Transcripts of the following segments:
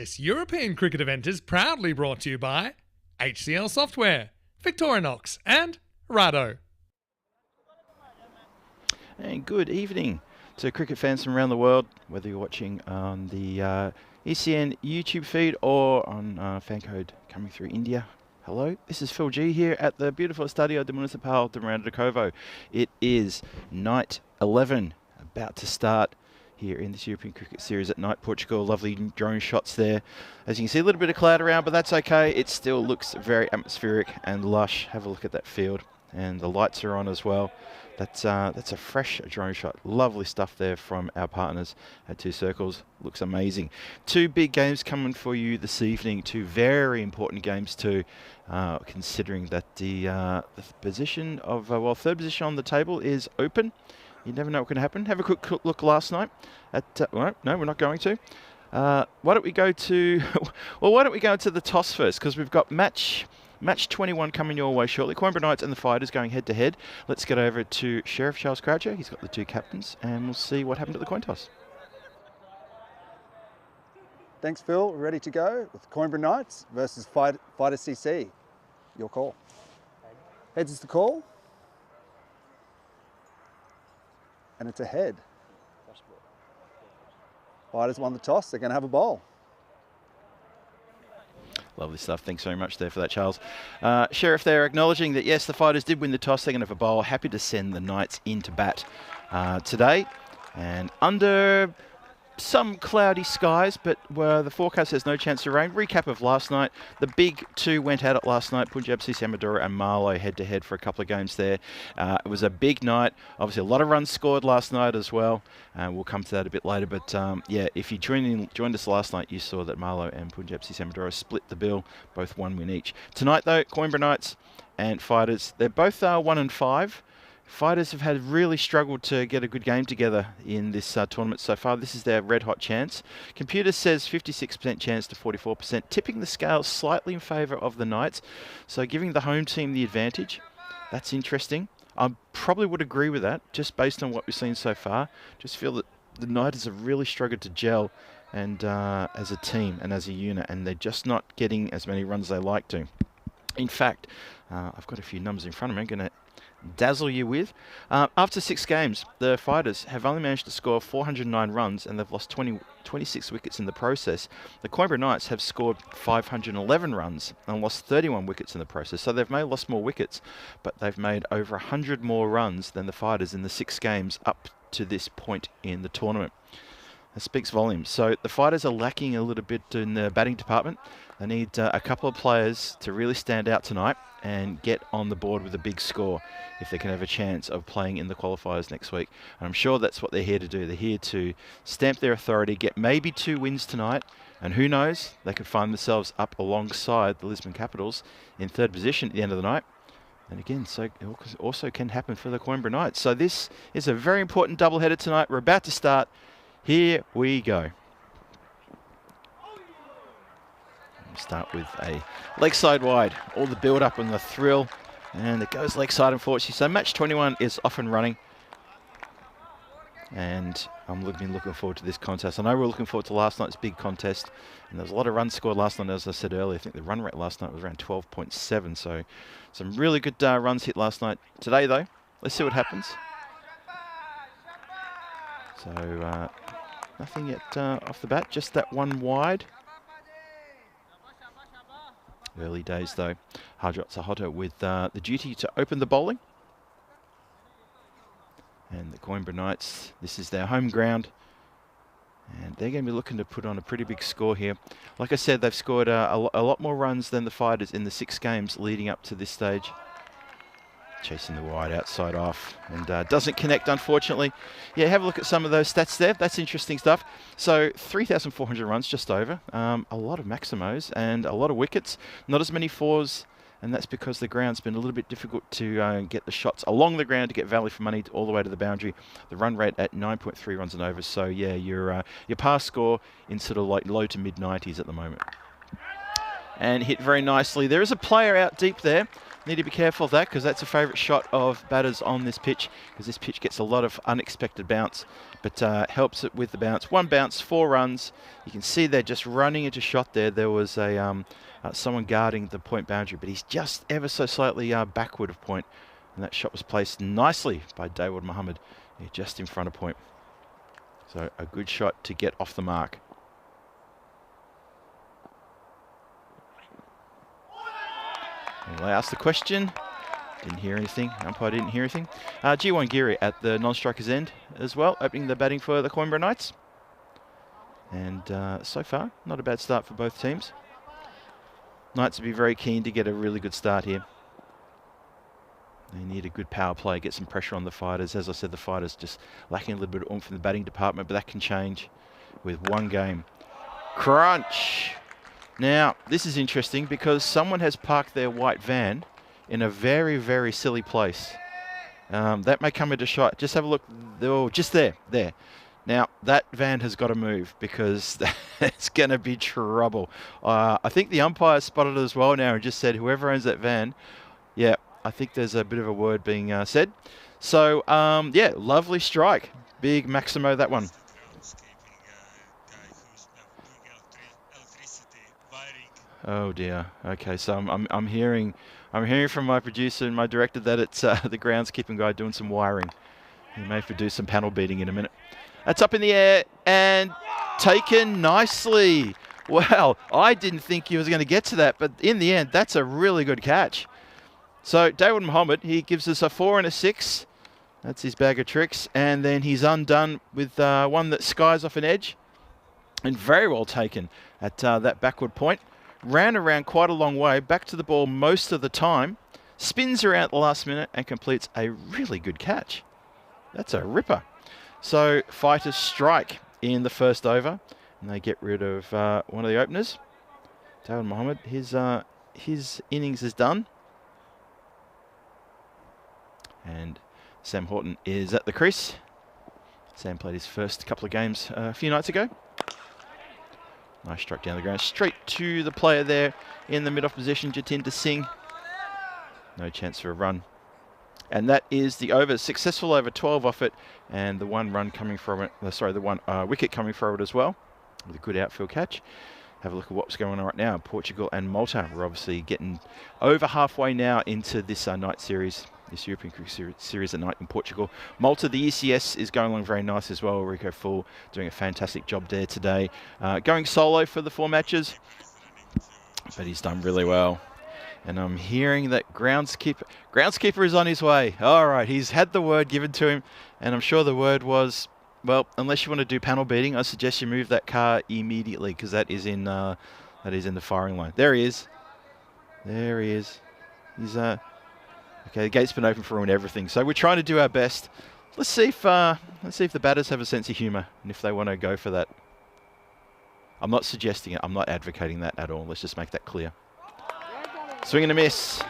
This European cricket event is proudly brought to you by HCL Software, Victorinox and Rado. And good evening to cricket fans from around the world, whether you're watching on the ECSN YouTube feed or on fan code coming through India. Hello, this is Phil G here at the beautiful Estadio de Municipal de Miranda de Covo. It is night 11, about to start here in this European Cricket Series at night. Portugal, lovely drone shots there. As you can see, a little bit of cloud around, but that's okay. It still looks very atmospheric and lush. Have a look at that field. And the lights are on as well. That's a fresh drone shot. Lovely stuff there from our partners at Two Circles. Looks amazing. Two big games coming for you this evening. Two very important games too, considering that the position of, third position on the table is open. You never know what's going to happen. Have a quick look last night at, no, we're not going to. Why don't we go to, why don't we go to the toss first? Because we've got match 21 coming your way shortly. Coimbra Knights and the Fighters going head to head. Let's get over to Sheriff Charles Croucher. He's got the two captains and we'll see what happened at the coin toss. Thanks, Phil. Ready to go with Coimbra Knights versus Fighter CC. Your call. Heads is the call. And it's a head. Fighters won the toss. They're going to have a bowl. Lovely stuff. Thanks very much there for that, Charles. Sheriff there acknowledging that, yes, the Fighters did win the toss. They're going to have a bowl. Happy to send the Knights into bat today. And under some cloudy skies, but the forecast has no chance of rain. Recap of last night. The big two went at it last night. Punjab Samadura and Marlow head-to-head for a couple of games there. It was a big night. Obviously, a lot of runs scored last night as well. We'll come to that a bit later. But, yeah, if you joined us last night, you saw that Marlow and Punjab Samadura split the bill, both one win each. Tonight, though, Coimbra Knights and Fighters, they're both 1-5. Fighters have had really struggled to get a good game together in this tournament so far. This is their red-hot chance. Computer says 56% chance to 44%, tipping the scale slightly in favour of the Knights, so giving the home team the advantage. That's interesting. I probably would agree with that, just based on what we've seen so far. Just feel that the Knights have really struggled to gel and as a team and as a unit, and they're just not getting as many runs as they like to. In fact, I've got a few numbers in front of me. I'm going to dazzle you with. After 6 games, the Fighters have only managed to score 409 runs and they've lost 26 wickets in the process. The Coimbra Knights have scored 511 runs and lost 31 wickets in the process. So they've lost more wickets, but they've made over 100 more runs than the Fighters in the 6 games up to this point in the tournament. That speaks volumes. So the Fighters are lacking a little bit in the batting department. They need a couple of players to really stand out tonight and get on the board with a big score if they can have a chance of playing in the qualifiers next week. And I'm sure that's what they're here to do. They're here to stamp their authority, get maybe 2 wins tonight, and who knows, they could find themselves up alongside the Lisbon Capitals in 3rd position at the end of the night. And again, so it also can happen for the Coimbra Knights. So this is a very important doubleheader tonight. We're about to start. Here we go. Start with a leg side wide. All the build up and the thrill. And it goes leg side, unfortunately. So match 21 is off and running. And I'm looking forward to this contest. I know we're looking forward to last night's big contest. And there was a lot of runs scored last night, as I said earlier. I think the run rate last night was around 12.7. So some really good runs hit last night. Today, though, let's see what happens. So nothing yet off the bat. Just that one wide. Early days, though. Hajrat Sahota with the duty to open the bowling. And the Coimbra Knights, this is their home ground. And they're going to be looking to put on a pretty big score here. Like I said, they've scored a lot more runs than the Fighters in the 6 games leading up to this stage. Chasing the wide outside off and doesn't connect, unfortunately. Yeah, have a look at some of those stats there. That's interesting stuff. So 3,400 runs, just over. A lot of maximos and a lot of wickets. Not as many 4s, and that's because the ground's been a little bit difficult to get the shots along the ground to get value for money all the way to the boundary. The run rate at 9.3 runs and overs. So yeah, your pass score in sort of like low to mid 90s at the moment. And hit very nicely. There is a player out deep there. Need to be careful of that because that's a favourite shot of batters on this pitch, because this pitch gets a lot of unexpected bounce, but helps it with the bounce. 1 bounce, 4 runs. You can see they're just running into shot there. There was a someone guarding the point boundary, but he's just ever so slightly backward of point, and that shot was placed nicely by Dawood Mohammed, just in front of point. So a good shot to get off the mark. Well, I asked the question, didn't hear anything. Umpire didn't hear anything. G1 Geary at the non-striker's end as well, opening the batting for the Coimbra Knights. And so far, not a bad start for both teams. Knights will be very keen to get a really good start here. They need a good power play, get some pressure on the fighters. As I said, the fighters just lacking a little bit of oomph in the batting department, but that can change with 1 game. Crunch! Now, this is interesting because someone has parked their white van in a very, very silly place. That may come into shot. Just have a look. Oh, just there. Now, that van has got to move because it's going to be trouble. I think the umpire spotted it as well now and just said, whoever owns that van, yeah, I think there's a bit of a word being said. So, yeah, lovely strike. Big Maximo, that one. Oh dear. Okay, so I'm hearing from my producer and my director that it's the groundskeeping guy doing some wiring. He may do some panel beating in a minute. That's up in the air and taken nicely. Well, I didn't think he was going to get to that, but in the end, that's a really good catch. So Dawood Mohammed, he gives us a 4 and a 6. That's his bag of tricks, and then he's undone with one that skies off an edge, and very well taken at that backward point. Ran around quite a long way, back to the ball most of the time, spins around at the last minute and completes a really good catch. That's a ripper. So fighters strike in the first over, and they get rid of one of the openers. Dawood Mohammed, his innings is done. And Sam Horton is at the crease. Sam played his first couple of games a few nights ago. Nice strike down the ground, straight to the player there in the mid-off position, Jatinder Singh. No chance for a run. And that is the over. Successful over, 12 off it, and the 1 run coming from it. The 1 wicket coming from it as well, with a good outfield catch. Have a look at what's going on right now. Portugal and Malta. We're obviously getting over halfway now into this night series. This European Cricket Series at night in Portugal. Malta, the ECS, is going along very nice as well. Rico Full doing a fantastic job there today. Going solo for the 4 matches, but he's done really well. And I'm hearing that groundskeeper is on his way. All right, he's had the word given to him, and I'm sure the word was, well, unless you want to do panel beating, I suggest you move that car immediately because that is in the firing line. There he is. There he is. He's okay, the gate's been open for him and everything. So we're trying to do our best. Let's see if the batters have a sense of humour and if they want to go for that. I'm not suggesting it. I'm not advocating that at all. Let's just make that clear. Swing and a miss.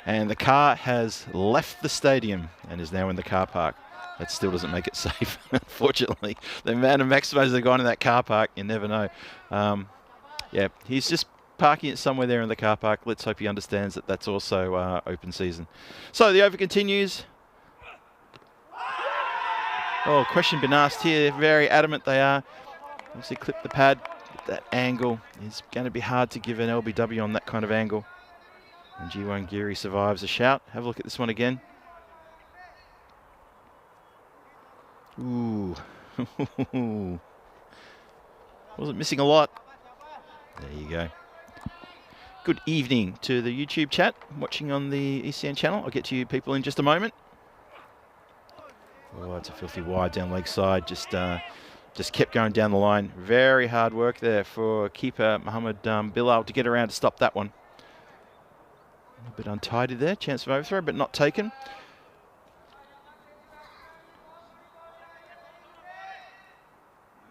And the car has left the stadium and is now in the car park. That still doesn't make it safe, unfortunately. The amount of Maximos that have gone in that car park, you never know. Yeah, he's just parking it somewhere there in the car park. Let's hope he understands that that's also open season. So the over continues. Oh, question been asked here. Very adamant they are. Obviously clip the pad. That angle is going to be hard to give an LBW on that kind of angle. And G1 Geary survives a shout. Have a look at this one again. Ooh. Wasn't missing a lot. There you go. Good evening to the YouTube chat watching on the ECSN channel. I'll get to you people in just a moment. Oh, it's a filthy wide down leg side. Just kept going down the line. Very hard work there for keeper Mohammed Bilal to get around to stop that one. A bit untidy there. Chance of overthrow, but not taken.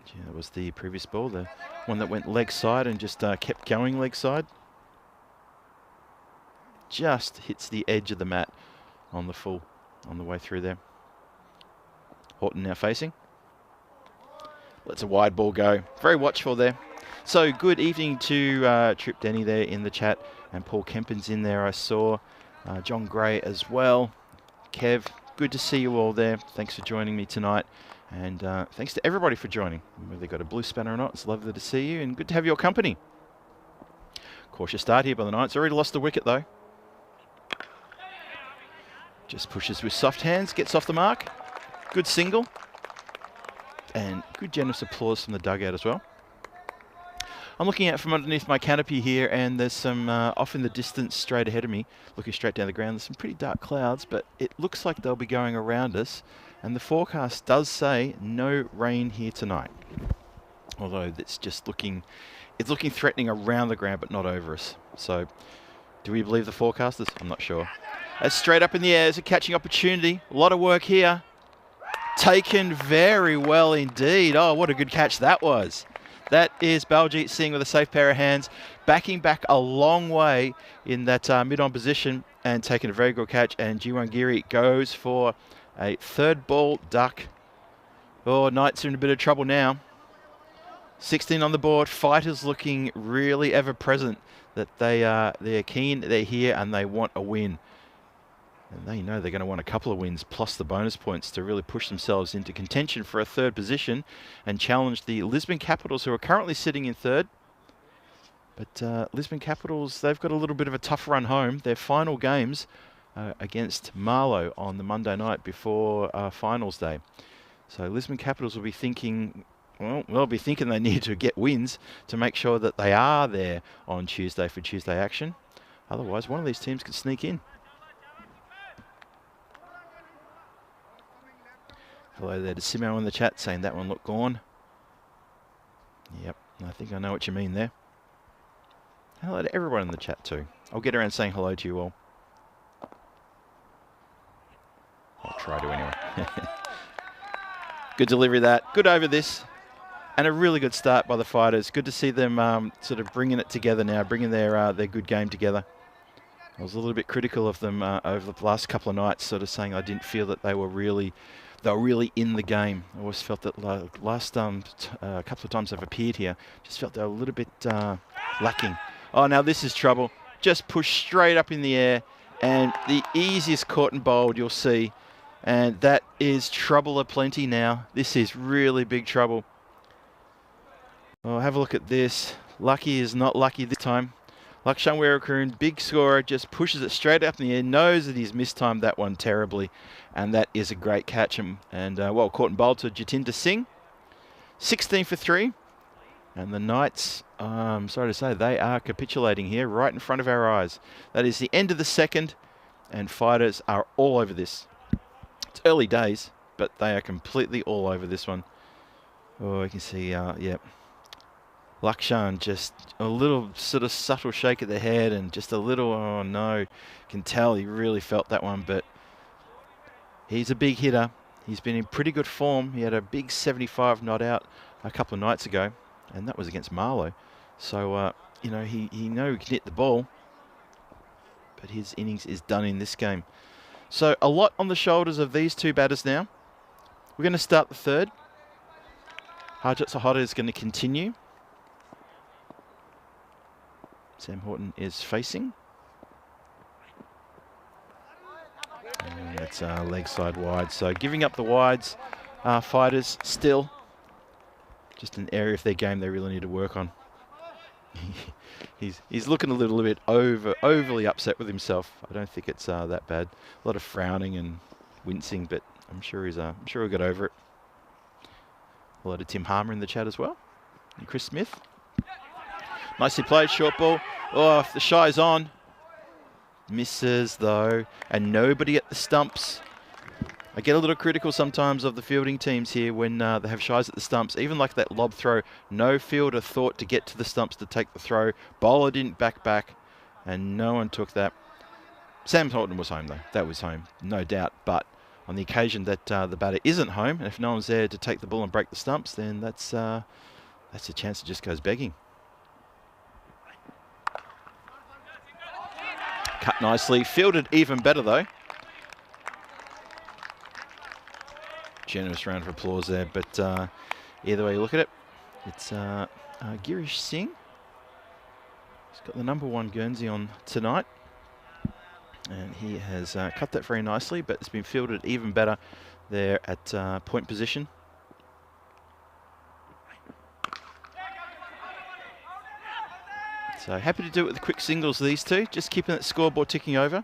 Yeah, that was the previous ball, the one that went leg side and just kept going leg side. Just hits the edge of the mat on the way through there. Horton now facing. Lets a wide ball go. Very watchful there. So good evening to Trip Denny there in the chat. And Paul Kempin's in there, I saw. John Gray as well. Kev, good to see you all there. Thanks for joining me tonight. And thanks to everybody for joining. Whether they got a blue spanner or not, it's lovely to see you and good to have your company. Cautious start here by the Knights. Already lost the wicket though. Just pushes with soft hands, gets off the mark. Good single. And good generous applause from the dugout as well. I'm looking out from underneath my canopy here, and there's some off in the distance straight ahead of me, looking straight down the ground. There's some pretty dark clouds, but it looks like they'll be going around us. And the forecast does say no rain here tonight. Although it's just looking threatening around the ground, but not over us. So do we believe the forecasters? I'm not sure. That's straight up in the air. It's a catching opportunity. A lot of work here. Taken very well indeed. Oh, what a good catch that was. That is Baljit Singh with a safe pair of hands, backing back a long way in that mid-on position and taking a very good catch. And Jiwan Giri goes for a third ball duck. Oh, Knights are in a bit of trouble now. 16 on the board. Fighters looking really ever present that they're keen, they're here, and they want a win. And they know they're going to want a couple of wins plus the bonus points to really push themselves into contention for a third position and challenge the Lisbon Capitals, who are currently sitting in third. But Lisbon Capitals, they've got a little bit of a tough run home. Their final games against Marlow on the Monday night before finals day. So Lisbon Capitals will be thinking, well, they'll be thinking they need to get wins to make sure that they are there on Tuesday for Tuesday action. Otherwise, one of these teams could sneak in. Hello there to Simo in the chat saying that one looked gone. Yep, I think I know what you mean there. Hello to everyone in the chat too. I'll get around saying hello to you all. I'll try to anyway. Good delivery of that. Good over this. And a really good start by the Fighters. Good to see them sort of bringing it together now, bringing their good game together. I was a little bit critical of them over the last couple of nights, sort of saying I didn't feel that they were really in the game. I always felt that last couple of times they've appeared here, just felt they were a little bit lacking. Oh, now this is trouble. Just pushed straight up in the air, and the easiest caught and bowled you'll see. And that is trouble aplenty now. This is really big trouble. Oh, have a look at this. Lucky is not lucky this time. Lakshan Weerakoon, big scorer, just pushes it straight up in the air, knows that he's mistimed that one terribly, and that is a great catch. And well, caught and bowled to Jatinder Singh. 16 for 3, and the Knights, I'm sorry to say, they are capitulating here right in front of our eyes. That is the end of the second, and Fighters are all over this. It's early days, but they are completely all over this one. Oh, you can see, yep. Lakshan, just a little sort of subtle shake of the head and just a little, oh no, you can tell he really felt that one, but he's a big hitter. He's been in pretty good form. He had a big 75 not out a couple of nights ago, and that was against Marlow. So, you know, he know he can hit the ball, but his innings is done in this game. So a lot on the shoulders of these two batters now. We're going to start the third. Harjit Sahota is going to continue. Sam Horton is facing. And that's leg side wide. So giving up the wides, Fighters still just an area of their game they really need to work on. He's looking a little bit overly upset with himself. I don't think it's that bad. A lot of frowning and wincing, but I'm sure he'll get over it. A lot of Tim Harmer in the chat as well, and Chris Smith. Nicely played, short ball. Oh, if the shy's on. Misses though, and nobody at the stumps. I get a little critical sometimes of the fielding teams here when they have shies at the stumps. Even like that lob throw, no fielder thought to get to the stumps to take the throw. Bowler didn't back, and no one took that. Sam Horton was home though. That was home, no doubt. But on the occasion that the batter isn't home, and if no one's there to take the ball and break the stumps, then that's a chance that just goes begging. Cut nicely, fielded even better though. Generous round of applause there, but either way you look at it, it's Girish Singh. He's got the #1 Guernsey on tonight. And he has cut that very nicely, but it's been fielded even better there at point position. So happy to do it with the quick singles, these two. Just keeping that scoreboard ticking over.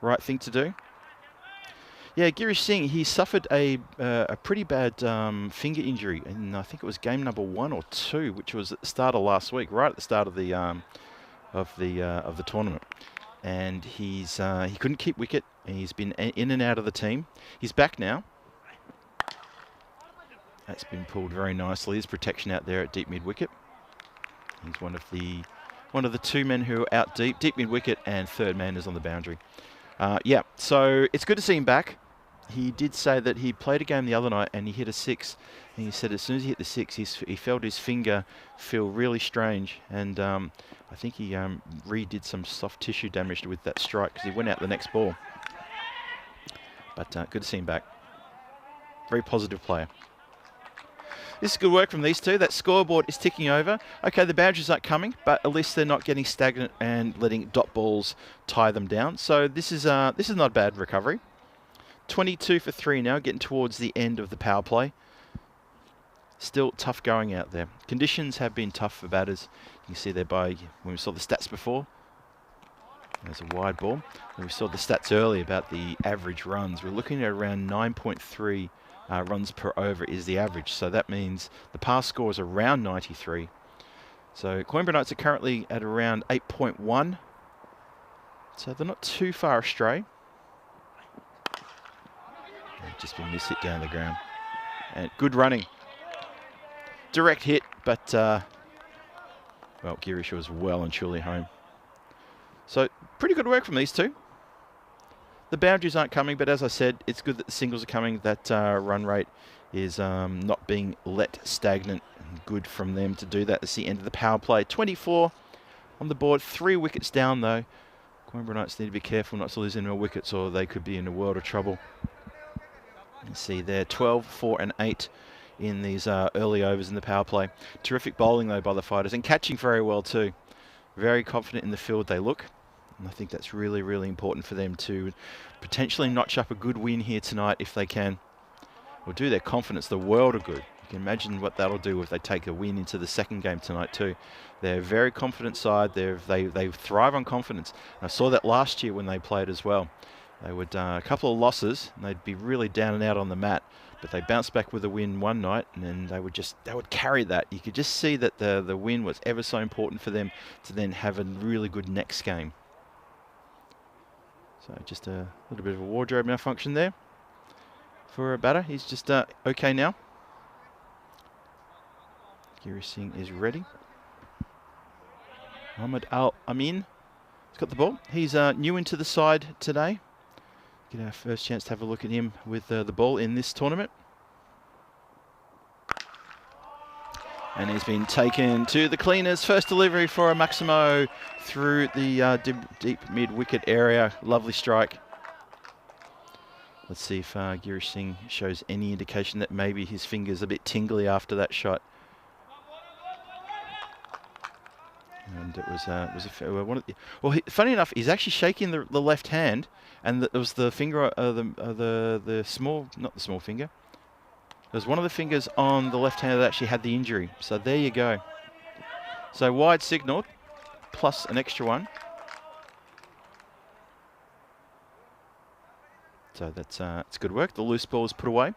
Right thing to do. Yeah, Girish Singh, he suffered a pretty bad finger injury, and I think it was game #1 or 2, which was at the start of last week, right at the start of the tournament. And he couldn't keep wicket, and he's been in and out of the team. He's back now. That's been pulled very nicely. His protection out there at deep mid wicket. He's one of the two men who are out deep mid wicket, and third man is on the boundary. Yeah, so it's good to see him back. He did say that he played a game the other night and he hit a 6. And he said as soon as he hit the 6, he felt his finger feel really strange. And I think he redid some soft tissue damage with that strike because he went out the next ball. But good to see him back. Very positive player. This is good work from these two. That scoreboard is ticking over. Okay, the boundaries aren't coming, but at least they're not getting stagnant and letting dot balls tie them down. So this is not a bad recovery. 22 for 3 now, getting towards the end of the power play. Still tough going out there. Conditions have been tough for batters. You can see there when we saw the stats before. There's a wide ball. And we saw the stats earlier about the average runs. We're looking at around 9.3 runs per over is the average. So that means the pass score is around 93. So Coimbra Knights are currently at around 8.1. So they're not too far astray. Just been mishit down the ground. And good running. Direct hit, but well, Girish was well and truly home. So pretty good work from these two. The boundaries aren't coming, but as I said, it's good that the singles are coming. That run rate is not being let stagnant. Good from them to do that. It's the end of the power play. 24 on the board. 3 wickets down, though. Coimbra Knights need to be careful not to lose any more wickets, or they could be in a world of trouble. You see there, 12, 4 and 8 in these early overs in the power play. Terrific bowling, though, by the fighters, and catching very well, too. Very confident in the field they look. And I think that's really, really important for them to potentially notch up a good win here tonight if they can. Will do their confidence the world of good. You can imagine what that'll do if they take a win into the second game tonight too. They're a very confident side. They thrive on confidence. And I saw that last year when they played as well. They would a couple of losses and they'd be really down and out on the mat. But they bounced back with a win one night, and then they would carry that. You could just see that the win was ever so important for them to then have a really good next game. So just a little bit of a wardrobe malfunction there for a batter. He's just okay now. Girish Singh is ready. Muhammad Al Amin has got the ball. He's new into the side today. Get our first chance to have a look at him with the ball in this tournament. And he's been taken to the cleaners. First delivery for a Maximo through the deep mid-wicket area. Lovely strike. Let's see if Girish Singh shows any indication that maybe his finger's a bit tingly after that shot. And it was one of the, well, funny enough, he's actually shaking the left hand, and it was the finger, the small, not the small finger. It was one of the fingers on the left hand that actually had the injury. So there you go. So wide signalled, plus an extra one. So it's good work. The loose ball is put away,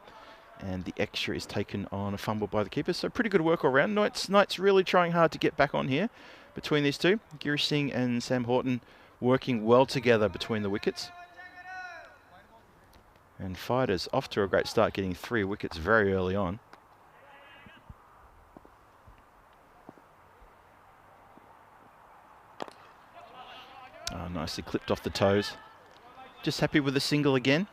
and the extra is taken on a fumble by the keeper. So pretty good work all round. Knights really trying hard to get back on here between these two. Girish Singh and Sam Horton working well together between the wickets. And fighters off to a great start, getting 3 wickets very early on. Oh, nicely clipped off the toes. Just happy with a single again.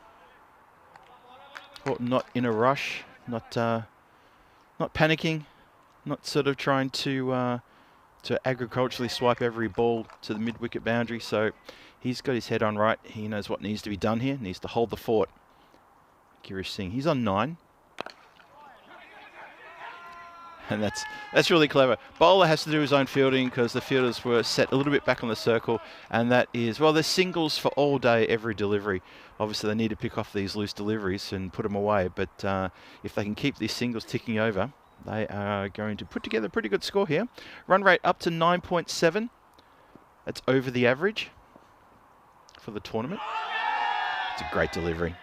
Horton not in a rush, not panicking, not sort of trying to agriculturally swipe every ball to the mid-wicket boundary. So he's got his head on right. He knows what needs to be done here. Needs to hold the fort. Girish Singh, he's on 9. And that's really clever. Bowler has to do his own fielding because the fielders were set a little bit back on the circle, and that is, well, there's singles for all day, every delivery. Obviously, they need to pick off these loose deliveries and put them away, but if they can keep these singles ticking over, they are going to put together a pretty good score here. Run rate up to 9.7. That's over the average for the tournament. It's a great delivery.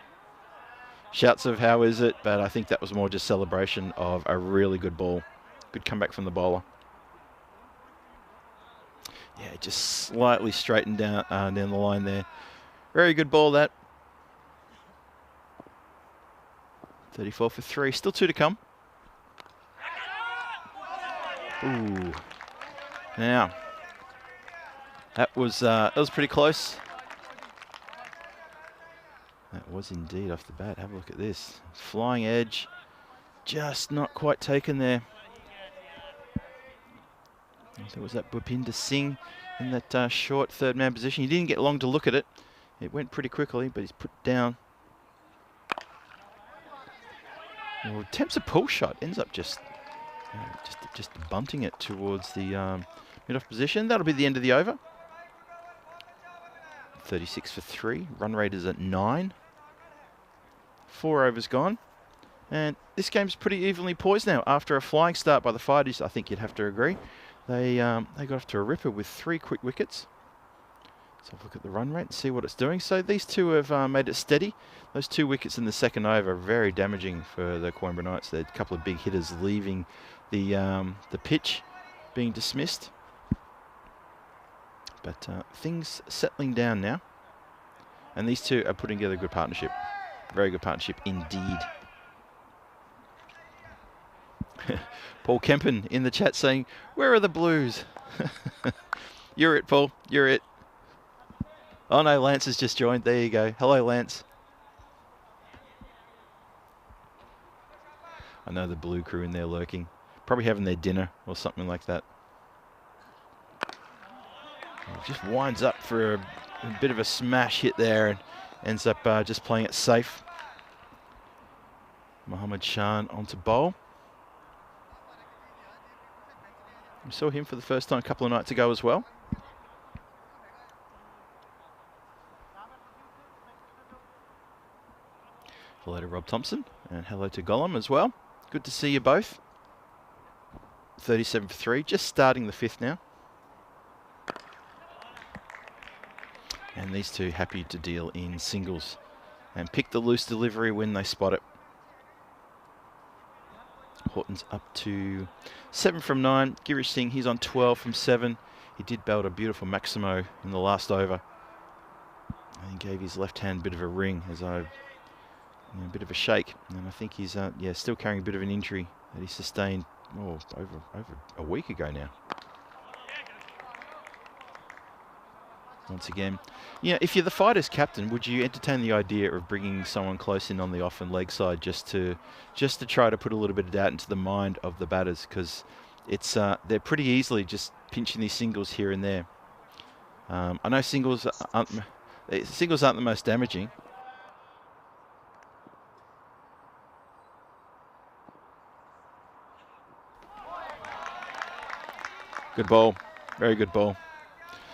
Shouts of how is it, but I think that was more just celebration of a really good ball. Good comeback from the bowler. Yeah, just slightly straightened down the line there. Very good ball, that. 34 for 3. Still 2 to come. Ooh. Now, that was pretty close. That was indeed off the bat. Have a look at this. Flying edge. Just not quite taken there. There was that Bhupinder Singh in that short third man position. He didn't get long to look at it. It went pretty quickly, but he's put down. Well, attempts a pull shot. Ends up just bunting it towards the mid-off position. That'll be the end of the over. 36 for 3. Run rate is at 9. 4 overs gone. And this game's pretty evenly poised now. After a flying start by the Fighters, I think you'd have to agree. They got off to a ripper with 3 quick wickets. So have a look at the run rate and see what it's doing. So these two have made it steady. Those 2 wickets in the second over are very damaging for the Coimbra Knights. There are a couple of big hitters leaving the pitch, being dismissed. But things settling down now. And these two are putting together a good partnership. Very good partnership indeed. Paul Kempen in the chat saying, "Where are the Blues?" You're it, Paul. You're it. Oh no, Lance has just joined. There you go. Hello, Lance. I know the Blue crew in there lurking. Probably having their dinner or something like that. Just winds up for a bit of a smash hit there and ends up just playing it safe. Mohammad Shan onto bowl. We saw him for the first time a couple of nights ago as well. Hello to Rob Thompson and hello to Gollum as well. Good to see you both. 37 for 3, just starting the 5th now. And these two happy to deal in singles and pick the loose delivery when they spot it. Horton's up to 7 from 9. Girish Singh, he's on 12 from 7. He did belt a beautiful Maximo in the last over. And he gave his left hand a bit of a ring as a bit of a shake. And I think he's still carrying a bit of an injury that he sustained over a week ago now. Once again, if you're the Fighters captain, would you entertain the idea of bringing someone close in on the off and leg side just to try to put a little bit of doubt into the mind of the batters? Because it's they're pretty easily just pinching these singles here and there. I know singles aren't the most damaging. Good ball, very good ball.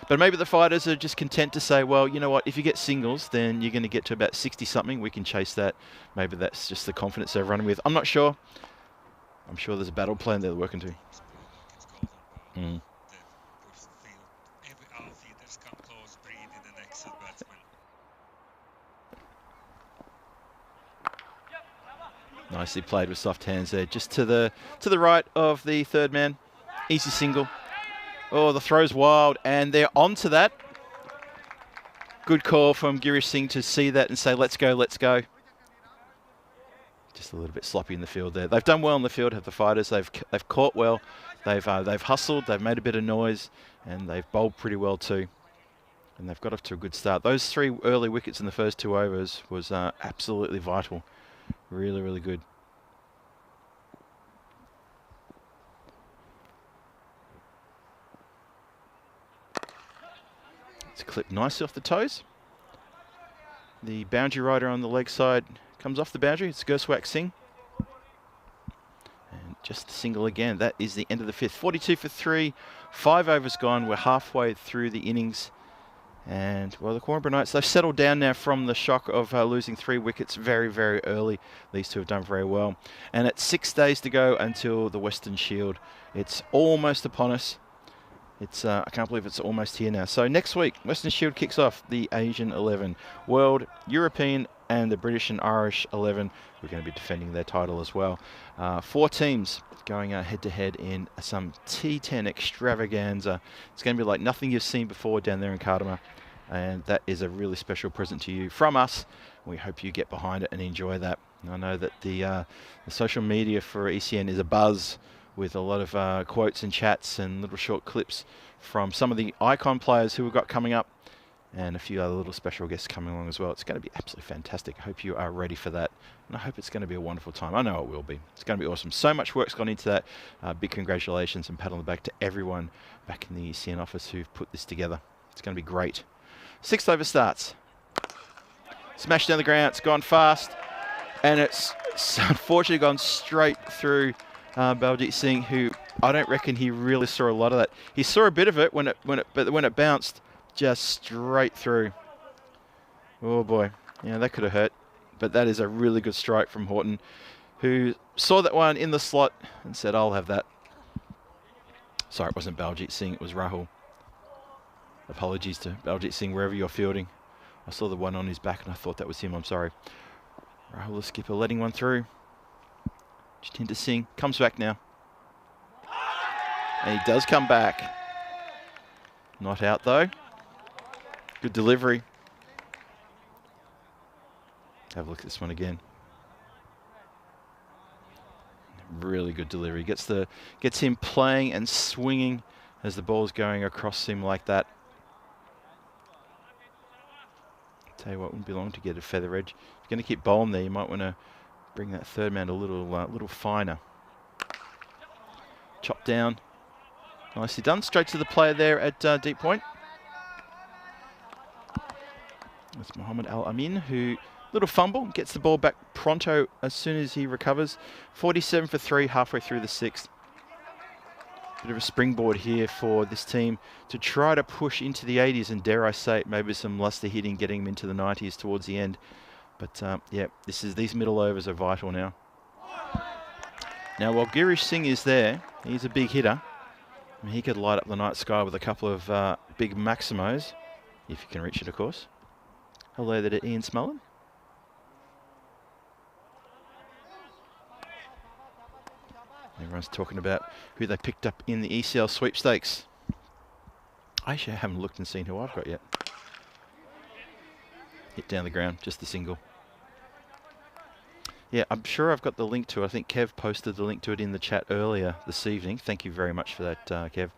But maybe the Fighters are just content to say, well, you know what, if you get singles, then you're going to get to about 60-something. We can chase that. Maybe that's just the confidence they're running with. I'm not sure. I'm sure there's a battle plan they're working to. Nicely played with soft hands there. Just to the right of the third man. Easy single. Oh, the throw's wild, and they're onto that. Good call from Girish Singh to see that and say, let's go, let's go. Just a little bit sloppy in the field there. They've done well in the field, have the Fighters. They've caught well. They've hustled. They've made a bit of noise, and they've bowled pretty well too. And they've got off to a good start. Those 3 early wickets in the first 2 overs was absolutely vital. Really, really good. It's clipped nicely off the toes. The boundary rider on the leg side comes off the boundary. It's Gurswak Singh. And Just a single again. That is the end of the 5th. 42 for 3. 5 overs gone. We're halfway through the innings. And, well, the Cornbra Knights, they've settled down now from the shock of losing 3 wickets very, very early. These two have done very well. And it's 6 days to go until the Western Shield. It's almost upon us. It's I can't believe it's almost here now. So next week, Western Shield kicks off the Asian 11. World, European and the British and Irish 11. We're going to be defending their title as well. 4 teams going head-to-head in some T10 extravaganza. It's going to be like nothing you've seen before down there in Cardamom. And that is a really special present to you from us. We hope you get behind it and enjoy that. And I know that the social media for ECN is a buzz with a lot of quotes and chats and little short clips from some of the icon players who we've got coming up and a few other little special guests coming along as well. It's going to be absolutely fantastic. I hope you are ready for that. And I hope it's going to be a wonderful time. I know it will be. It's going to be awesome. So much work's gone into that. Big congratulations and pat on the back to everyone back in the ECN office who've put this together. It's going to be great. 6th over starts. Smashed down the ground. It's gone fast. And it's unfortunately gone straight through Baljit Singh, who I don't reckon he really saw a lot of that. He saw a bit of it but when it bounced just straight through. Oh boy, yeah, that could have hurt. But that is a really good strike from Horton, who saw that one in the slot and said, "I'll have that." Sorry, it wasn't Baljit Singh, it was Rahul. Apologies to Baljit Singh wherever you're fielding. I saw the one on his back and I thought that was him. I'm sorry. Rahul, the skipper, letting one through. Jatinder Singh comes back now. And he does come back. Not out though. Good delivery. Have a look at this one again. Really good delivery. Gets him playing and swinging as the ball's going across him like that. Tell you what, wouldn't be long to get a feather edge. If you're going to keep bowling there, you might want to bring that third man a little finer. Chop down. Nicely done. Straight to the player there at deep point. That's Mohammed Al Amin, who little fumble, gets the ball back pronto as soon as he recovers. 47 for 3, halfway through the 6th. Bit of a springboard here for this team to try to push into the 80s and, dare I say it, maybe some luster hitting, getting them into the 90s towards the end. But yeah, these middle overs are vital now. Now, while Girish Singh is there, he's a big hitter. I mean, he could light up the night sky with a couple of big maximos, if you can reach it, of course. Hello there to Ian Smullen. Everyone's talking about who they picked up in the ECL sweepstakes. I actually haven't looked and seen who I've got yet. Hit down the ground, just the single. Yeah, I'm sure I've got the link to it. I think Kev posted the link to it in the chat earlier this evening. Thank you very much for that, Kev.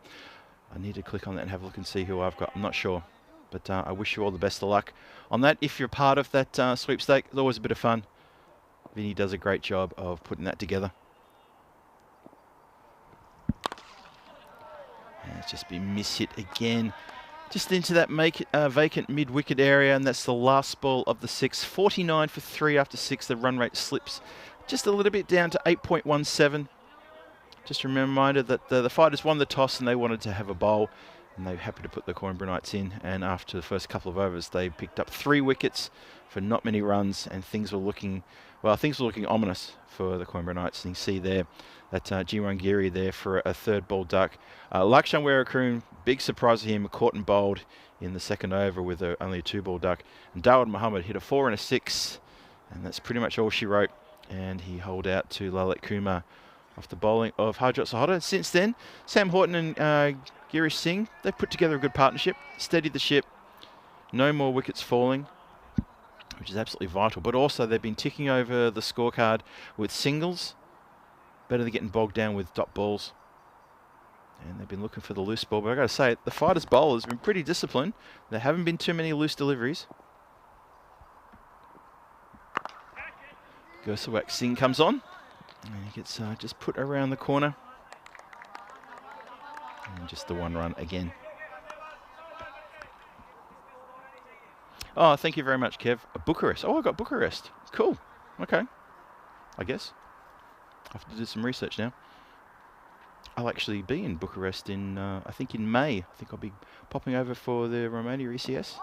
I need to click on that and have a look and see who I've got. I'm not sure. But I wish you all the best of luck on that. If you're part of that sweepstake, it's always a bit of fun. Vinny does a great job of putting that together. And it's just been mishit again. Just into that vacant mid-wicket area, and that's the last ball of the 6th. 49 for 3 after 6. The run rate slips just a little bit down to 8.17. Just a reminder that the fighters won the toss and they wanted to have a bowl, and they're happy to put the Coimbra Knights in. And after the first couple of overs, they picked up 3 wickets for not many runs, and things were looking ominous for the Coimbra Knights. And you see there that Jiwan Giri there for a 3rd ball duck. Lakshan Weerakoon, big surprise to him, caught and bowled in the 2nd over with only a 2-ball duck. And Dawud Muhammad hit a 4 and a 6, and that's pretty much all she wrote. And he holed out to Lalit Kumar off the bowling of Harjot Sahota. Since then, Sam Horton and Girish Singh, they've put together a good partnership, steadied the ship. No more wickets falling, which is absolutely vital. But also they've been ticking over the scorecard with singles, better than getting bogged down with dot balls. And they've been looking for the loose ball. But I've got to say, the fighters' bowlers have been pretty disciplined. There haven't been too many loose deliveries. Gursawak Singh comes on. And he gets just put around the corner. And just the 1 run again. Oh, thank you very much, Kev. Bucharest. Oh, I got Bucharest. Cool. Okay. I guess. I have to do some research now. I'll actually be in Bucharest in, I think in May. I think I'll be popping over for the Romania ECS.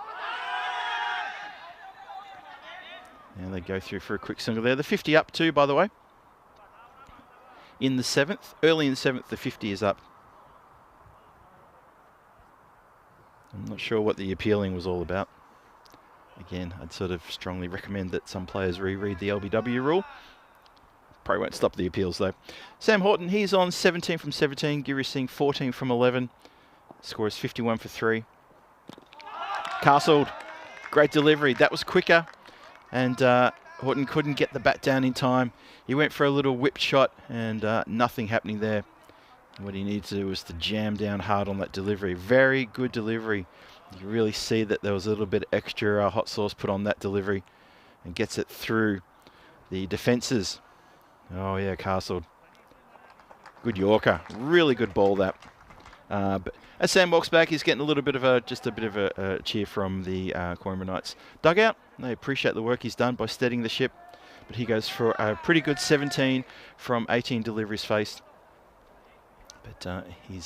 And they go through for a quick single there. The 50 up too, by the way. In the 7th, early in the 7th, the 50 is up. I'm not sure what the appealing was all about. Again, I'd sort of strongly recommend that some players reread the LBW rule. Probably won't stop the appeals though. Sam Horton, he's on 17 from 17. Giri Singh 14 from 11. Score is 51 for 3. Castled, great delivery. That was quicker. And Horton couldn't get the bat down in time. He went for a little whip shot and nothing happening there. What he needed to do was to jam down hard on that delivery. Very good delivery. You really see that there was a little bit extra hot sauce put on that delivery and gets it through the defences. Oh yeah, Castled. Good Yorker. Really good ball that. But as Sam walks back, he's getting a little bit of a cheer from the Coimbra Knights dugout. They appreciate the work he's done by steadying the ship. But he goes for a pretty good 17 from 18 deliveries faced. But he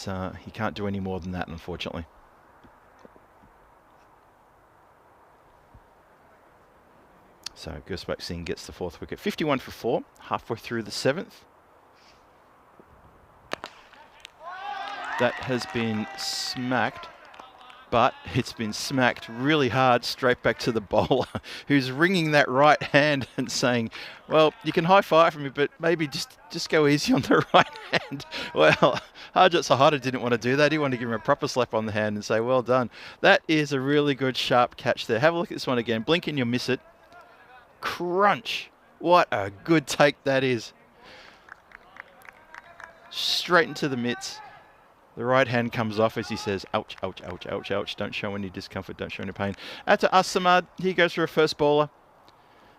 can't do any more than that, unfortunately. So Gursbach Singh gets the 4th wicket. 51 for 4, halfway through the 7th. That has been smacked, but it's been smacked really hard straight back to the bowler, who's wringing that right hand and saying, well, you can high-five me, but maybe just go easy on the right hand. Well, Harjit Sahada didn't want to do that. He wanted to give him a proper slap on the hand and say, well done. That is a really good, sharp catch there. Have a look at this one again. Blink and you'll miss it. Crunch. What a good take that is. Straight into the mitts. The right hand comes off as he says, ouch, ouch, ouch, ouch, ouch. Don't show any discomfort, don't show any pain. Out to Asamad. He goes for a first bowler.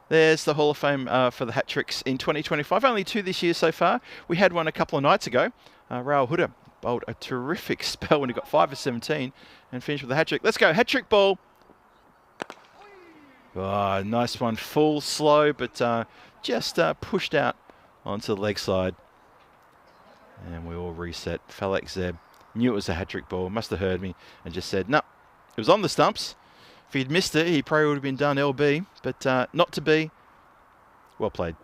There's the Hall of Fame for the hat tricks in 2025. Only 2 this year so far. We had one a couple of nights ago. Rahul Huda bowled a terrific spell when he got 5 for 17 and finished with a hat trick. Let's go, hat trick ball. Oh, nice one. Full, slow, but just pushed out onto the leg side. And we all reset. Falak Zeb knew it was a hat-trick ball, must have heard me, and just said, no, it was on the stumps. If he'd missed it, he probably would have been done LB, but not to be. Well played.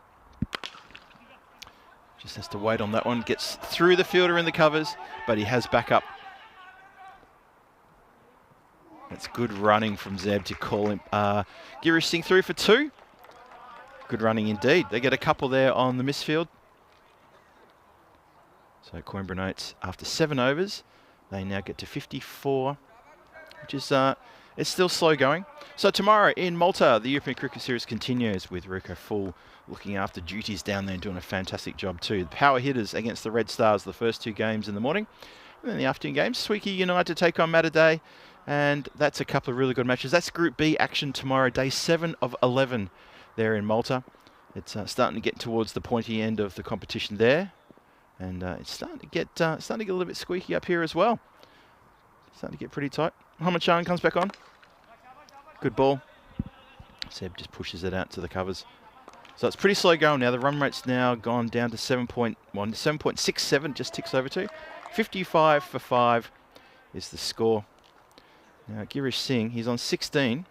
Just has to wait on that one. Gets through the fielder in the covers, but he has backup. That's good running from Zeb to call him. Girish Singh through for 2. Good running indeed. They get a couple there on the misfield. So Coimbra Knights, after 7 overs, they now get to 54, which is it's still slow going. So tomorrow in Malta, the European Cricket Series continues with Rico Full looking after duties down there and doing a fantastic job too. The power hitters against the Red Stars the first 2 games in the morning. And then the afternoon games, Sweekie United take on Matter and that's a couple of really good matches. That's Group B action tomorrow, day 7 of 11 there in Malta. It's starting to get towards the pointy end of the competition there. And it's starting to get a little bit squeaky up here as well. Starting to get pretty tight. Mohammad Shan comes back on. Good ball. Seb just pushes it out to the covers. So it's pretty slow going now. The run rate's now gone down to 7.67, just ticks over to. 55 for 5 is the score. Now Girish Singh, he's on 16,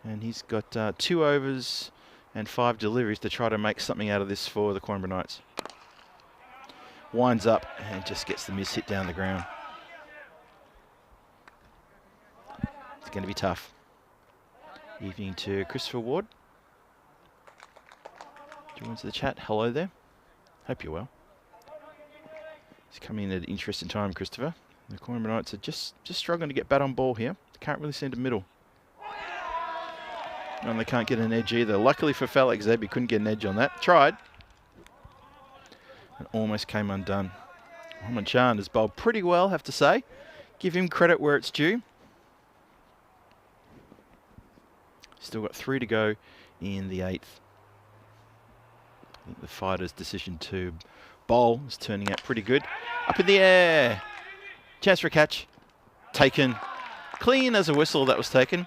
and he's got 2 overs and 5 deliveries to try to make something out of this for the Coimbra Knights. Winds up and just gets the miss hit down the ground. It's going to be tough. Evening to Christopher Ward. Joins the chat. Hello there. Hope you're well. He's coming in at an interesting time, Christopher. The Coimbra Knights are just struggling to get bat on ball here. They can't really send a middle. And they can't get an edge either. Luckily for Falak Zeb, he couldn't get an edge on that. Tried. And almost came undone. Mohammad Chan has bowled pretty well, have to say. Give him credit where it's due. Still got 3 to go in the 8th. I think the fighter's decision to bowl is turning out pretty good. Up in the air. Chance for a catch. Taken. Clean as a whistle that was taken.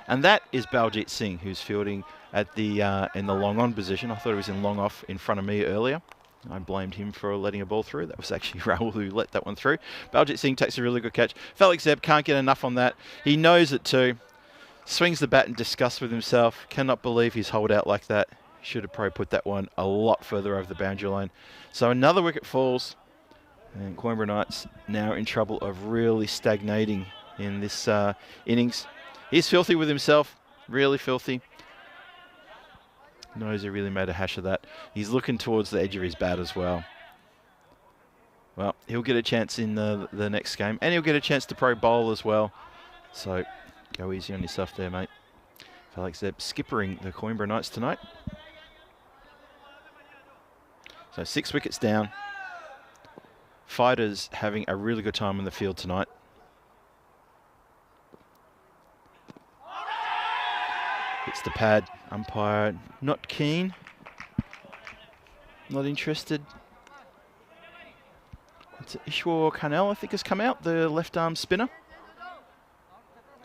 And that is Baljit Singh, who's fielding at the in the long on position. I thought he was in long off in front of me earlier. I blamed him for letting a ball through. That was actually Rahul who let that one through. Baljit Singh takes a really good catch. Felix Zeb can't get enough on that. He knows it too. Swings the bat in disgust with himself. Cannot believe he's holed out like that. Should have probably put that one a lot further over the boundary line. So another wicket falls. And Coimbra Knights now in trouble of really stagnating in this innings. He's filthy with himself. Really filthy. Knows he really made a hash of that. He's looking towards the edge of his bat as well. Well, he'll get a chance in the next game. And he'll get a chance to pro bowl as well. So go easy on yourself there, mate. Felix Zeb skippering the Coimbra Knights tonight. So 6 wickets down. Fighters having a really good time in the field tonight. Hits the pad. Umpire not keen. Not interested. It's Ishwar Karnell, I think, has come out, the left arm spinner.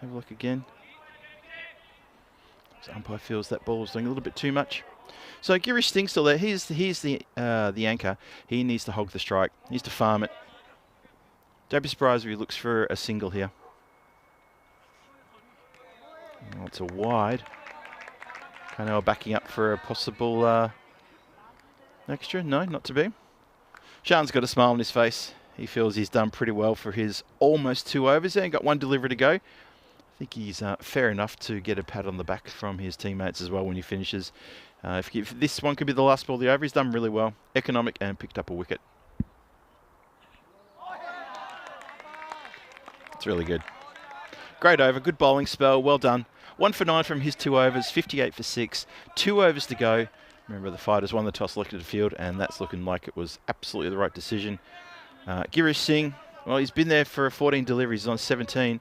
Have a look again. So umpire feels that ball is doing a little bit too much. So Girish Singh's still there. He's the anchor. He needs to hog the strike. He needs to farm it. Don't be surprised if he looks for a single here. Oh, it's a wide. Karnell backing up for a possible extra. No, not to be. Shan's got a smile on his face. He feels he's done pretty well for his almost 2 overs there. He got 1 delivery to go. I think he's fair enough to get a pat on the back from his teammates as well when he finishes. If this one could be the last ball of the over, he's done really well. Economic and picked up a wicket. It's really good. Great over, good bowling spell, well done. 1 for 9 from his 2 overs, 58 for 6. 2 overs to go. Remember, the Fighters won the toss, selected the field, and that's looking like it was absolutely the right decision. Girish Singh, well, he's been there for 14 deliveries. He's on 17.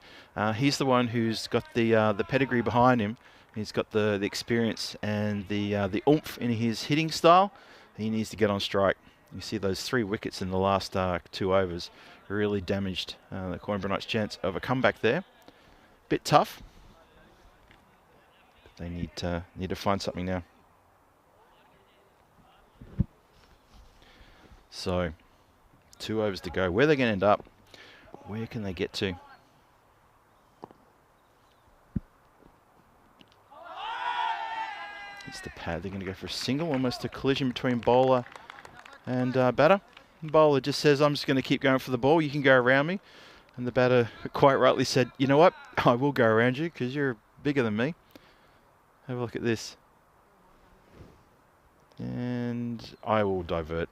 He's the one who's got the pedigree behind him. He's got the experience and the oomph in his hitting style. He needs to get on strike. You see those 3 wickets in the last 2 overs really damaged the Coimbra Knights' chance of a comeback there. Bit tough. But they need to find something now. So 2 overs to go. Where are they going to end up? Where can they get to? It's the pad. They're going to go for a single, almost a collision between bowler and batter. The bowler just says, I'm just going to keep going for the ball. You can go around me. And the batter quite rightly said, you know what? I will go around you because you're bigger than me. Have a look at this. And I will divert.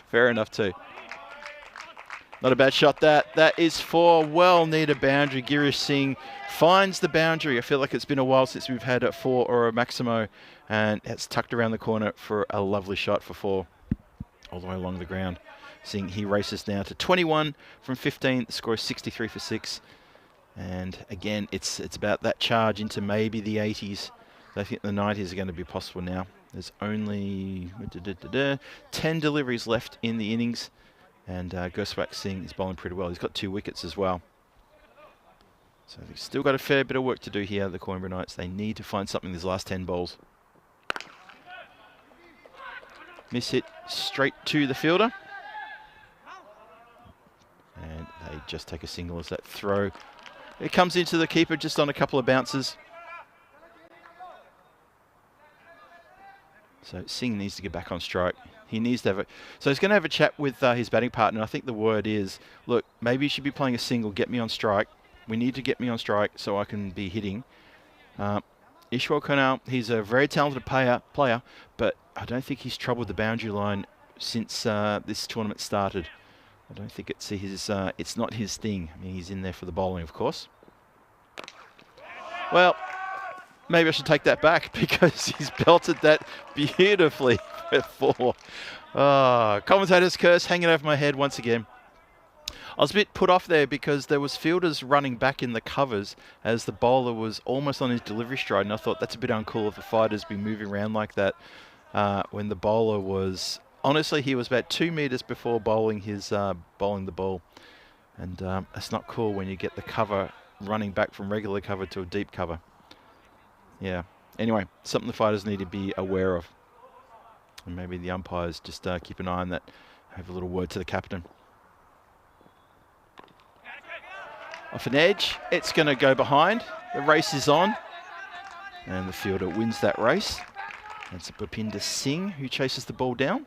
Fair enough too. Not a bad shot that. That is for well-needed boundary. Girish Singh finds the boundary. I feel like it's been a while since we've had a 4 or a Maximo. And it's tucked around the corner for a lovely shot for 4. All the way along the ground. Singh, he races now to 21 from 15. The score is 63 for 6. And again, it's about that charge into maybe the 80s. I think the 90s are going to be possible now. There's only 10 deliveries left in the innings. And Gursprat Singh is bowling pretty well. He's got 2 wickets as well. So they've still got a fair bit of work to do here, the Coimbra Knights. They need to find something these last 10 balls. Miss hit straight to the fielder. And they just take a single as that throw. It comes into the keeper just on a couple of bounces. So Singh needs to get back on strike. He needs to have so he's going to have a chat with his batting partner. I think the word is, look, maybe you should be playing a single, get me on strike. We need to get me on strike so I can be hitting. Ishwar Karnell, he's a very talented player, but I don't think he's troubled the boundary line since this tournament started. I don't think it's it's not his thing. I mean, he's in there for the bowling, of course. Well, maybe I should take that back because he's belted that beautifully for 4. Commentator's curse hanging over my head once again. I was a bit put off there because there was fielders running back in the covers as the bowler was almost on his delivery stride, and I thought that's a bit uncool if the fighters be moving around like that when the bowler was... Honestly, he was about 2 meters before bowling the ball. And it's not cool when you get the cover running back from regular cover to a deep cover. Yeah. Anyway, something the fighters need to be aware of. And maybe the umpires just keep an eye on that, have a little word to the captain. Off an edge, it's going to go behind. The race is on. And the fielder wins that race. It's Bhupinder Singh who chases the ball down.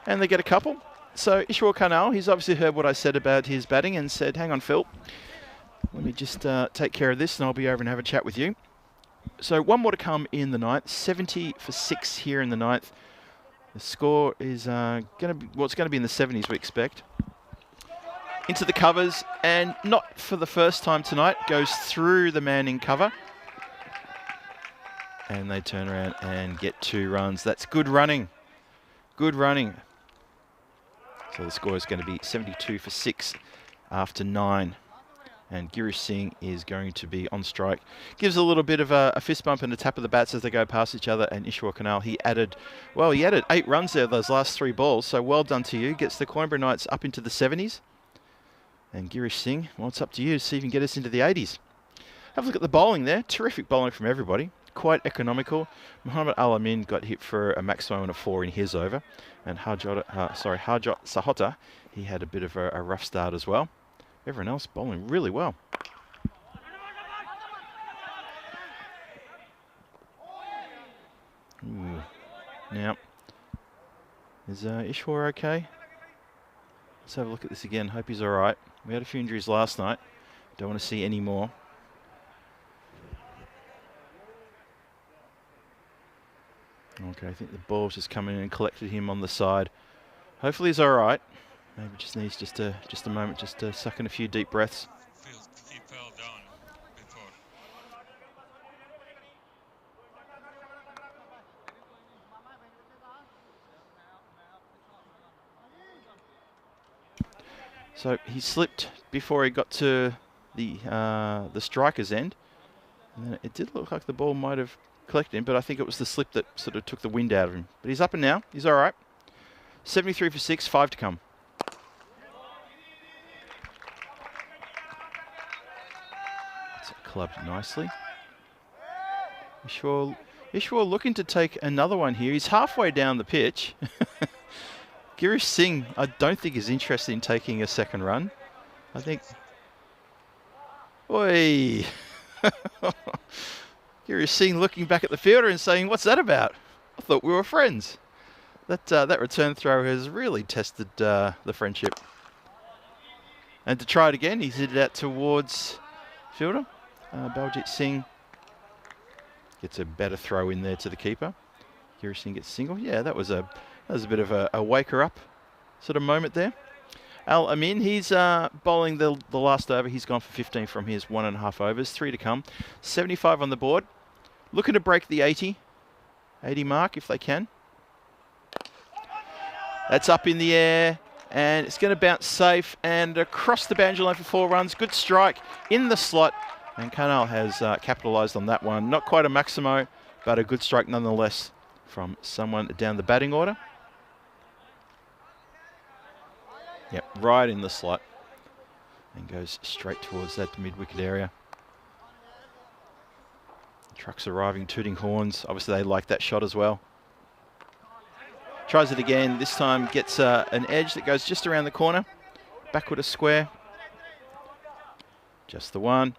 And they get a couple. So Ishwar Karnal, he's obviously heard what I said about his batting and said, hang on, Phil, let me just take care of this and I'll be over and have a chat with you. So one more to come in the ninth. 70 for 6 here in the ninth. The score is going to be, well, it's going to be in the 70s, we expect. Into the covers, and not for the first time tonight, goes through the man in cover. And they turn around and get 2 runs. That's good running. Good running. So the score is going to be 72 for 6 after 9. And Girish Singh is going to be on strike. Gives a little bit of a fist bump and a tap of the bats as they go past each other. And Ishwar Karnal, he added 8 runs there, those last 3 balls. So well done to you. Gets the Coimbra Knights up into the 70s. And Girish Singh, well, it's up to you to see if you can get us into the 80s. Have a look at the bowling there. Terrific bowling from everybody. Quite economical. Muhammad Al-Amin got hit for a maximum of 4 in his over. And Harjot Sahota, he had a bit of a rough start as well. Everyone else bowling really well. Ooh. Now, is Ishwar okay? Let's have a look at this again. Hope he's all right. We had a few injuries last night. Don't want to see any more. Okay, I think the ball's just come in and collected him on the side. Hopefully he's all right. Maybe just needs just a moment, just to suck in a few deep breaths. He fell down before. So he slipped before he got to the striker's end. And it did look like the ball might have collected him, but I think it was the slip that sort of took the wind out of him. But he's up and now. He's all right. 73 for 6, 5 to come. Clubbed nicely. Ishwar looking to take another one here. He's halfway down the pitch. Girish Singh, I don't think is interested in taking a second run. I think... Oi! Girish Singh looking back at the fielder and saying, what's that about? I thought we were friends. That return throw has really tested the friendship. And to try it again, he's hit it out towards fielder. Baljit Singh gets a better throw in there to the keeper. Girish Singh gets single. Yeah, that was a bit of a waker up sort of moment there. Al Amin, he's bowling the last over. He's gone for 15 from his 1.5 overs. 3 to come. 75 on the board. Looking to break the 80 mark if they can. That's up in the air. And it's going to bounce safe and across the boundary line for 4 runs. Good strike in the slot. And Karnal has capitalised on that one. Not quite a maximo, but a good strike nonetheless from someone down the batting order. Yep, right in the slot. And goes straight towards that mid-wicket area. Trucks arriving, tooting horns. Obviously they like that shot as well. Tries it again. This time gets an edge that goes just around the corner. Backward a square. Just the one.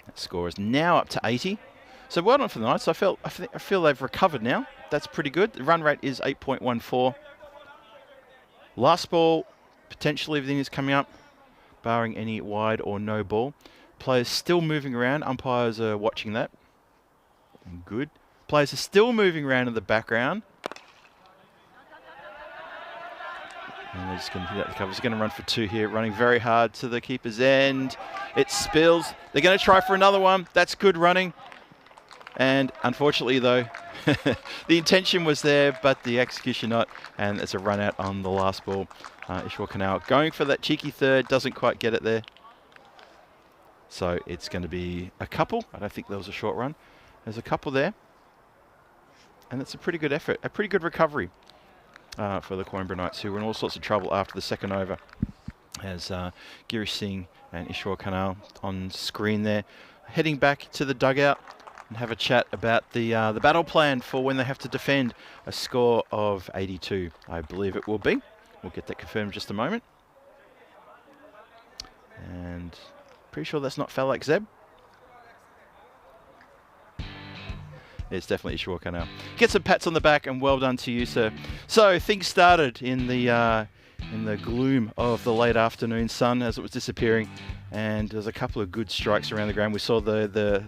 That score is now up to 80. So well done for the Knights. I feel they've recovered now. That's pretty good. The run rate is 8.14. Last ball, potentially everything is coming up, barring any wide or no ball. Players still moving around. Umpires are watching that. And good. Players are still moving around in the background. And they're just going to hit out the covers. They're going to run for 2 here, running very hard to the keeper's end. It spills. They're going to try for another one. That's good running. And unfortunately, though, the intention was there, but the execution not. And it's a run out on the last ball. Ishwar Karnal going for that cheeky third. Doesn't quite get it there. So it's going to be a couple. I don't think there was a short run. There's a couple there. And it's a pretty good effort. A pretty good recovery for the Coimbra Knights, who were in all sorts of trouble after the second over. As Girish Singh and Ishwar Karnal on screen there. Heading back to the dugout. and have a chat about the battle plan for when they have to defend a score of 82. I believe it will be. We'll get that confirmed in just a moment. And pretty sure that's not Felix Zeb. It's definitely Ishwaka now. Get some pats on the back and well done to you, sir. So things started in the gloom of the late afternoon sun as it was disappearing, and there's a couple of good strikes around the ground. We saw the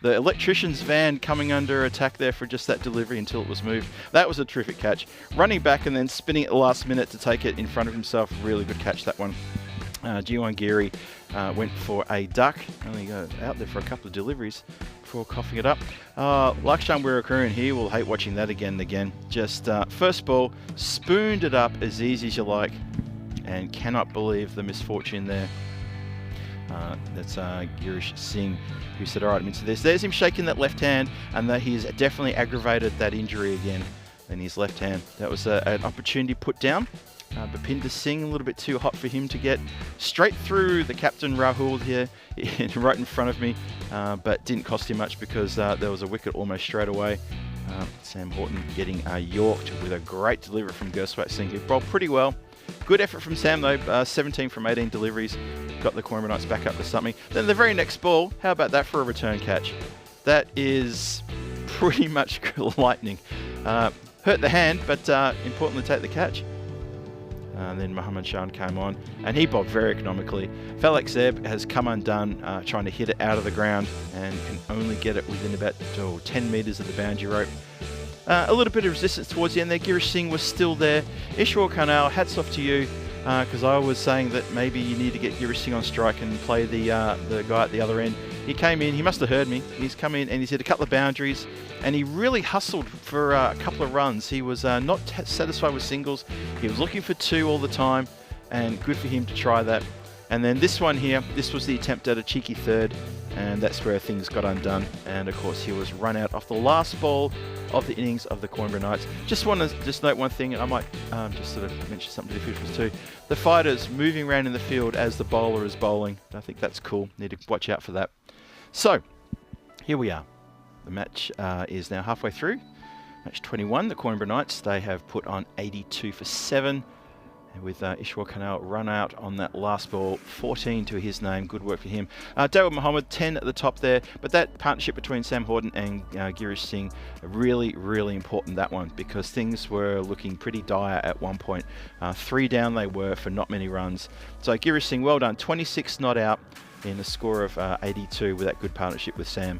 electrician's van coming under attack there for just that delivery until it was moved. That was a terrific catch. Running back and then spinning at the last minute to take it in front of himself. Really good catch, that one. Jiwan Giri went for a duck, only got out there for a couple of deliveries before coughing it up. Lakshan Wirakurun here will hate watching that again and again. Just first ball, spooned it up as easy as you like, and cannot believe the misfortune there. That's Girish Singh who said, all right, I'm into this. There's him shaking that left hand, and that he's definitely aggravated that injury again in his left hand. That was an opportunity put down. Bhupinder Singh, a little bit too hot for him to get straight through the captain Rahul here, right in front of me, but didn't cost him much because there was a wicket almost straight away. Sam Horton getting yorked with a great delivery from Gurswat Singh, who bowled pretty well. Good effort from Sam though, 17 from 18 deliveries, got the Coimbra Knights back up to something. Then the very next ball, how about that for a return catch? That is pretty much lightning. Hurt the hand, but important to take the catch. And then Mohammad Shan came on, and he bowled very economically. Felix Zeb has come undone trying to hit it out of the ground and can only get it within about 10 metres of the boundary rope. A little bit of resistance towards the end there. Girish Singh was still there. Ishwar Karnal, hats off to you, because I was saying that maybe you need to get Girish Singh on strike and play the guy at the other end. He came in, he must have heard me. He's come in and he's hit a couple of boundaries, and he really hustled for a couple of runs. He was not satisfied with singles. He was looking for two all the time, and good for him to try that. And then this one here, this was the attempt at a cheeky third, and that's where things got undone. And of course, he was run out off the last ball of the innings of the Coimbra Knights. Just want to note one thing, and I might just sort of mention something to the officials too. The fighters moving around in the field as the bowler is bowling. I think that's cool. Need to watch out for that. So, here we are. The match is now halfway through. Match 21, the Coimbra Knights, they have put on 82 for 7. And with Ishwar Karnal run out on that last ball, 14 to his name. Good work for him. Dawood Mohammed, 10 at the top there. But that partnership between Sam Horton and Girish Singh, really, really important, that one, because things were looking pretty dire at one point. 3 down they were for not many runs. So Girish Singh, well done. 26 not out in a score of 82 with that good partnership with Sam.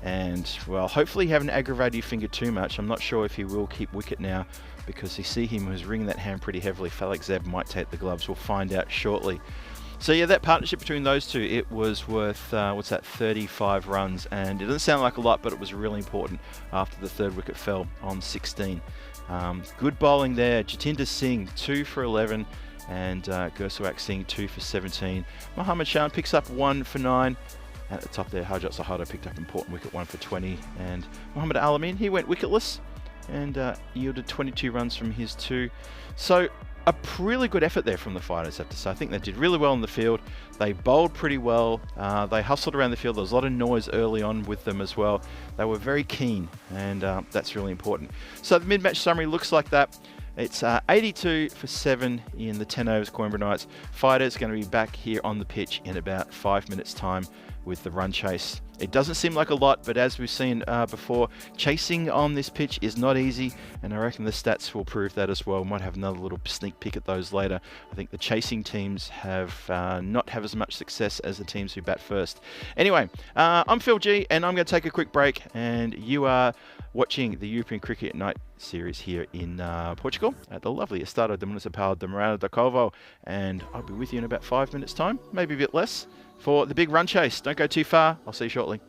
And, well, hopefully he haven't aggravated your finger too much. I'm not sure if he will keep wicket now, because you see him who's ringing that hand pretty heavily. Felix Zeb might take the gloves. We'll find out shortly. So, yeah, that partnership between those two, it was worth, 35 runs. And it doesn't sound like a lot, but it was really important after the third wicket fell on 16. Good bowling there. Jatinder Singh, 2 for 11. And Gurswat Singh, 2 for 17. Mohammad Shan picks up 1 for 9. At the top there, Harjot Sahada picked up important wicket, 1 for 20. And Muhammad Alamin, he went wicketless and yielded 22 runs from his 2. So a really good effort there from the fighters, I have to say. I think they did really well in the field. They bowled pretty well. They hustled around the field. There was a lot of noise early on with them as well. They were very keen, and that's really important. So the mid-match summary looks like that. It's 82 for 7 in the 10 overs Coimbra Knights. Fighters going to be back here on the pitch in about 5 minutes' time with the run chase. It doesn't seem like a lot, but as we've seen before, chasing on this pitch is not easy, and I reckon the stats will prove that as well. Might have another little sneak peek at those later. I think the chasing teams have not have as much success as the teams who bat first. Anyway, I'm Phil G, and I'm going to take a quick break, and you are watching the European Cricket Night Series here in Portugal at the lovely Estado de Municipal de Morada do Covo, and I'll be with you in about 5 minutes' time, maybe a bit less, for the big run chase. Don't go too far. I'll see you shortly.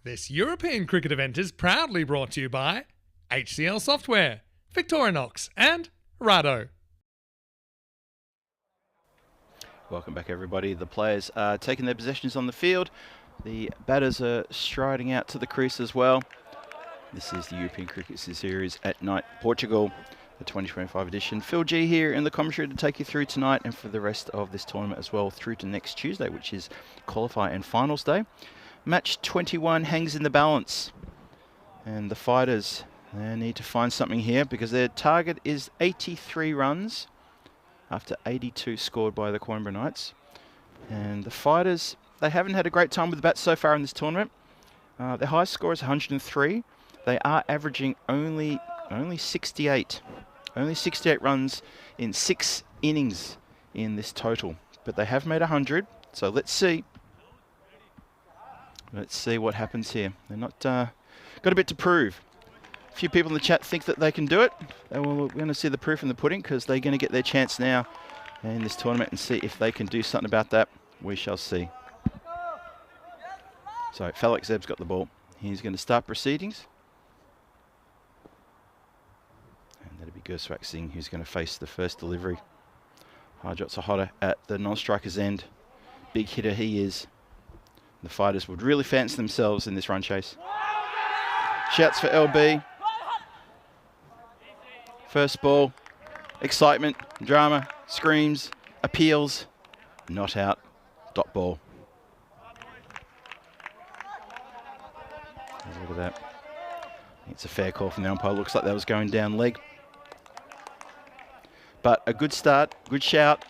This European cricket event is proudly brought to you by HCL Software, Victorinox and Rado. Welcome back, everybody. The players are taking their positions on the field. The batters are striding out to the crease as well. This is the European Cricket Series at night, Portugal, the 2025 edition. Phil G here in the commentary to take you through tonight and for the rest of this tournament as well through to next Tuesday, which is qualify and finals day. Match 21 hangs in the balance. And the fighters, they need to find something here because their target is 83 runs after 82 scored by the Coimbra Knights. And the fighters, they haven't had a great time with the bat so far in this tournament. Their highest score is 103. They are averaging only 68. Only 68 runs in 6 innings in this total. But they have made 100, so let's see. Let's see what happens here. They're not got a bit to prove. A few people in the chat think that they can do it. We're going to see the proof in the pudding because they're going to get their chance now in this tournament and see if they can do something about that. We shall see. So Falak Zeb's got the ball. He's going to start proceedings. And that'll be Gurswak Singh who's going to face the first delivery. Harjot Sahota at the non-striker's end. Big hitter he is. The fighters would really fancy themselves in this run chase. Shouts for LB. First ball. Excitement, drama, screams, appeals. Not out. Dot ball. Look at that. It's a fair call from the umpire. Looks like that was going down leg. But a good start, good shout.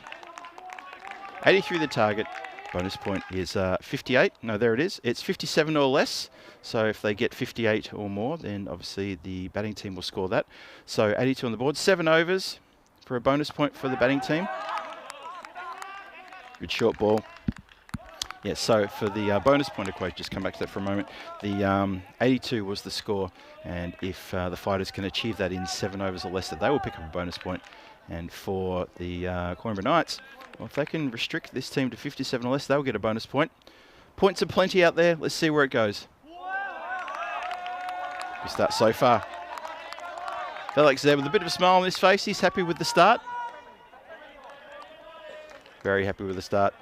83 the target. Bonus point is 58. No, there it is. It's 57 or less. So if they get 58 or more, then obviously the batting team will score that. So 82 on the board. 7 overs for a bonus point for the batting team. Good short ball. Yeah, so for the bonus point equation, just come back to that for a moment. The 82 was the score, and if the fighters can achieve that in 7 overs or less, that they will pick up a bonus point. And for the Coimbra Knights, well, if they can restrict this team to 57 or less, they'll get a bonus point. Points are plenty out there. Let's see where it goes. Good start so far. Alex there with a bit of a smile on his face. He's happy with the start. Very happy with the start.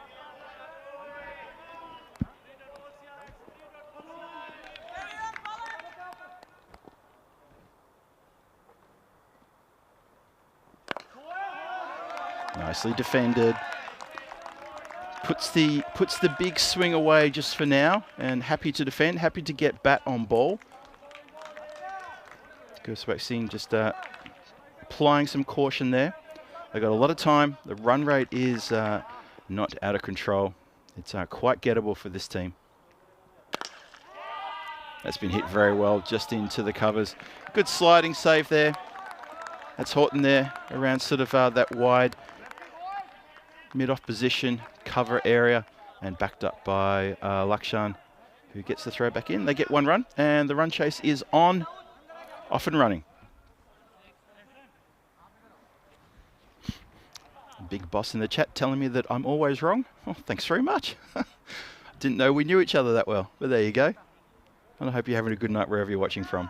Nicely defended. Puts the big swing away just for now, and happy to defend, happy to get bat on ball. Gerswexing just applying some caution there. They've got a lot of time. The run rate is not out of control. It's quite gettable for this team. That's been hit very well just into the covers. Good sliding save there. That's Horton there around sort of that wide mid-off position cover area, and backed up by Lakshan, who gets the throw back in. They get 1 run, and the run chase is on, off and running. Big boss in the chat telling me that I'm always wrong. Oh, thanks very much. Didn't know we knew each other that well, but there you go. And I hope you're having a good night wherever you're watching from.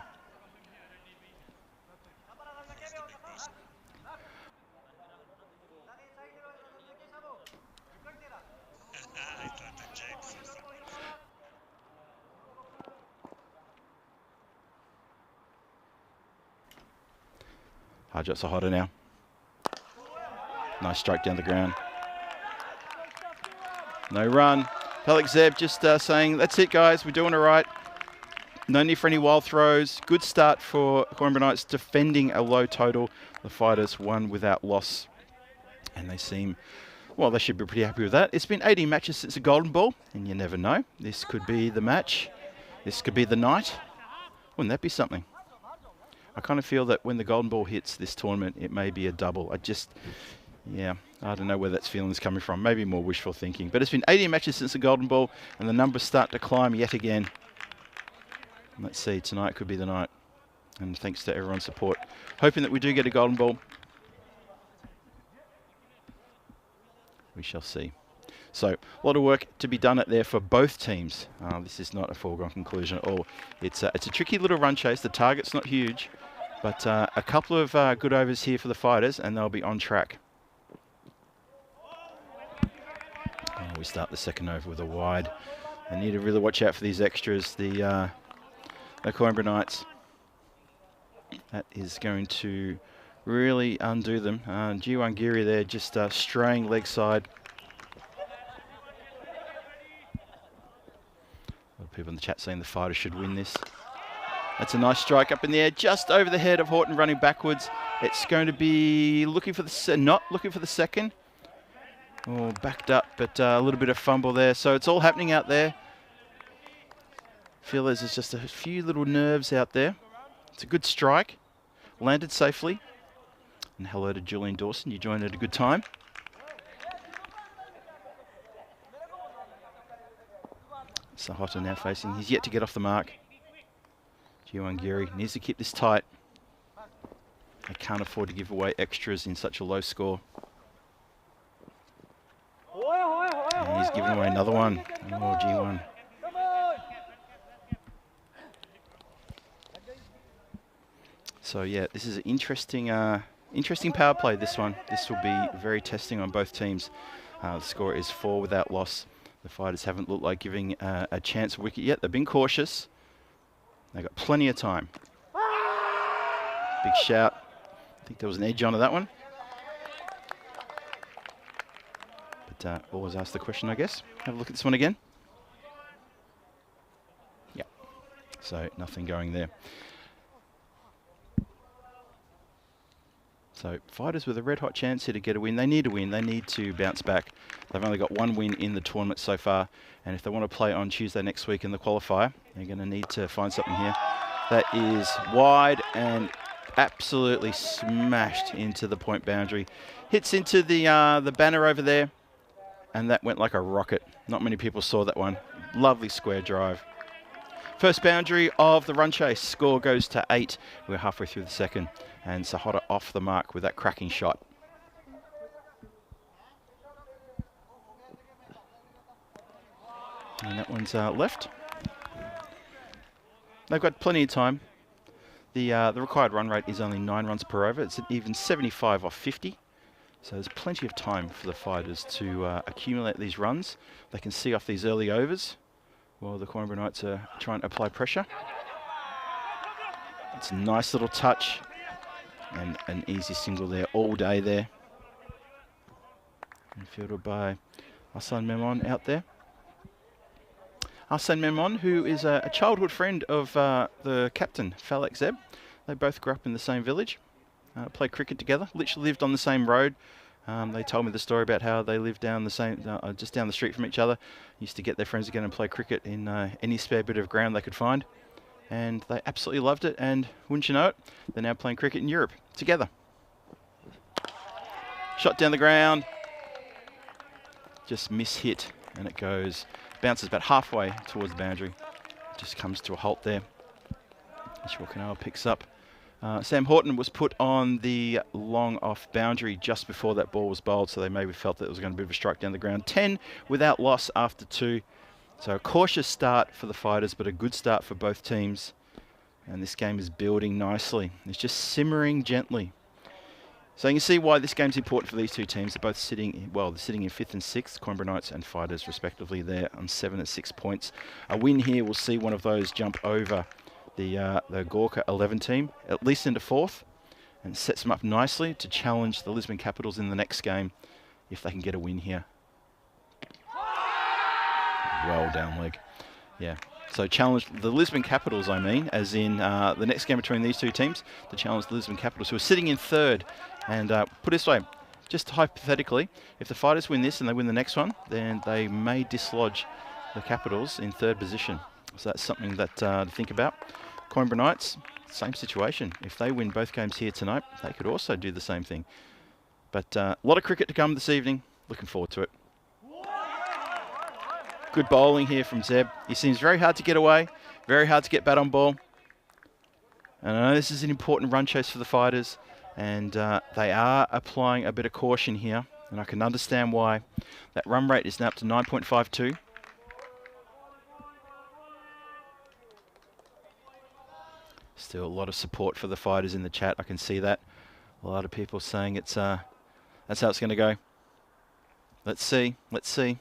Harjot's a hotter now. Nice strike down the ground. No run. Alex Zeb just saying, that's it guys, we're doing it right. No need for any wild throws. Good start for Coimbra Knights defending a low total. The fighters won without loss. And they seem, well, they should be pretty happy with that. It's been 18 matches since the Golden Ball, and you never know. This could be the match. This could be the night. Wouldn't that be something? I kind of feel that when the Golden Ball hits this tournament, it may be a double. Yeah, I don't know where that feeling's coming from. Maybe more wishful thinking. But it's been 18 matches since the Golden Ball, and the numbers start to climb yet again. Let's see, tonight could be the night. And thanks to everyone's support. Hoping that we do get a Golden Ball. We shall see. So, a lot of work to be done out there for both teams. This is not a foregone conclusion at all. It's a tricky little run chase. The target's not huge, but a couple of good overs here for the fighters, and they'll be on track. We start the second over with a wide. They need to really watch out for these extras. The Coimbra Knights. That is going to really undo them. Jiwan Giri there just straying leg side. A lot of people in the chat saying the fighter should win this. That's a nice strike up in the air, just over the head of Horton running backwards. It's going to be looking for the not looking for the second. Oh, backed up, but a little bit of fumble there. So it's all happening out there. Feel there's just a few little nerves out there. It's a good strike. Landed safely. And hello to Julian Dawson. You joined at a good time. Sahota now facing. He's yet to get off the mark. Jiwan Giri needs to keep this tight. They can't afford to give away extras in such a low score. And he's giving away another one. Oh, G1. So yeah, this is an interesting power play, this one. This will be very testing on both teams. The score is 4 without loss. The fighters haven't looked like giving a chance wicket yet. They've been cautious. They've got plenty of time. Big shout. I think there was an edge onto that one. But always ask the question, I guess. Have a look at this one again. Yeah. So nothing going there. So fighters with a red-hot chance here to get a win. They need a win. They need to bounce back. They've only got 1 win in the tournament so far. And if they want to play on Tuesday next week in the qualifier, they're going to need to find something here. That is wide and absolutely smashed into the point boundary. Hits into the banner over there. and that went like a rocket. Not many people saw that one. Lovely square drive. First boundary of the run chase. Score goes to 8. We're halfway through the second, and Sahota off the mark with that cracking shot. And that one's left. They've got plenty of time. The required run rate is only 9 runs per over. It's even 75 off 50. So there's plenty of time for the fighters to accumulate these runs. They can see off these early overs while the Coimbra Knights are trying to apply pressure. It's a nice little touch and an easy single there all day there. And fielded by Hassan Memon out there. Hassan Memon, who is a childhood friend of the captain, Falek Zeb. They both grew up in the same village, played cricket together, literally lived on the same road. They told me the story about how they lived down the same, just down the street from each other. Used to get their friends together and play cricket in any spare bit of ground they could find. And they absolutely loved it, and wouldn't you know it, they're now playing cricket in Europe together. Shot down the ground, just miss-hit, and it goes, bounces about halfway towards the boundary. Just comes to a halt there. Shawkanoa picks up. Sam Horton was put on the long off boundary just before that ball was bowled, so they maybe felt that it was going to be a bit of a strike down the ground. 10 without loss after 2. So a cautious start for the fighters, but a good start for both teams. And this game is building nicely. It's just simmering gently. So you can see why this game's important for these two teams. They're both sitting, well, they're sitting in 5th and 6th, Coimbra Knights and Fighters respectively there on 7 and 6 points. A win here will see one of those jump over the Gorka 11 team, at least into 4th, and sets them up nicely to challenge the Lisbon Capitals in the next game if they can get a win here. Well down leg. Yeah. So challenge the Lisbon Capitals, I mean, as in the next game between these two teams, to challenge the Lisbon Capitals, who are sitting in 3rd. And put it this way, just hypothetically, if the Fighters win this and they win the next one, then they may dislodge the Capitals in 3rd position. So that's something that to think about. Coimbra Knights, same situation. If they win both games here tonight, they could also do the same thing. But a lot of cricket to come this evening. Looking forward to it. Good bowling here from Zeb. He seems very hard to get away, very hard to get bat on ball. And I know this is an important run chase for the Fighters, and they are applying a bit of caution here, and I can understand why. That run rate is now up to 9.52. Still a lot of support for the Fighters in the chat. I can see that. A lot of people saying it's that's how it's going to go. Let's see. Let's see.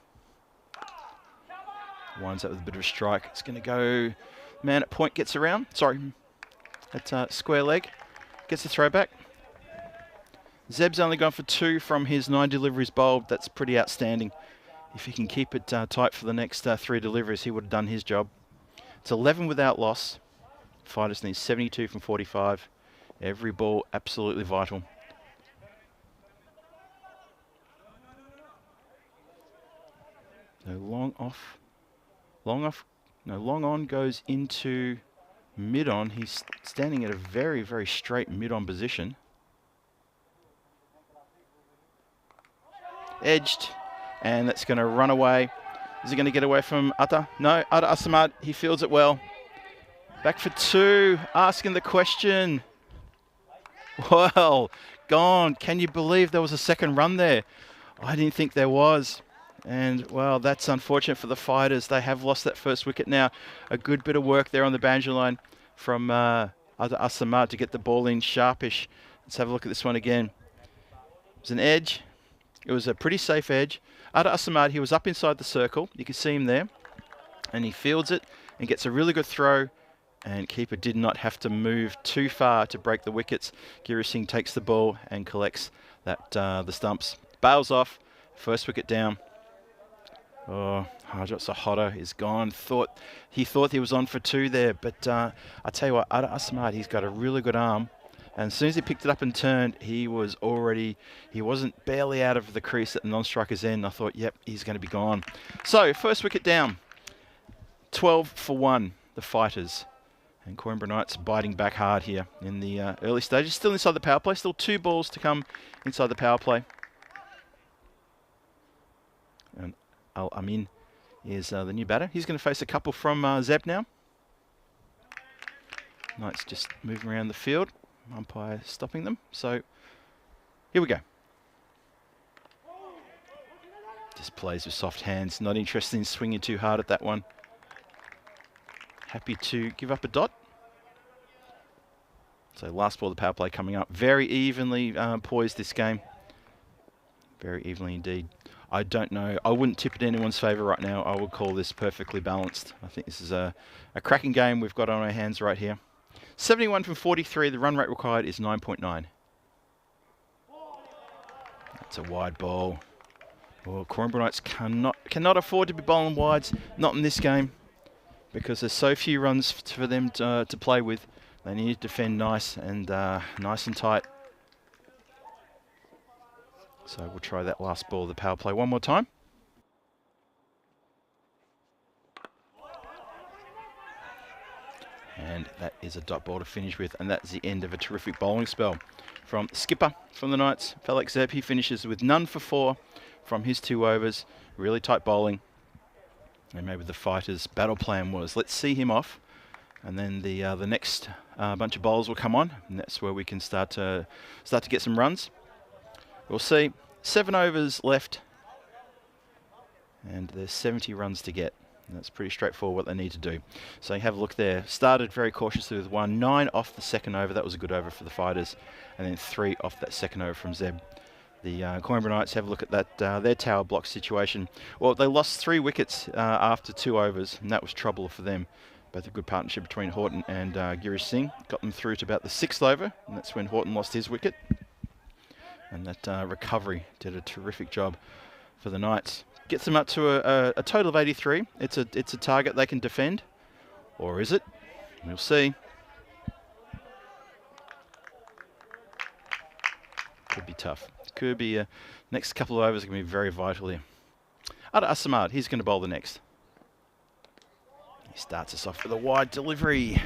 Winds up with a bit of a strike. It's going to go. Man at point gets around. Sorry. At square leg. Gets the throwback. Zeb's only gone for 2 from his 9 deliveries bowled. That's pretty outstanding. If he can keep it tight for the next 3 deliveries, he would have done his job. It's 11 without loss. Fighters need 72 from 45. Every ball absolutely vital. So long off. Long off. No, long on goes into mid on. He's standing at a very, very straight mid on position. Edged. And that's going to run away. Is he going to get away from Atta? No, Atta Asamad. He fields it well. Back for 2, asking the question. Well, gone. Can you believe there was a second run there? I didn't think there was. And, well, that's unfortunate for the Fighters. They have lost that first wicket now. A good bit of work there on the boundary line from Atta Asamad to get the ball in sharpish. Let's have a look at this one again. It was an edge. It was a pretty safe edge. Atta Asamad, he was up inside the circle. You can see him there. And he fields it and gets a really good throw. And keeper did not have to move too far to break the wickets. Giri Singh takes the ball and collects that the stumps. Bails off. First wicket down. Oh, Harjot Sahota is gone. He thought he was on for 2 there. But I tell you what, Atta Asamad, he's got a really good arm. And as soon as he picked it up and turned, he wasn't barely out of the crease at the non-striker's end. I thought, yep, he's going to be gone. So, first wicket down. 12 for 1, the Fighters. And Coimbra Knights biting back hard here in the early stages. Still inside the power play. Still 2 balls to come inside the power play. And Al-Amin is the new batter. He's going to face a couple from Zeb now. Knights just moving around the field. Umpire stopping them. So here we go. Just plays with soft hands. Not interested in swinging too hard at that one. Happy to give up a dot. So last ball of the power play coming up. Very evenly poised this game. Very evenly indeed. I don't know. I wouldn't tip it in anyone's favour right now. I would call this perfectly balanced. I think this is a cracking game we've got on our hands right here. 71 from 43. The run rate required is 9.9. That's a wide ball. Well, Cornball Knights cannot afford to be bowling wides. Not in this game, because there's so few runs for them to play with. They need to defend nice and tight. So we'll try that last ball of the power play one more time. And that is a dot ball to finish with, and that's the end of a terrific bowling spell from skipper from the Knights, Felix Zeb. He finishes with none for 4 from his 2 overs. Really tight bowling. And maybe the fighters' battle plan was, let's see him off, and then the next bunch of bowls will come on, and that's where we can start to get some runs. We'll see. 7 overs left, and there's 70 runs to get. And that's pretty straightforward what they need to do. So you have a look there. Started very cautiously with 9 off the second over. That was a good over for the fighters, and then 3 off that second over from Zeb. The Coimbra Knights, have a look at that their tower block situation. Well, they lost 3 wickets after 2 overs, and that was trouble for them. Both a good partnership between Horton and Girish Singh got them through to about the 6th over, and that's when Horton lost his wicket. And that recovery did a terrific job for the Knights. Gets them up to a total of 83. It's a target they can defend, or is it? We'll see. Could be tough. Could be. Next couple of overs are going to be very vital here. Ada Asamad, he's going to bowl the next. He starts us off with a wide delivery.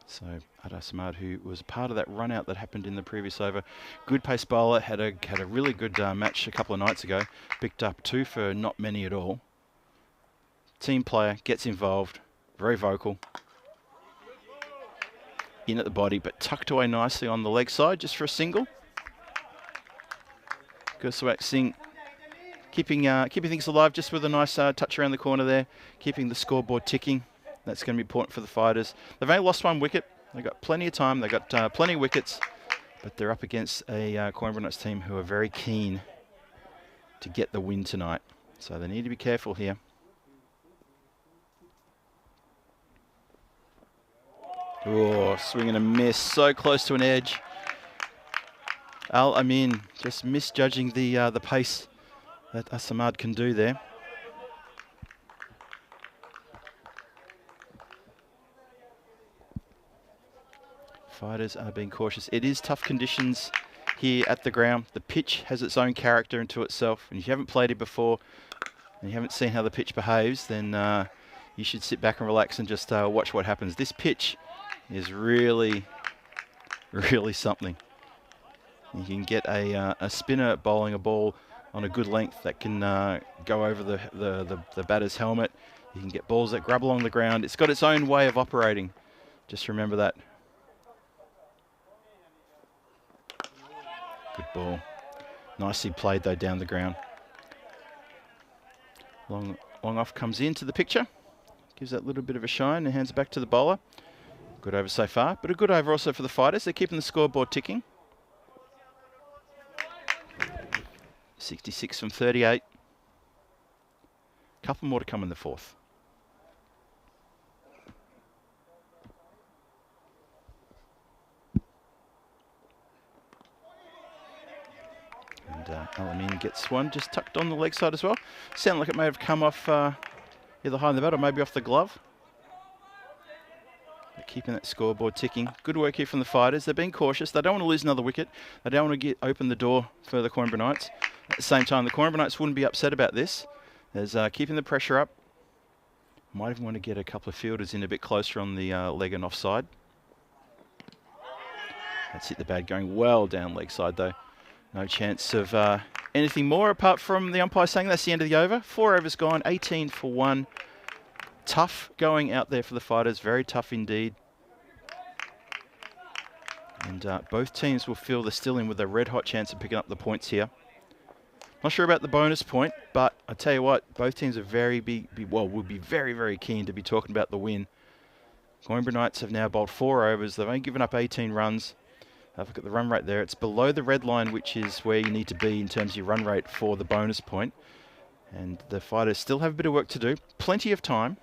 So Ada Samad, who was part of that run out that happened in the previous over, good pace bowler, had a really good match a couple of nights ago. Picked up 2 for not many at all. Team player, gets involved, very vocal. In at the body, but tucked away nicely on the leg side, just for a single. Gursawat Singh keeping things alive, just with a nice touch around the corner there, keeping the scoreboard ticking. That's going to be important for the fighters. They've only lost 1 wicket. They've got plenty of time. They've got plenty of wickets. But they're up against a Coimbra Knights team who are very keen to get the win tonight. So they need to be careful here. Oh, swing and a miss. So close to an edge. Al-Amin just misjudging the pace that Asamad can do there. Fighters are being cautious. It is tough conditions here at the ground. The pitch has its own character into itself. And if you haven't played it before and you haven't seen how the pitch behaves, then you should sit back and relax and just watch what happens. This pitch is really, really something. You can get a spinner bowling a ball on a good length that can go over the batter's helmet. You can get balls that grab along the ground. It's got its own way of operating. Just remember that. Good ball. Nicely played though down the ground. Long off comes into the picture. Gives that little bit of a shine and hands it back to the bowler. Good over so far, but a good over also for the fighters. They're keeping the scoreboard ticking. 66 from 38. Couple more to come in the 4th. And Al-Amin gets one just tucked on the leg side as well. Sounded like it may have come off either high in the bat or maybe off the glove. They're keeping that scoreboard ticking. Good work here from the fighters. They're being cautious. They don't want to lose another wicket. They don't want to open the door for the Coimbra Knights. At the same time, the Coimbra Knights wouldn't be upset about this. There's keeping the pressure up. Might even want to get a couple of fielders in a bit closer on the leg and offside. That's hit the pad, going well down leg side though. No chance of anything more apart from the umpire saying that's the end of the over. 4 overs gone, 18 for 1. Tough going out there for the Fighters, very tough indeed. And both teams will feel they're still in with a red-hot chance of picking up the points here. Not sure about the bonus point, but I tell you what, both teams are would be very, very keen to be talking about the win. Coimbra Knights have now bowled 4 overs. They've only given up 18 runs. Have a look at the run rate there. It's below the red line, which is where you need to be in terms of your run rate for the bonus point. And the Fighters still have a bit of work to do. Plenty of time,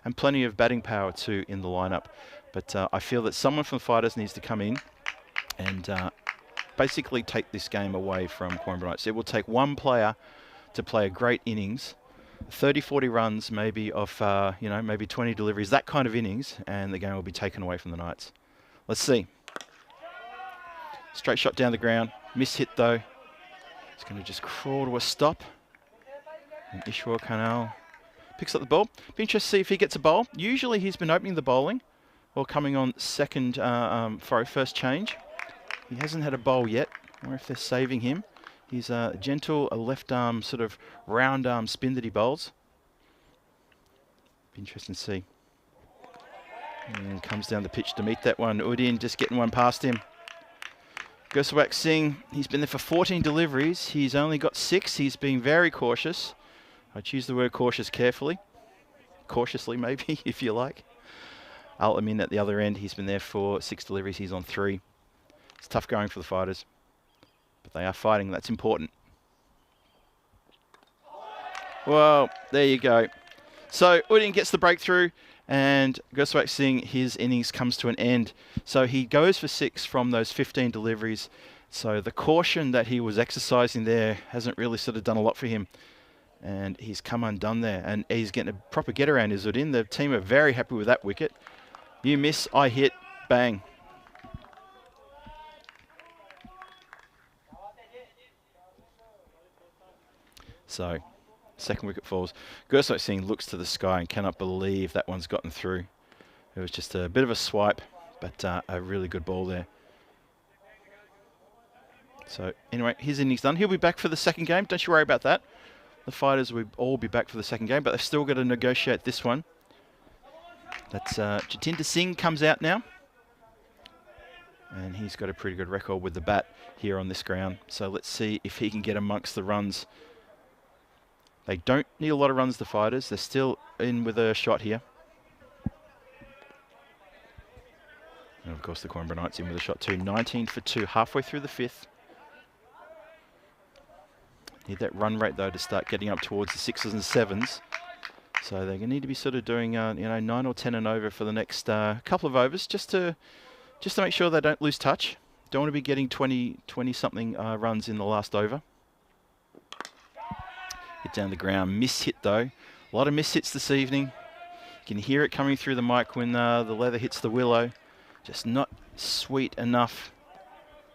and plenty of batting power too in the lineup. But I feel that someone from the Fighters needs to come in and basically take this game away from Coimbra Knights. It will take one player to play a great innings, 30, 40 runs, maybe of, maybe 20 deliveries, that kind of innings, and the game will be taken away from the Knights. Let's see. Straight shot down the ground. Miss hit though. It's going to just crawl to a stop. And Ishwar Kanal picks up the ball. Be interested to see if he gets a bowl. Usually he's been opening the bowling or coming on first change. He hasn't had a bowl yet. I wonder if they're saving him. He's a gentle, left arm, sort of round arm spin that he bowls. Be interesting to see. And comes down the pitch to meet that one. Udin just getting one past him. Gursuwak Singh, he's been there for 14 deliveries. He's only got 6. He's being very cautious. I choose the word cautious carefully. Cautiously, maybe, if you like. Al Amin at the other end, he's been there for 6 deliveries. He's on 3. It's tough going for the Fighters, but they are fighting. That's important. Well, there you go. So Udin gets the breakthrough, and Gursuwak Singh, his innings comes to an end. So he goes for 6 from those 15 deliveries. So the caution that he was exercising there hasn't really sort of done a lot for him. And he's come undone there. And he's getting a proper get around, is Udin. The team are very happy with that wicket. You miss, I hit, bang. So, second wicket falls. Gursuwak Singh looks to the sky and cannot believe that one's gotten through. It was just a bit of a swipe, but a really good ball there. So, anyway, his innings done. He'll be back for the second game. Don't you worry about that. The Fighters will all be back for the second game, but they've still got to negotiate this one. That's Jatinder Singh comes out now. And he's got a pretty good record with the bat here on this ground. So let's see if he can get amongst the runs. They don't need a lot of runs, the Fighters. They're still in with a shot here. And of course the Coimbra Knights in with a shot too. 19 for 2, halfway through the 5th. Need that run rate though to start getting up towards the 6s and 7s. So they're going to need to be sort of doing 9 or 10 and over for the next couple of overs just to make sure they don't lose touch. Don't want to be getting 20 something runs in the last over. Hit down the ground, miss hit though. A lot of miss hits this evening. You can hear it coming through the mic when the leather hits the willow. Just not sweet enough.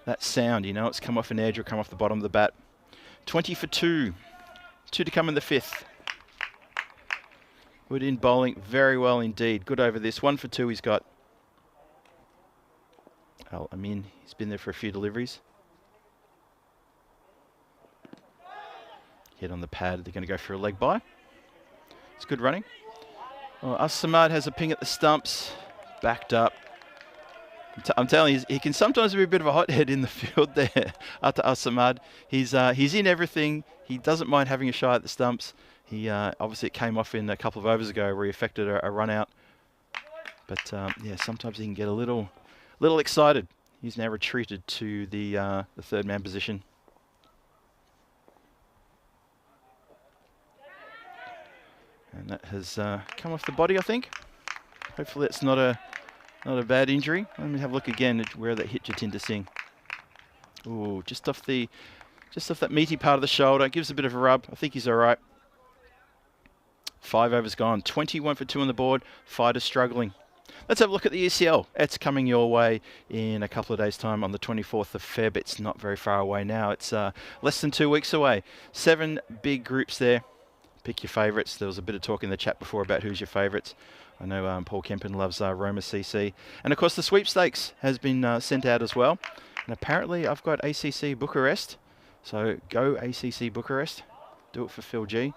That sound, it's come off an edge or come off the bottom of the bat. 20 for 2. 2 to come in the 5th. Udin bowling very well indeed. Good over this. 1 for 2 he's got. Al Amin, he's been there for a few deliveries. Hit on the pad. They're going to go for a leg by. It's good running. Well, As-Samad has a ping at the stumps. Backed up. I'm telling you, he can sometimes be a bit of a hothead in the field there. After As-Samad, he's in everything. He doesn't mind having a shy at the stumps. He obviously it came off in a couple of overs ago where he affected a run out. But yeah, sometimes he can get a little excited. He's now retreated to the third man position. And that has come off the body, I think. Hopefully it's not a bad injury. Let me have a look again at where that hit Jatinder Singh. Ooh, just off that meaty part of the shoulder. Gives a bit of a rub. I think he's all right. 5 overs gone. 21 for 2 on the board. Fighters struggling. Let's have a look at the ECL. It's coming your way in a couple of days' time on the 24th of Feb. It's not very far away now. It's less than 2 weeks away. 7 big groups there. pick your favourites. There was a bit of talk in the chat before about who's your favourites. I know Paul Kempen loves Roma CC. And of course the sweepstakes has been sent out as well. And apparently I've got ACC Bucharest. So go ACC Bucharest. Do it for Phil G.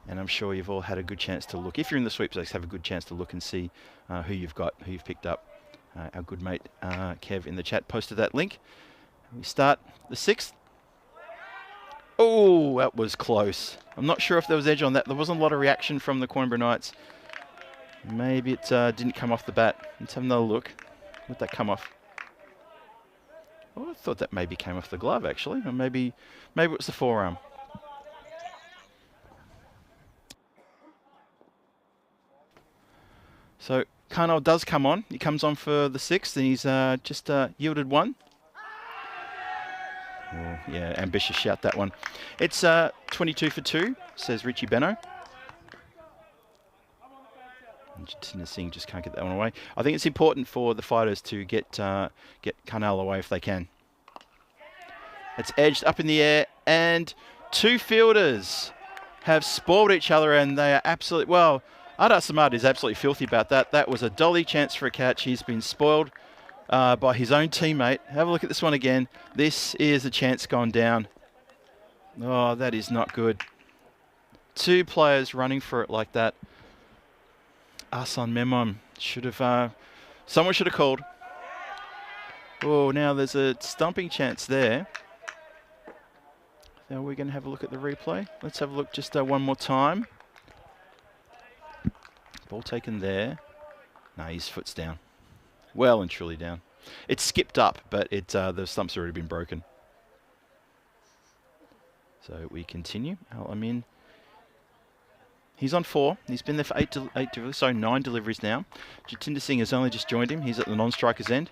And I'm sure you've all had a good chance to look. If you're in the sweepstakes, have a good chance to look and see who you've got, who you've picked up. Our good mate Kev in the chat posted that link. We start the 6th. Oh, that was close. I'm not sure if there was edge on that. There wasn't a lot of reaction from the Coimbra Knights. Maybe it didn't come off the bat. Let's have another look. Would that come off? Oh, I thought that maybe came off the glove, actually. Or maybe it was the forearm. So Karnal does come on. He comes on for the 6th, and he's just yielded one. Oh, yeah, ambitious shout, that one. It's 22 for 2, says Richie Benno. And Jatinder Singh just can't get that one away. I think it's important for the fighters to get Karnal away if they can. It's edged up in the air, and 2 fielders have spoiled each other, and they are absolutely... Well, Adar Samad is absolutely filthy about that. That was a dolly chance for a catch. He's been spoiled by his own teammate. Have a look at this one again. This is a chance gone down. Oh, that is not good. 2 players running for it like that. Asan Memon should have... someone should have called. Oh, now there's a stumping chance there. Now we're going to have a look at the replay. Let's have a look just one more time. Ball taken there. No, his foot's down. Well and truly down. It skipped up, but the stump's already been broken. So we continue. Al-Amin. He's on 4. He's been there for 8 deliveries, so 9 deliveries now. Jatinder Singh has only just joined him. He's at the non-striker's end.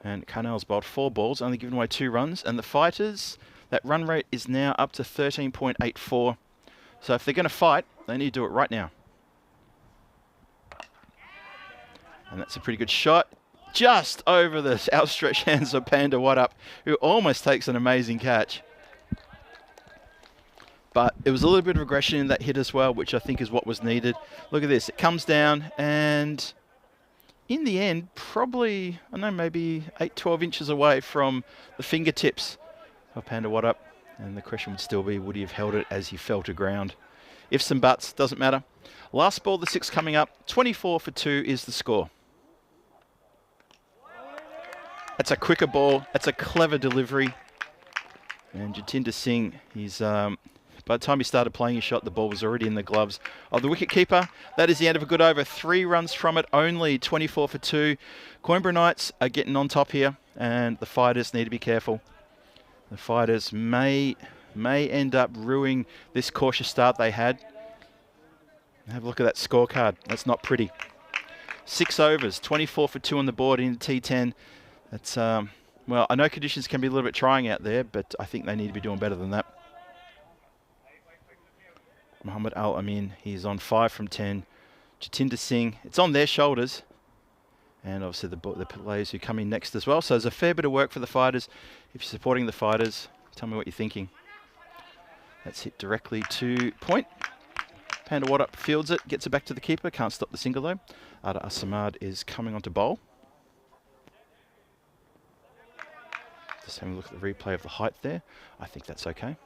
And Karnal's bowled 4 balls, only given away 2 runs. And the fighters, that run rate is now up to 13.84. So if they're going to fight, they need to do it right now. And that's a pretty good shot. Just over the outstretched hands of Panda Waddup, who almost takes an amazing catch. But it was a little bit of aggression in that hit as well, which I think is what was needed. Look at this. It comes down, and in the end, probably, I don't know, maybe 8-12 inches away from the fingertips of Panda Waddup. And the question would still be, would he have held it as he fell to ground? Ifs and buts, doesn't matter. Last ball, the 6 coming up. 24 for 2 is the score. That's a quicker ball. That's a clever delivery. And Jatinder Singh, he's by the time he started playing his shot, the ball was already in the gloves of the wicketkeeper. That is the end of a good over. 3 runs from it, only 24 for 2. Coimbra Knights are getting on top here, and the fighters need to be careful. The fighters may end up ruining this cautious start they had. Have a look at that scorecard. That's not pretty. 6 overs, 24 for 2 on the board in T10. That's, well, I know conditions can be a little bit trying out there, but I think they need to be doing better than that. Muhammad Al-Amin, he's on 5 from 10. Jatinder Singh, it's on their shoulders. And obviously the players who come in next as well. So there's a fair bit of work for the fighters. If you're supporting the fighters, tell me what you're thinking. That's hit directly to point. Panda Waddup fields it, gets it back to the keeper. Can't stop the single though. Adar Samad is coming on to bowl. Just having a look at the replay of the height there. I think that's okay.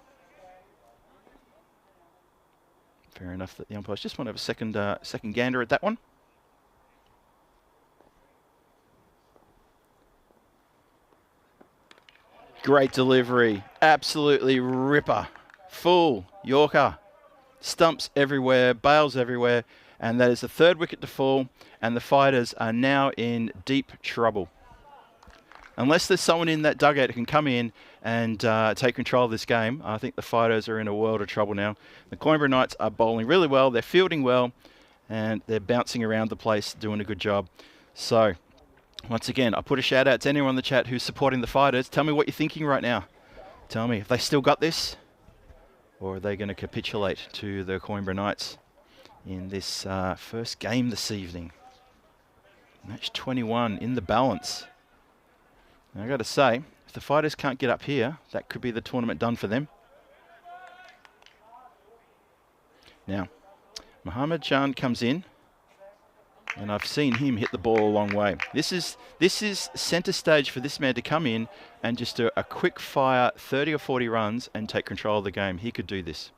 Fair enough that the umpires just want to have a second gander at that one. Great delivery. Absolutely ripper. Full Yorker. Stumps everywhere, bails everywhere. And that is the 3rd wicket to fall. And the fighters are now in deep trouble. Unless there's someone in that dugout who can come in and take control of this game, I think the fighters are in a world of trouble now. The Coimbra Knights are bowling really well, they're fielding well, and they're bouncing around the place, doing a good job. So, once again, I put a shout out to anyone in the chat who's supporting the fighters. Tell me what you're thinking right now. Tell me, have they still got this? Or are they going to capitulate to the Coimbra Knights in this first game this evening? Match 21 in the balance. Now, I got to say, if the fighters can't get up here, that could be the tournament done for them. Now, Mohammed Jan comes in, and I've seen him hit the ball a long way. This is centre stage for this man to come in and just do a quick fire 30 or 40 runs and take control of the game. He could do this.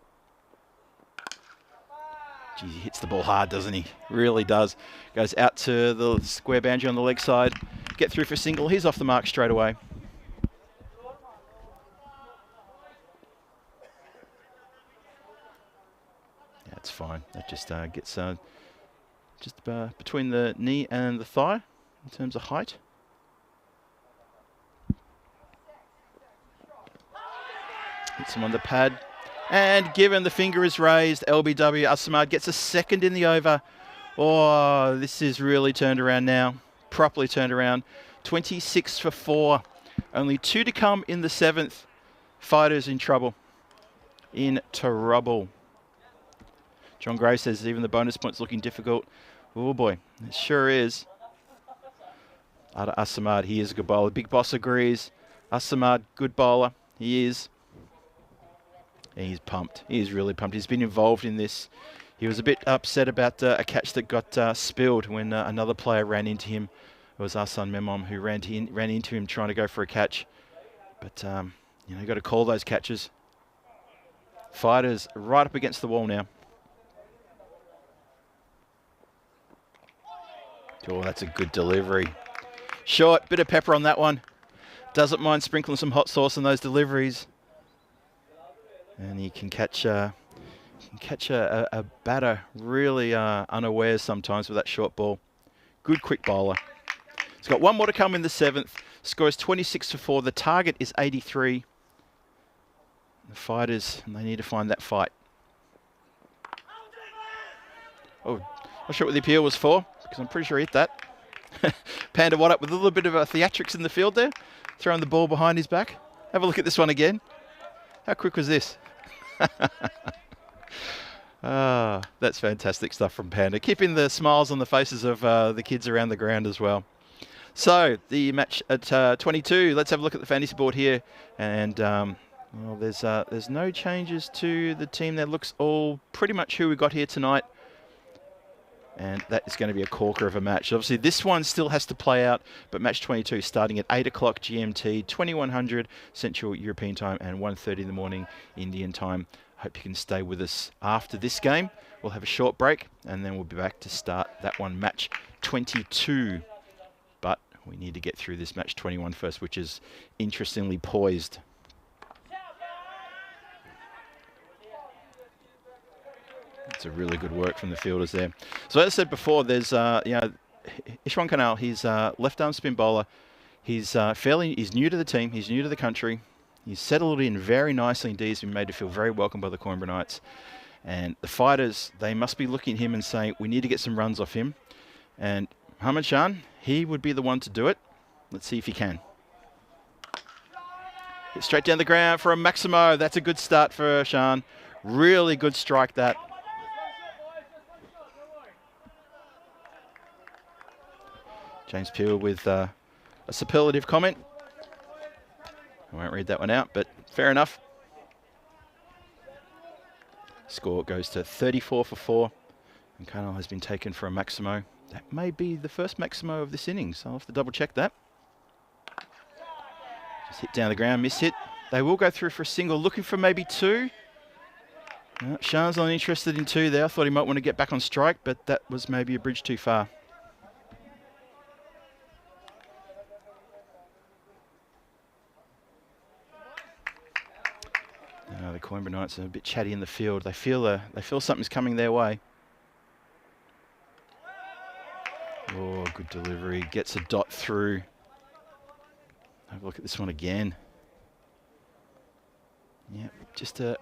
Gee, he hits the ball hard, doesn't he? Really does. Goes out to the square boundary on the leg side. Get through for a single. He's off the mark straight away. That's fine. That just gets just between the knee and the thigh in terms of height. Hits him on the pad. And given the finger is raised, LBW Asamad gets a second in the over. Oh, this is really turned around now. Properly turned around. 26 for 4. Only 2 to come in the 7th. Fighters in trouble. In trouble. John Gray says even the bonus point's looking difficult. Oh boy, it sure is. Ada Asamad, he is a good bowler. Big Boss agrees. Asamad, good bowler. He is. And he's pumped. He is really pumped. He's been involved in this. He was a bit upset about a catch that got spilled when another player ran into him. It was Asan Memom who ran into him trying to go for a catch. But, you know, you've got to call those catches. Fighters right up against the wall now. Oh, that's a good delivery. Short, bit of pepper on that one. Doesn't mind sprinkling some hot sauce on those deliveries. And he can catch a batter really unawares sometimes with that short ball. Good quick bowler. He's got 1 more to come in the 7th. Score is 26 for 4. The target is 83. The fighters, they need to find that fight. Oh, not sure what the appeal was for, because I'm pretty sure he hit that. Panda Watt up with a little bit of a theatrics in the field there, throwing the ball behind his back. Have a look at this one again. How quick was this? That's fantastic stuff from Panda. Keeping the smiles on the faces of the kids around the ground as well. So, the match at 22. Let's have a look at the fantasy board here. And well, there's no changes to the team. That looks all pretty much who we got here tonight. And that is going to be a corker of a match. Obviously, this one still has to play out, but match 22 starting at 8 o'clock GMT, 2100 Central European Time, and 1:30 in the morning Indian Time. Hope you can stay with us after this game. We'll have a short break, and then we'll be back to start that one, match 22. But we need to get through this match 21 first, which is interestingly poised. It's a really good work from the fielders there. So as I said before, there's Ishwan Kanal. He's left arm spin bowler. He's new to the team. He's new to the country. He's settled in very nicely indeed. He's been made to feel very welcome by the Coimbra Knights. And the fighters, they must be looking at him and saying, we need to get some runs off him. And Mohammed Shan, he would be the one to do it. Let's see if he can. Hit straight down the ground for a Maximo. That's a good start for Shan. Really good strike that. James Peel with a superlative comment. I won't read that one out, but fair enough. Score goes to 34 for 4. And Carnell has been taken for a Maximo. That may be the first Maximo of this innings. I'll have to double check that. Just hit down the ground, miss hit. They will go through for a single, looking for maybe 2. Shan's not interested in 2 there. I thought he might want to get back on strike, but that was maybe a bridge too far. The Coimbra Knights are a bit chatty in the field. They feel something's coming their way. Oh, good delivery. Gets a dot through. Have a look at this one again. Yeah, just that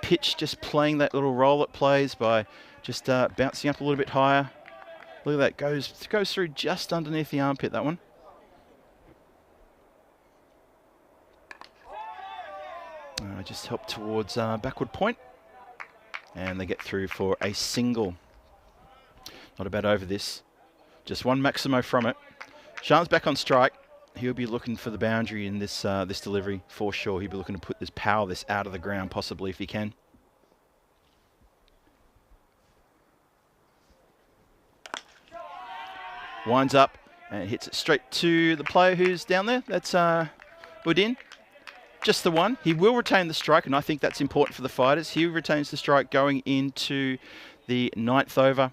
pitch, just playing that little role it plays by just bouncing up a little bit higher. Look at that, goes through just underneath the armpit, that one. Just help towards backward point. And they get through for a single. Not a bad over this. Just one Maximo from it. Shan's back on strike. He'll be looking for the boundary in this this delivery for sure. He'll be looking to put this out of the ground possibly if he can. Winds up and hits it straight to the player who's down there. That's Udin. Just the one. He will retain the strike, and I think that's important for the fighters. He retains the strike going into the 9th over.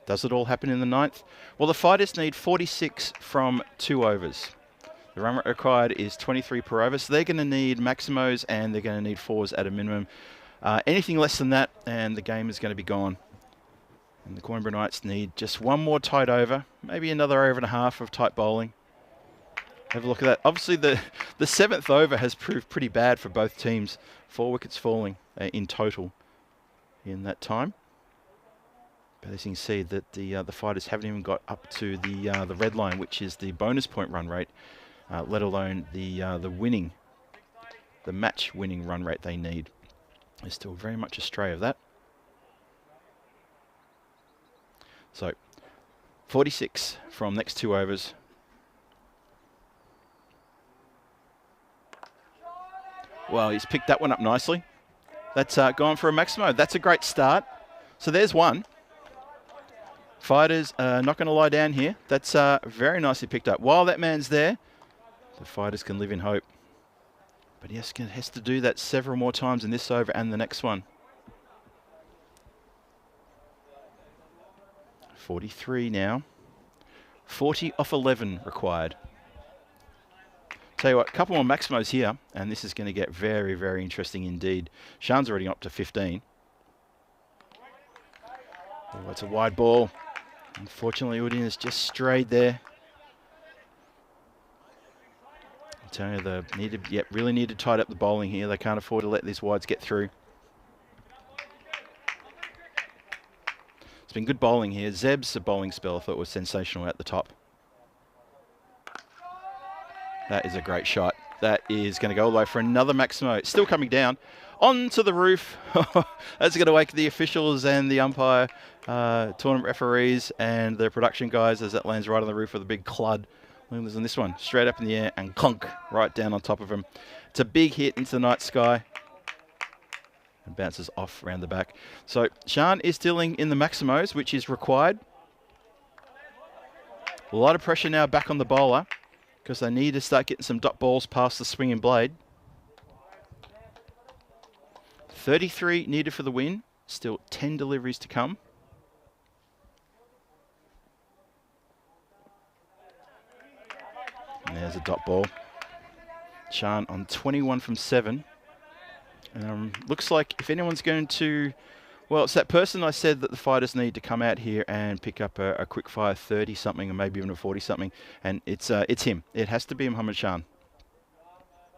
Does it all happen in the 9th? Well, the fighters need 46 from 2 overs. The run rate required is 23 per over, so they're going to need maximos and they're going to need 4s at a minimum. Anything less than that, and the game is going to be gone. And the Coimbra Knights need just one more tight over, maybe another over and a half of tight bowling. Have a look at that. Obviously, the 7th over has proved pretty bad for both teams. 4 wickets falling in total in that time. But as you can see, that the fighters haven't even got up to the red line, which is the bonus point run rate, let alone the match winning run rate they need. They're still very much astray of that. So, 46 from next 2 overs. Well, he's picked that one up nicely. That's gone for a maximo. That's a great start. So there's one. Fighters are not going to lie down here. That's very nicely picked up. While that man's there, the fighters can live in hope. But he has to do that several more times in this over and the next one. 43 now. 40 off 11 required. Tell you what, a couple more maximos here, and this is going to get very, very interesting indeed. Sean's already up to 15. Oh, it's a wide ball. Unfortunately, Udin has just strayed there. I'm telling you, really need to tighten up the bowling here. They can't afford to let these wides get through. It's been good bowling here. Zeb's bowling spell I thought was sensational at the top. That is a great shot. That is going to go all the way for another maximo. It's still coming down onto the roof. That's going to wake the officials and the umpire, tournament referees and the production guys as that lands right on the roof with a big clud. Look at this one, straight up in the air and clunk right down on top of him. It's a big hit into the night sky and bounces off around the back. So Sean is dealing in the maximos, which is required. A lot of pressure now back on the bowler, because they need to start getting some dot balls past the swinging blade. 33 needed for the win. Still 10 deliveries to come. And there's a dot ball. Sean on 21 from 7. Looks like if anyone's going to... Well, it's that person I said that the fighters need to come out here and pick up a quick fire 30-something or maybe even a 40-something. And it's him. It has to be Mohammed Shan.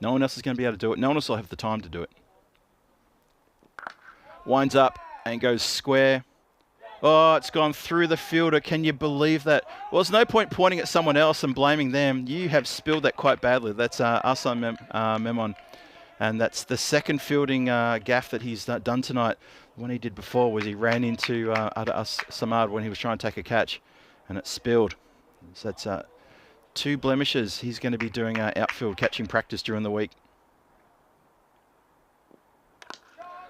No one else is going to be able to do it. No one else will have the time to do it. Winds up and goes square. Oh, it's gone through the fielder. Can you believe that? Well, there's no point pointing at someone else and blaming them. You have spilled that quite badly. That's Asan Memon. And that's the second fielding gaff that he's done tonight. The one he did before was he ran into Samad when he was trying to take a catch, and it spilled. So that's 2 blemishes. He's going to be doing outfield catching practice during the week.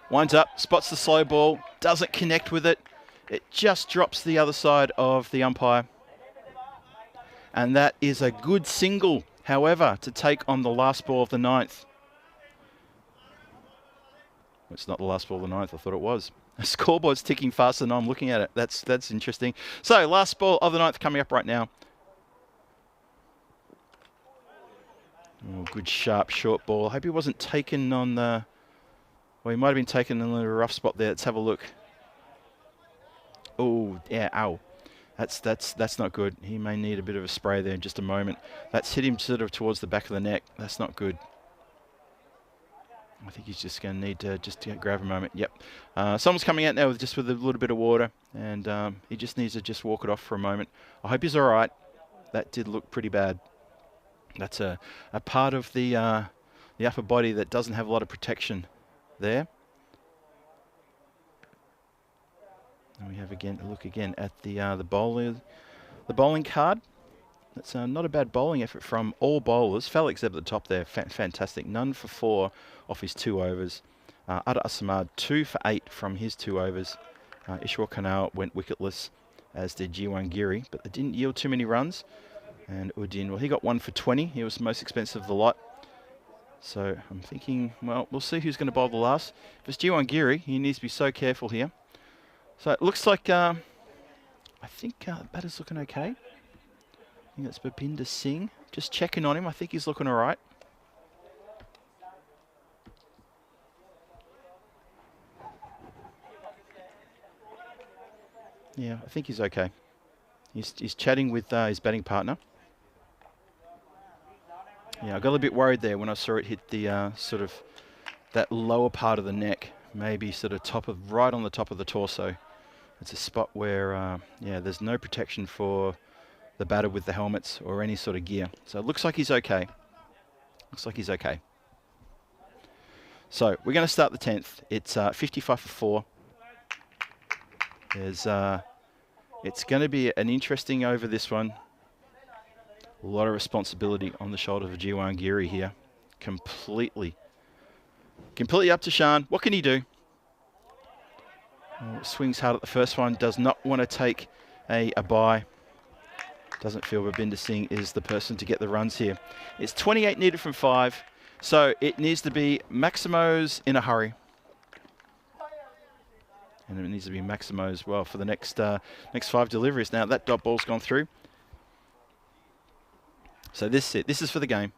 Winds up, spots the slow ball, doesn't connect with it. It just drops the other side of the umpire. And that is a good single, however, to take on the last ball of the 9th. It's not the last ball of the 9th, I thought it was. The scoreboard's ticking faster than I'm looking at it. That's interesting. So, last ball of the 9th coming up right now. Oh, good sharp short ball. I hope he wasn't taken on the... Well, he might have been taken in a rough spot there. Let's have a look. Oh, yeah, ow. That's not good. He may need a bit of a spray there in just a moment. That's hit him sort of towards the back of the neck. That's not good. I think he's just going to need to grab a moment. Yep. Someone's coming out now with a little bit of water, and he just needs to just walk it off for a moment. I hope he's all right. That did look pretty bad. That's a part of the upper body that doesn't have a lot of protection there. And we have a look again at the bowling card. That's not a bad bowling effort from all bowlers. Felix at the top there, fantastic. None for 4 off his 2 overs. Ada Asamad 2 for 8 from his 2 overs. Ishwar Kanal went wicketless. as did Jiwan Giri, but they didn't yield too many runs. And Udin, well, he got 1 for 20. He was the most expensive of the lot. So I'm thinking, well, we'll see who's going to bowl the last. If it's Jiwan Giri, he needs to be so careful here. So it looks like, I think the batter's looking okay. I think that's Bhapinder Singh. Just checking on him. I think he's looking all right. Yeah, I think he's okay. He's chatting with his batting partner. Yeah, I got a little bit worried there when I saw it hit the sort of that lower part of the neck, maybe sort of right on the top of the torso. It's a spot where, yeah, there's no protection for the batter with the helmets or any sort of gear. So it looks like he's okay. Looks like he's okay. So we're going to start the 10th. It's 55 for 4. There's, it's going to be an interesting over this one. A lot of responsibility on the shoulders of Jiwan Giri here. Completely up to Shan. What can he do? Oh, swings hard at the first one. Does not want to take a bye. Doesn't feel Bhapinder Singh is the person to get the runs here. It's 28 needed from 5. So it needs to be Maximo's in a hurry. And it needs to be Maximo as well for the next 5 deliveries. Now that dot ball's gone through. So this is it. This is for the game.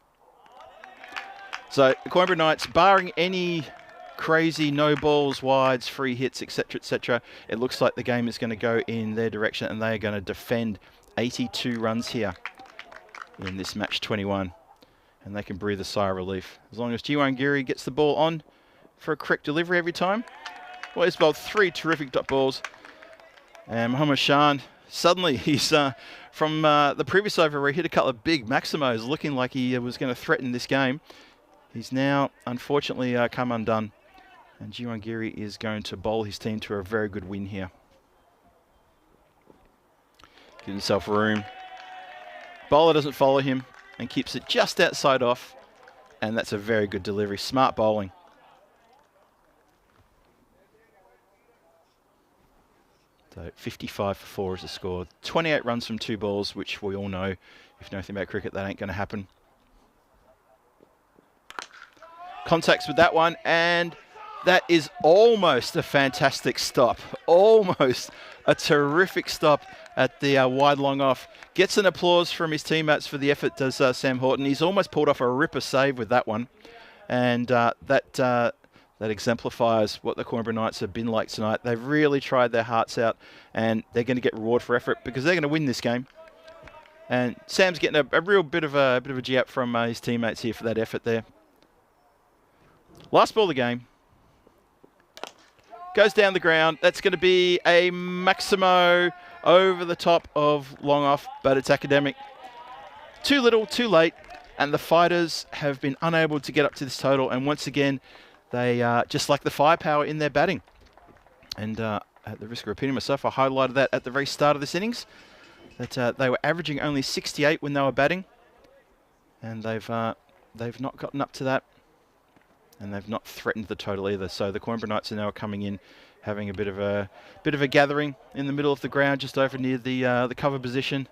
So the Coimbra Knights, barring any crazy no balls, wides, free hits, etc., it looks like the game is going to go in their direction, and they are going to defend 82 runs here in this match 21. And they can breathe a sigh of relief. As long as Jiwan Giri gets the ball on for a correct delivery every time. Well, he's bowled 3 terrific dot balls. And Mohammad Shan, suddenly he's from the previous over where he hit a couple of big Maximos, looking like he was going to threaten this game. He's now, unfortunately, come undone. And Jiwan Giri is going to bowl his team to a very good win here. Give himself room. Bowler doesn't follow him and keeps it just outside off. And that's a very good delivery. Smart bowling. So 55 for 4 is the score. 28 runs from 2 balls, which we all know, if you know anything about cricket, that ain't going to happen. Contacts with that one, and that is almost a fantastic stop. Almost a terrific stop at the wide long off. Gets an applause from his teammates for the effort, does Sam Horton. He's almost pulled off a ripper save with that one. And that exemplifies what the Coimbra Knights have been like tonight. They've really tried their hearts out, and they're going to get reward for effort because they're going to win this game. And Sam's getting a real bit of a G-up from his teammates here for that effort there. Last ball of the game. Goes down the ground. That's going to be a Maximo over the top of long off, but it's academic. Too little, too late, and the fighters have been unable to get up to this total. And once again, they just lack the firepower in their batting. And at the risk of repeating myself, I highlighted that at the very start of this innings, that they were averaging only 68 when they were batting, and they've not gotten up to that. And they've not threatened the total either. So the Coimbra Knights are now coming in, having a bit of a gathering in the middle of the ground, just over near the cover position.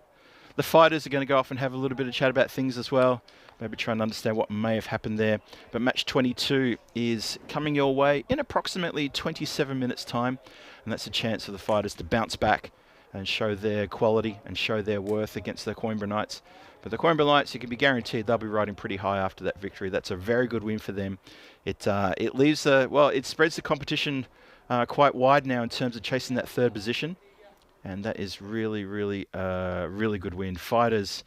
The fighters are going to go off and have a little bit of chat about things as well, maybe trying to understand what may have happened there. But match 22 is coming your way in approximately 27 minutes' time, and that's a chance for the fighters to bounce back and show their quality and show their worth against the Coimbra Knights. But the Coimbra Knights, you can be guaranteed they'll be riding pretty high after that victory. That's a very good win for them. It leaves it spreads the competition quite wide now in terms of chasing that 3rd position, and that is really really good win. Fighters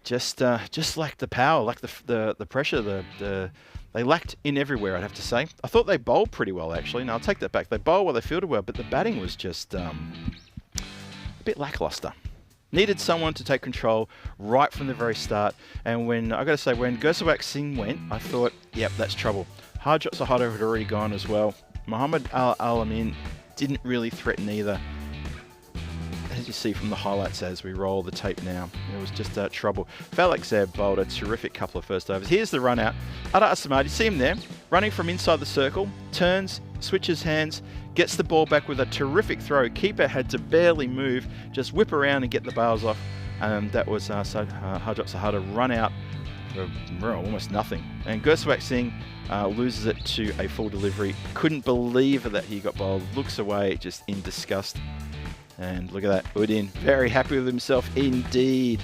just lacked the power, lacked the pressure, they lacked in everywhere, I'd have to say. I thought they bowled pretty well actually. Now I'll take that back. They bowled well, they fielded well, but the batting was just a bit lackluster. Needed someone to take control right from the very start. And when Gursawak Singh went, I thought, yep, that's trouble. Harjot Sahara had already gone as well. Muhammad Al-Alamin didn't really threaten either. As you see from the highlights as we roll the tape now, it was just trouble. Falak Zeb bowled a terrific couple of first overs. Here's the run out. Ada Asamad, you see him there, running from inside the circle, turns, switches hands, gets the ball back with a terrific throw. Keeper had to barely move, just whip around and get the bails off. That was Harjot Sahar run out for almost nothing. And Gurswak Singh loses it to a full delivery. Couldn't believe that he got bowled. Looks away, just in disgust. And look at that, Udin, very happy with himself indeed.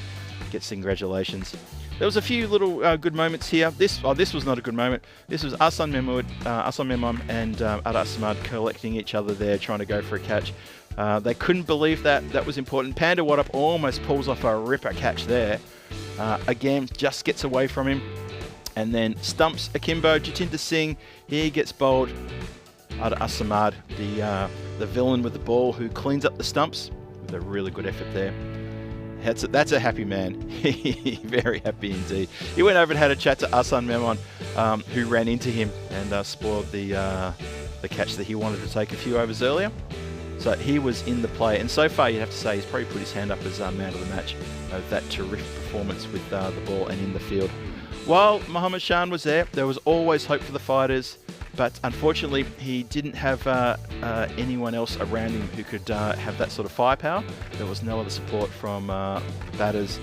Gets congratulations. There was a few little good moments here. This was not a good moment. This was Ahsan Memon and Ada Samad collecting each other there, trying to go for a catch. They couldn't believe that. That was important. Panda Waddup almost pulls off a ripper catch there. Again, just gets away from him. And then stumps Akimbo. Jatinder Singh, he gets bowled. Ada Samad, the villain with the ball, who cleans up the stumps with a really good effort there. That's a happy man. Very happy indeed. He went over and had a chat to Ahsan Memon, who ran into him and spoiled the catch that he wanted to take a few overs earlier. So he was in the play, and so far you'd have to say he's probably put his hand up as man of the match of that terrific performance with the ball and in the field. While Mohammad Shan was there was always hope for the Fighters, but unfortunately he didn't have anyone else around him who could have that sort of firepower. There was no other support from batters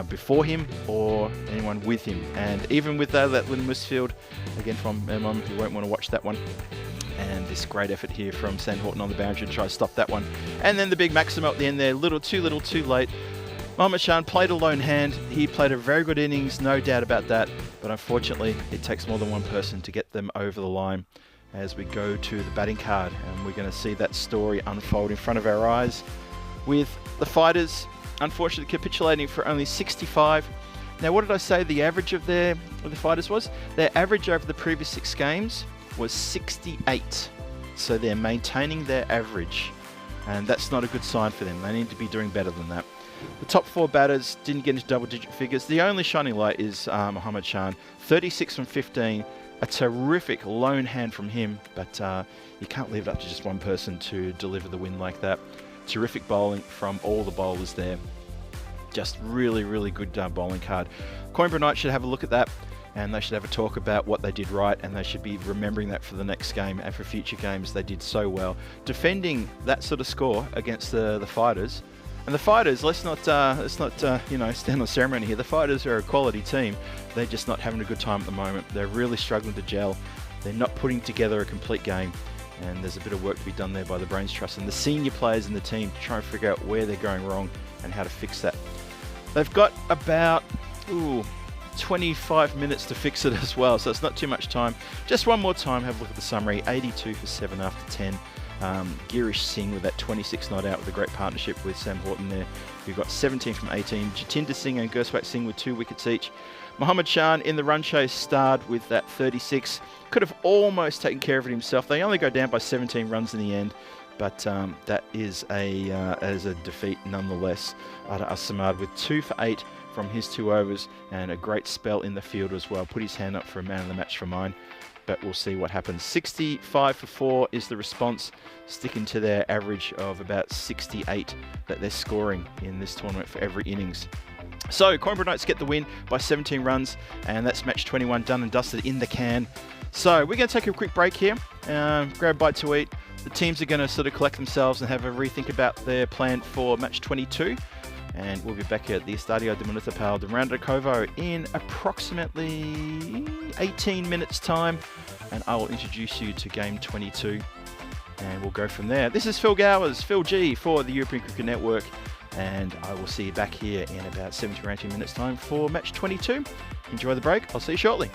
before him or anyone with him. And even with that little misfield, again from Memon, you won't want to watch that one. And this great effort here from Sam Horton on the boundary to try to stop that one. And then the big maximum at the end there, little too late. Mohammad Shan played a lone hand. He played a very good innings, no doubt about that. But unfortunately, it takes more than one person to get them over the line as we go to the batting card. And we're going to see that story unfold in front of our eyes with the Fighters, unfortunately, capitulating for only 65. Now, what did I say the average of the Fighters was? Their average over the previous 6 games was 68. So they're maintaining their average. And that's not a good sign for them. They need to be doing better than that. The top 4 batters didn't get into double-digit figures. The only shining light is Mohammad Shan, 36 from 15. A terrific lone hand from him, but you can't leave it up to just one person to deliver the win like that. Terrific bowling from all the bowlers there. Just really good bowling card. Coimbra Knights should have a look at that, and they should have a talk about what they did right, and they should be remembering that for the next game and for future games. They did so well defending that sort of score against the Fighters. And the Fighters, let's not stand on ceremony here. The Fighters are a quality team. They're just not having a good time at the moment. They're really struggling to gel. They're not putting together a complete game. And there's a bit of work to be done there by the Brains Trust and the senior players in the team to try and figure out where they're going wrong and how to fix that. They've got about 25 minutes to fix it as well, so it's not too much time. Just one more time, have a look at the summary. 82 for 7 after 10. Girish Singh with that 26 not out with a great partnership with Sam Horton there. We've got 17 from 18. Jatinder Singh and Gurswak Singh with 2 wickets each. Mohammad Shan in the run chase starred with that 36. Could have almost taken care of it himself. They only go down by 17 runs in the end, but that is a defeat nonetheless. Ada Samad with 2 for 8 from his 2 overs and a great spell in the field as well. Put his hand up for a man of the match for mine. But we'll see what happens. 65 for 4 is the response, sticking to their average of about 68 that they're scoring in this tournament for every innings. So Coimbra Knights get the win by 17 runs, and that's match 21 done and dusted in the can. So we're going to take a quick break here, grab a bite to eat. The teams are going to sort of collect themselves and have a rethink about their plan for match 22. And we'll be back here at the Estadio de Municipal de Randakovo in approximately 18 minutes time. And I will introduce you to game 22. And we'll go from there. This is Phil Gowers, Phil G for the European Cricket Network. And I will see you back here in about 17 or 18 minutes time for match 22. Enjoy the break. I'll see you shortly.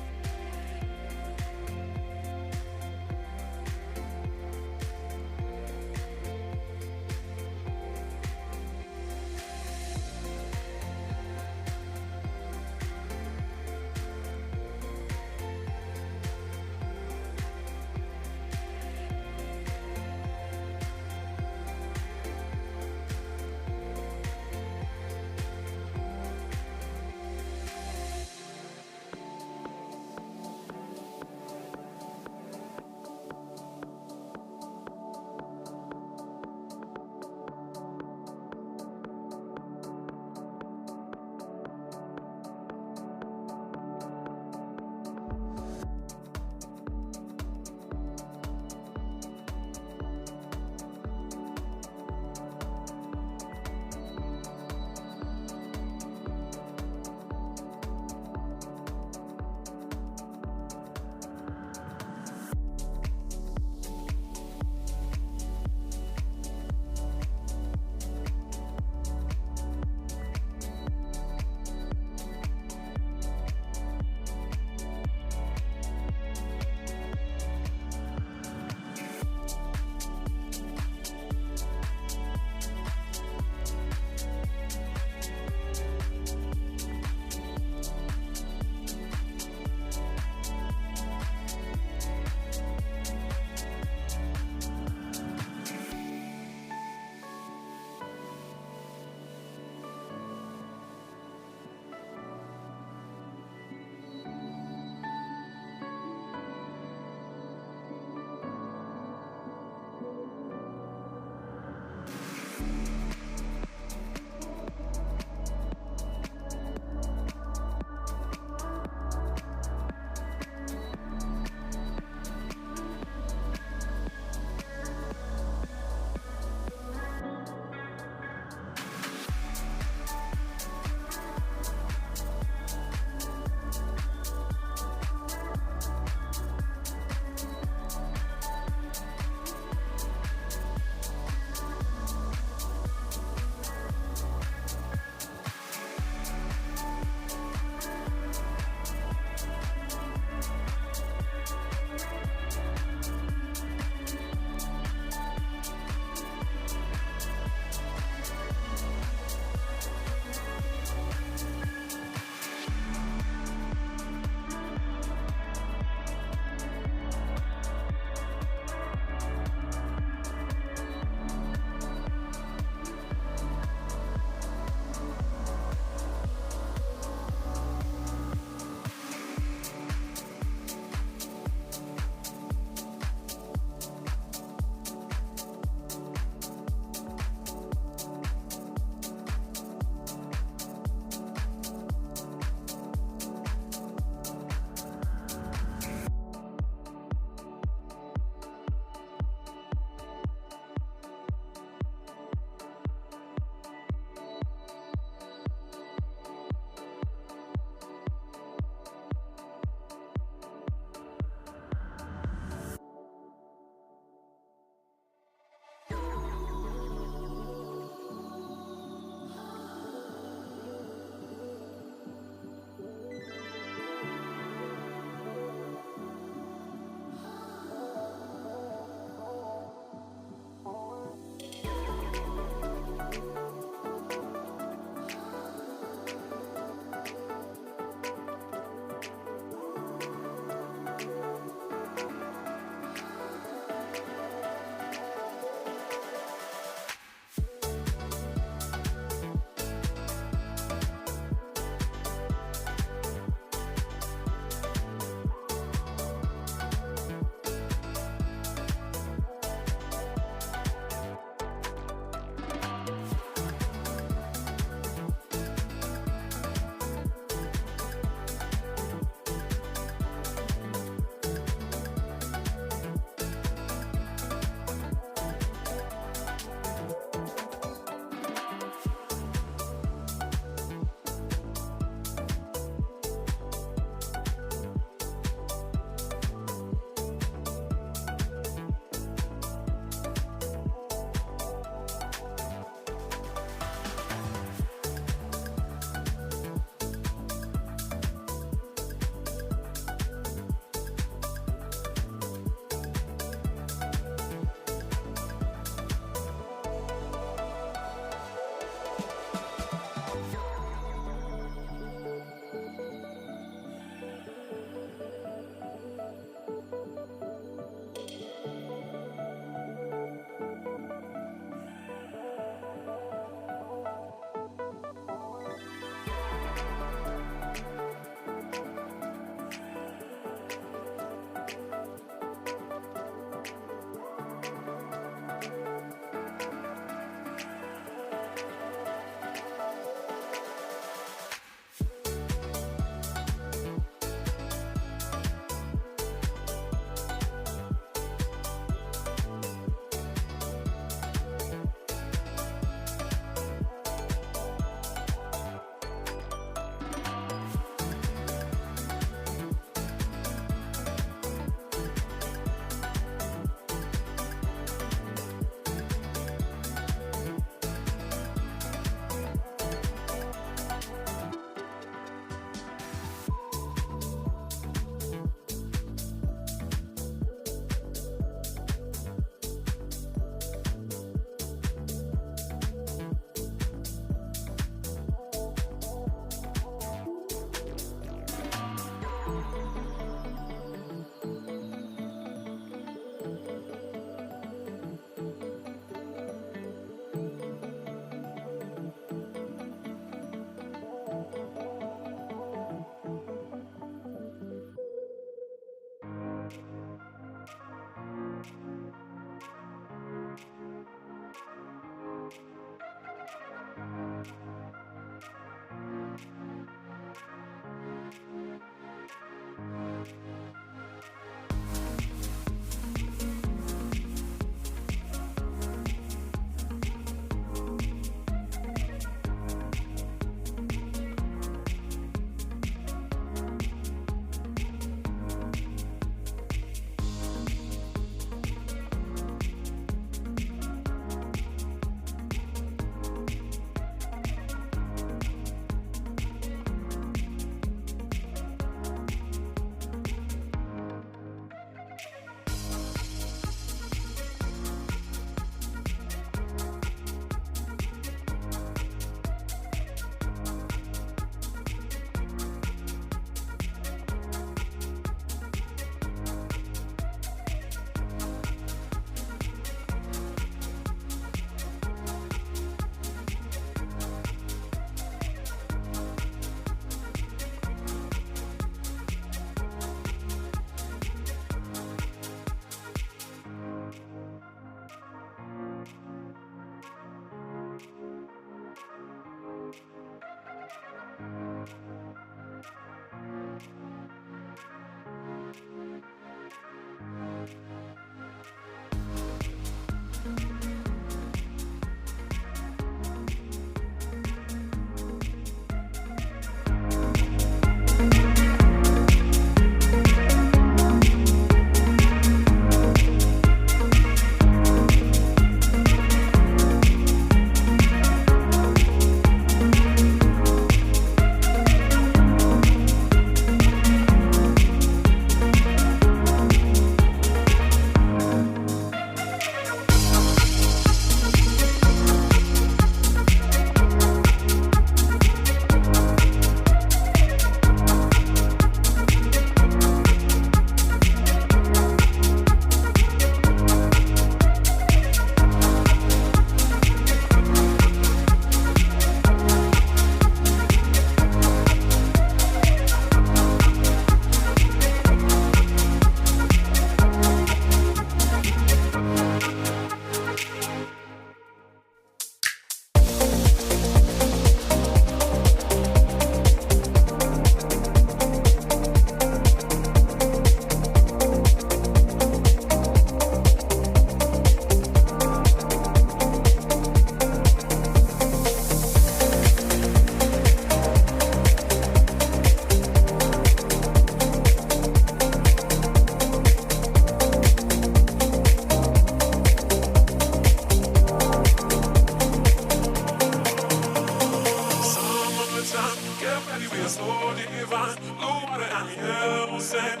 blue water and yellow sand.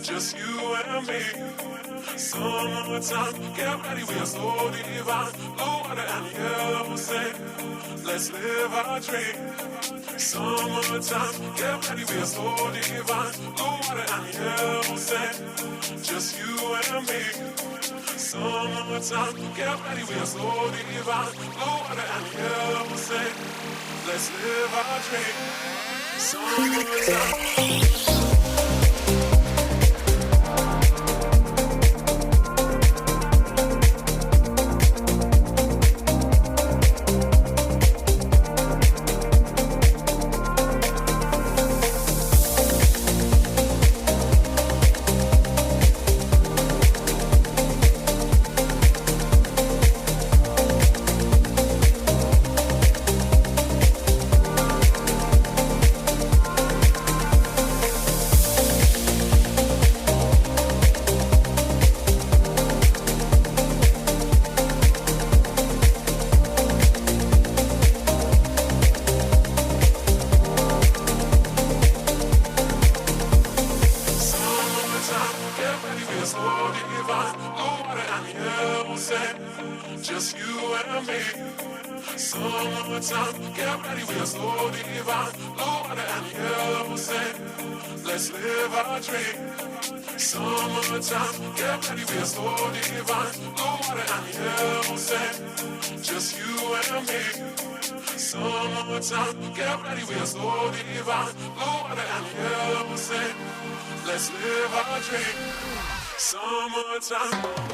Just you and me. Summertime, get ready, we are so divine. Blue water and yellow sand. Let's live our dream. Summertime, get ready, we are so divine. Blue water and yellow sand. Just you and me. Summertime, get ready, we are so divine. Blue water and yellow sand. Let's live our dream. Summertime. Just you and me. Summertime, get ready, we are so divine. Blue water and yellow sand. Let's live our dream. Summertime, get ready, we are so divine. Blue water and yellow sand. Just you and me. Summertime, get ready, we are so divine. Blue water and yellow sand. Let's live our dream. Summertime.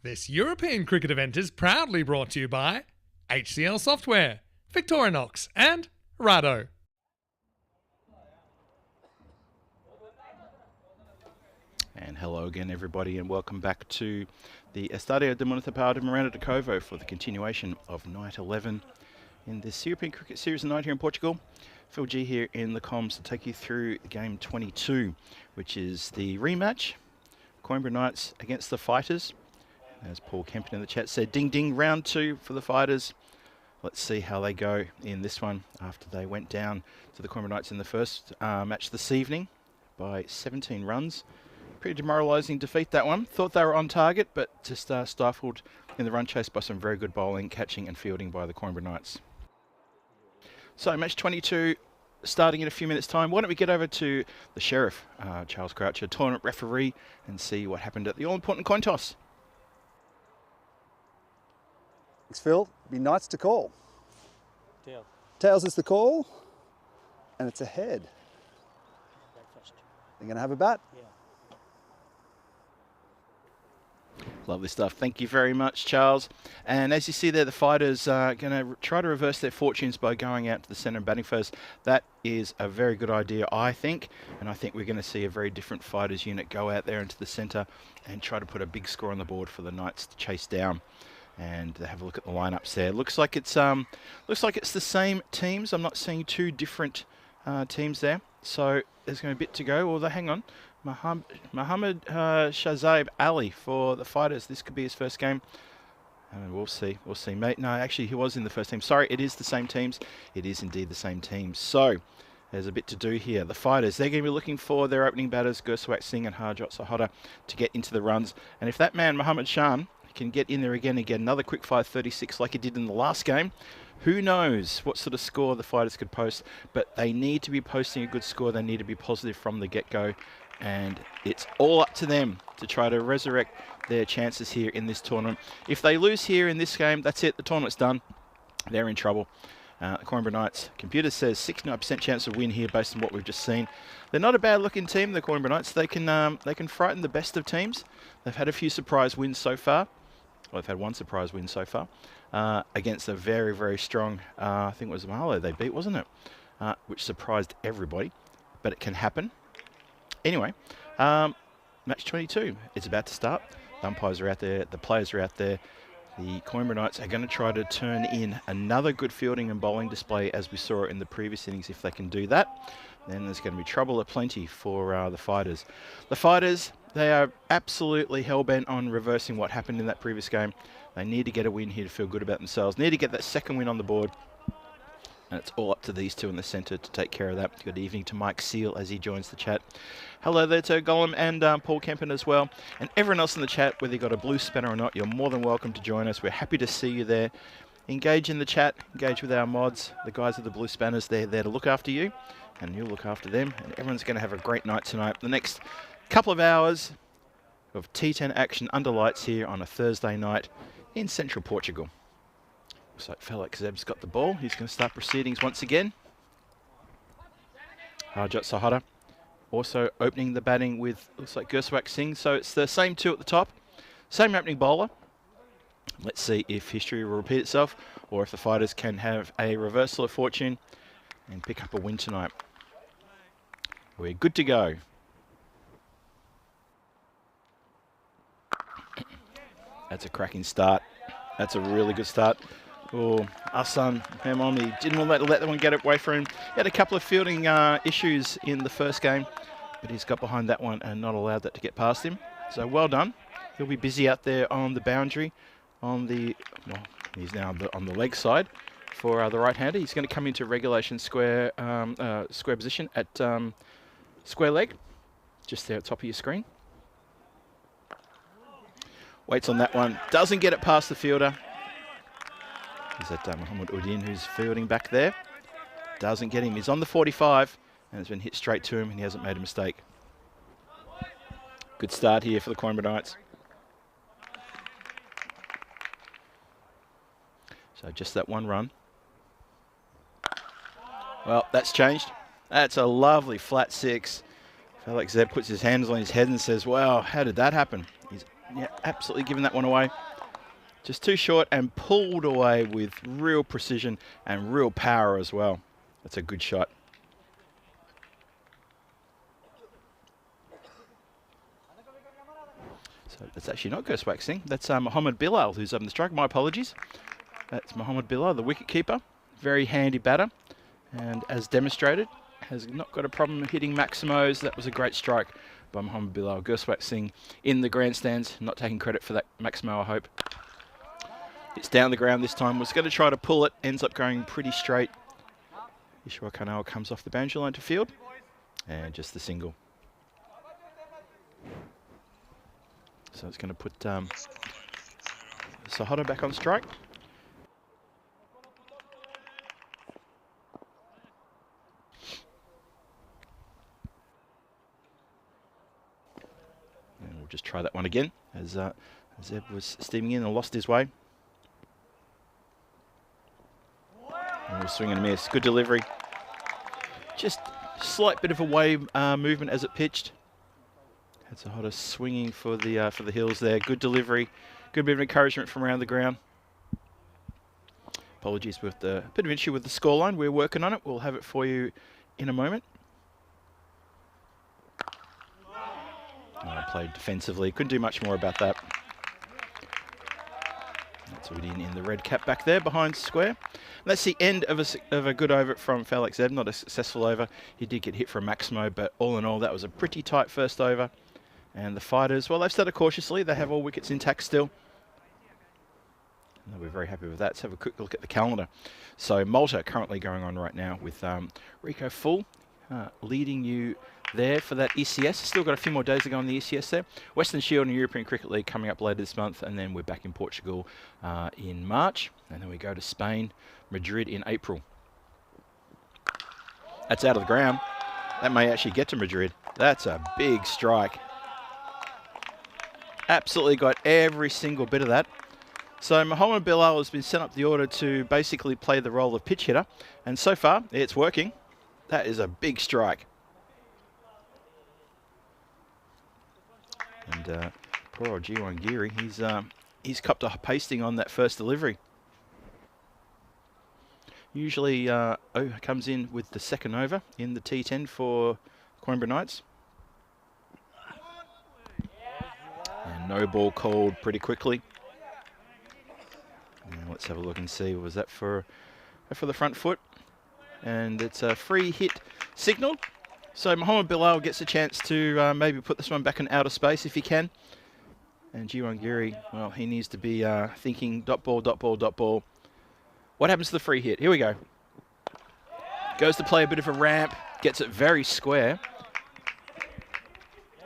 This European cricket event is proudly brought to you by HCL Software, Victorinox and Rado. And hello again, everybody, and welcome back to the Estadio de Municipal de Miranda de Covo for the continuation of Night 11 in this European Cricket Series of 9 here in Portugal. Phil G here in the comms to take you through game 22, which is the rematch, Coimbra Knights against the Fighters. As Paul Kempton in the chat said, ding ding, round 2 for the Fighters. Let's see how they go in this one after they went down to the Coimbra Knights in the first match this evening by 17 runs. Pretty demoralising defeat, that one. Thought they were on target, but just stifled in the run chase by some very good bowling, catching and fielding by the Coimbra Knights. So match 22 starting in a few minutes' time. Why don't we get over to the Sheriff, Charles Croucher, tournament referee, and see what happened at the all-important coin toss. Thanks, Phil. Be Knights to call. Tails. Tails is the call, and it's a head. Bat first. They're going to have a bat. Yeah. Lovely stuff. Thank you very much, Charles. And as you see there, the Fighters are going to try to reverse their fortunes by going out to the centre and batting first. That is a very good idea, I think. And I think we're going to see a very different Fighters unit go out there into the centre and try to put a big score on the board for the Knights to chase down. And have a look at the lineups there. Looks like it's the same teams. I'm not seeing two different teams there. So there's going to be a bit to go. Although, hang on. Mohammed Shazib Ali for the Fighters. This could be his first game. We'll see. We'll see, mate. No, actually, he was in the first team. Sorry, it is the same teams. It is indeed the same teams. So there's a bit to do here. The Fighters, they're going to be looking for their opening batters, Gurswak Singh and Harjot Sahota, to get into the runs. And if that man, Mohammed Shan, can get in there again and get another quick fire 36 like he did in the last game, who knows what sort of score the Fighters could post. But they need to be posting a good score. They need to be positive from the get-go. And it's all up to them to try to resurrect their chances here in this tournament. If they lose here in this game, that's it. The tournament's done. They're in trouble. The Coimbra Knights, computer says 69% chance of win here based on what we've just seen. They're not a bad-looking team, the Coimbra Knights. They can frighten the best of teams. They've had a few surprise wins so far. Well, they've had one surprise win so far against a very, very strong, I think it was Marlow they beat, wasn't it? Which surprised everybody, but it can happen. Anyway, match 22, it's about to start. The umpires are out there, the players are out there. The Coimbra Knights are going to try to turn in another good fielding and bowling display as we saw in the previous innings. If they can do that, then there's going to be trouble aplenty for the Fighters. The Fighters, they are absolutely hell-bent on reversing what happened in that previous game. They need to get a win here to feel good about themselves. Need to get that second win on the board. And it's all up to these two in the centre to take care of that. Good evening to Mike Seal as he joins the chat. Hello there to Gollum and Paul Kempen as well. And everyone else in the chat, whether you've got a blue spanner or not, you're more than welcome to join us. We're happy to see you there. Engage in the chat, engage with our mods. The guys with the blue spanners, they're there to look after you. And you'll look after them. And everyone's going to have a great night tonight. The next couple of hours of T10 action under lights here on a Thursday night in central Portugal. Looks like Felix Zeb's got the ball. He's going to start proceedings once again. Harjot Sahota also opening the batting with, looks like Gurswak Singh. So it's the same two at the top. Same opening bowler. Let's see if history will repeat itself or if the Fighters can have a reversal of fortune and pick up a win tonight. We're good to go. That's a cracking start. That's a really good start. Oh, Asan Hemom, didn't want to let that one get away from him. He had a couple of fielding issues in the first game, but he's got behind that one and not allowed that to get past him. So well done. He'll be busy out there on the boundary, on the, well, he's now on the leg side for the right-hander. He's going to come into regulation square position at square leg, just there at the top of your screen. Waits on that one, doesn't get it past the fielder. Is that Mohammed Udin who's fielding back there? Doesn't get him. He's on the 45 and it's been hit straight to him and he hasn't made a mistake. Good start here for the Coimbra Knights. So just that one run. Well, that's changed. That's a lovely flat 6. Felix Zeb puts his hands on his head and says, wow, how did that happen? He's Yeah, absolutely giving that one away. Just too short and pulled away with real precision and real power as well. That's a good shot. So that's actually not Ghost Waxing. That's Mohammed Bilal, who's up in the strike. My apologies. That's Mohammed Bilal, the wicket keeper. Very handy batter. And as demonstrated, has not got a problem hitting Maximos. That was a great strike by Mohammed Bilal. Ghost Waxing in the grandstands. Not taking credit for that Maximo, I hope. It's down the ground this time. Was going to try to pull it. Ends up going pretty straight. Ishwa Kanawa comes off the boundary line to field. And just the single. So it's going to put Sahara back on strike. And we'll just try that one again as Zeb was steaming in and lost his way. And we'll swing and a miss. Good delivery. Just slight bit of a wave movement as it pitched. Had Sahara swinging for the hills there. Good delivery. Good bit of encouragement from around the ground. Apologies with the bit of issue with the scoreline. We're working on it. We'll have it for you in a moment. Played defensively. Couldn't do much more about that. That's Udin in the red cap back there behind square. And that's the end of a good over from Felix Zeb. Not a successful over. He did get hit for a Maximo, but all in all, that was a pretty tight first over. And the Fighters, well, they've started cautiously. They have all wickets intact still. And we're very happy with that. Let's have a quick look at the calendar. So Malta currently going on right now with Rico Full leading you there for that ECS. Still got a few more days to go on the ECS there. Western Shield and European Cricket League coming up later this month, and then we're back in Portugal in March, and then we go to Spain, Madrid in April. That's out of the ground. That may actually get to Madrid. That's a big strike. Absolutely got every single bit of that. So Mohammed Bilal has been sent up the order to basically play the role of pitch hitter, and so far it's working. That is a big strike. And poor old Jiwan Giri, he's copped a pasting on that first delivery. Usually comes in with the second over in the T10 for Coimbra Knights. And no ball called pretty quickly. And let's have a look and see, was that for the front foot? And it's a free hit signal. So Mohammed Bilal gets a chance to maybe put this one back in outer space if he can. And Jiwan Giri, well, he needs to be thinking dot ball, dot ball, dot ball. What happens to the free hit? Here we go. Goes to play a bit of a ramp, gets it very square.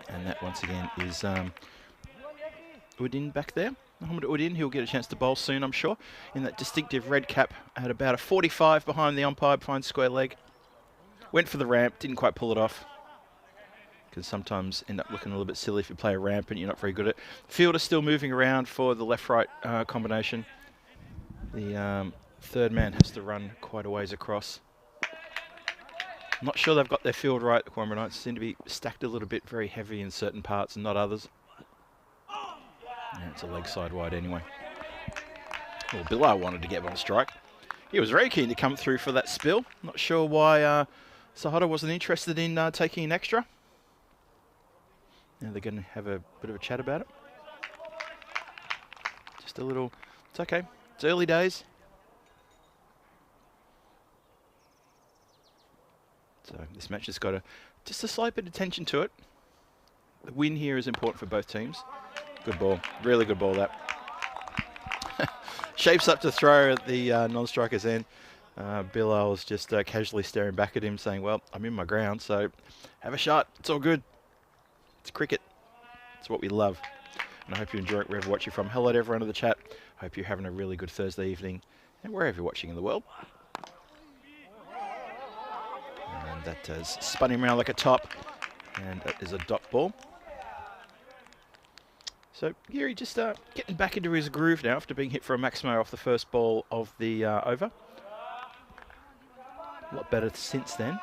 And that once again is Udin back there. Mohammed Udin, he'll get a chance to bowl soon, I'm sure, in that distinctive red cap at about a 45 behind the umpire, behind square leg. Went for the ramp, didn't quite pull it off. Can sometimes end up looking a little bit silly if you play a ramp and you're not very good at it. Fielder still moving around for the left-right combination. The third man has to run quite a ways across. I'm not sure they've got their field right. The Coimbra Knights seem to be stacked a little bit, very heavy in certain parts and not others. And it's a leg side wide anyway. Well, Bilal wanted to get one strike. He was very keen to come through for that spill. Not sure why Sahara wasn't interested in taking an extra. Now they're going to have a bit of a chat about it. Just a little, it's okay. It's early days. So this match has got just a slight bit of tension to it. The win here is important for both teams. Good ball, really good ball that. Shapes up to throw at the non-striker's end. Bilal's just casually staring back at him saying, well, I'm in my ground, so have a shot. It's all good. It's cricket. It's what we love. And I hope you enjoy it wherever you're watching from. Hello to everyone in the chat. Hope you're having a really good Thursday evening and wherever you're watching in the world. And that is spinning around like a top. And that is a dot ball. So Giri just getting back into his groove now after being hit for a Maximo off the first ball of the over. A lot better since then.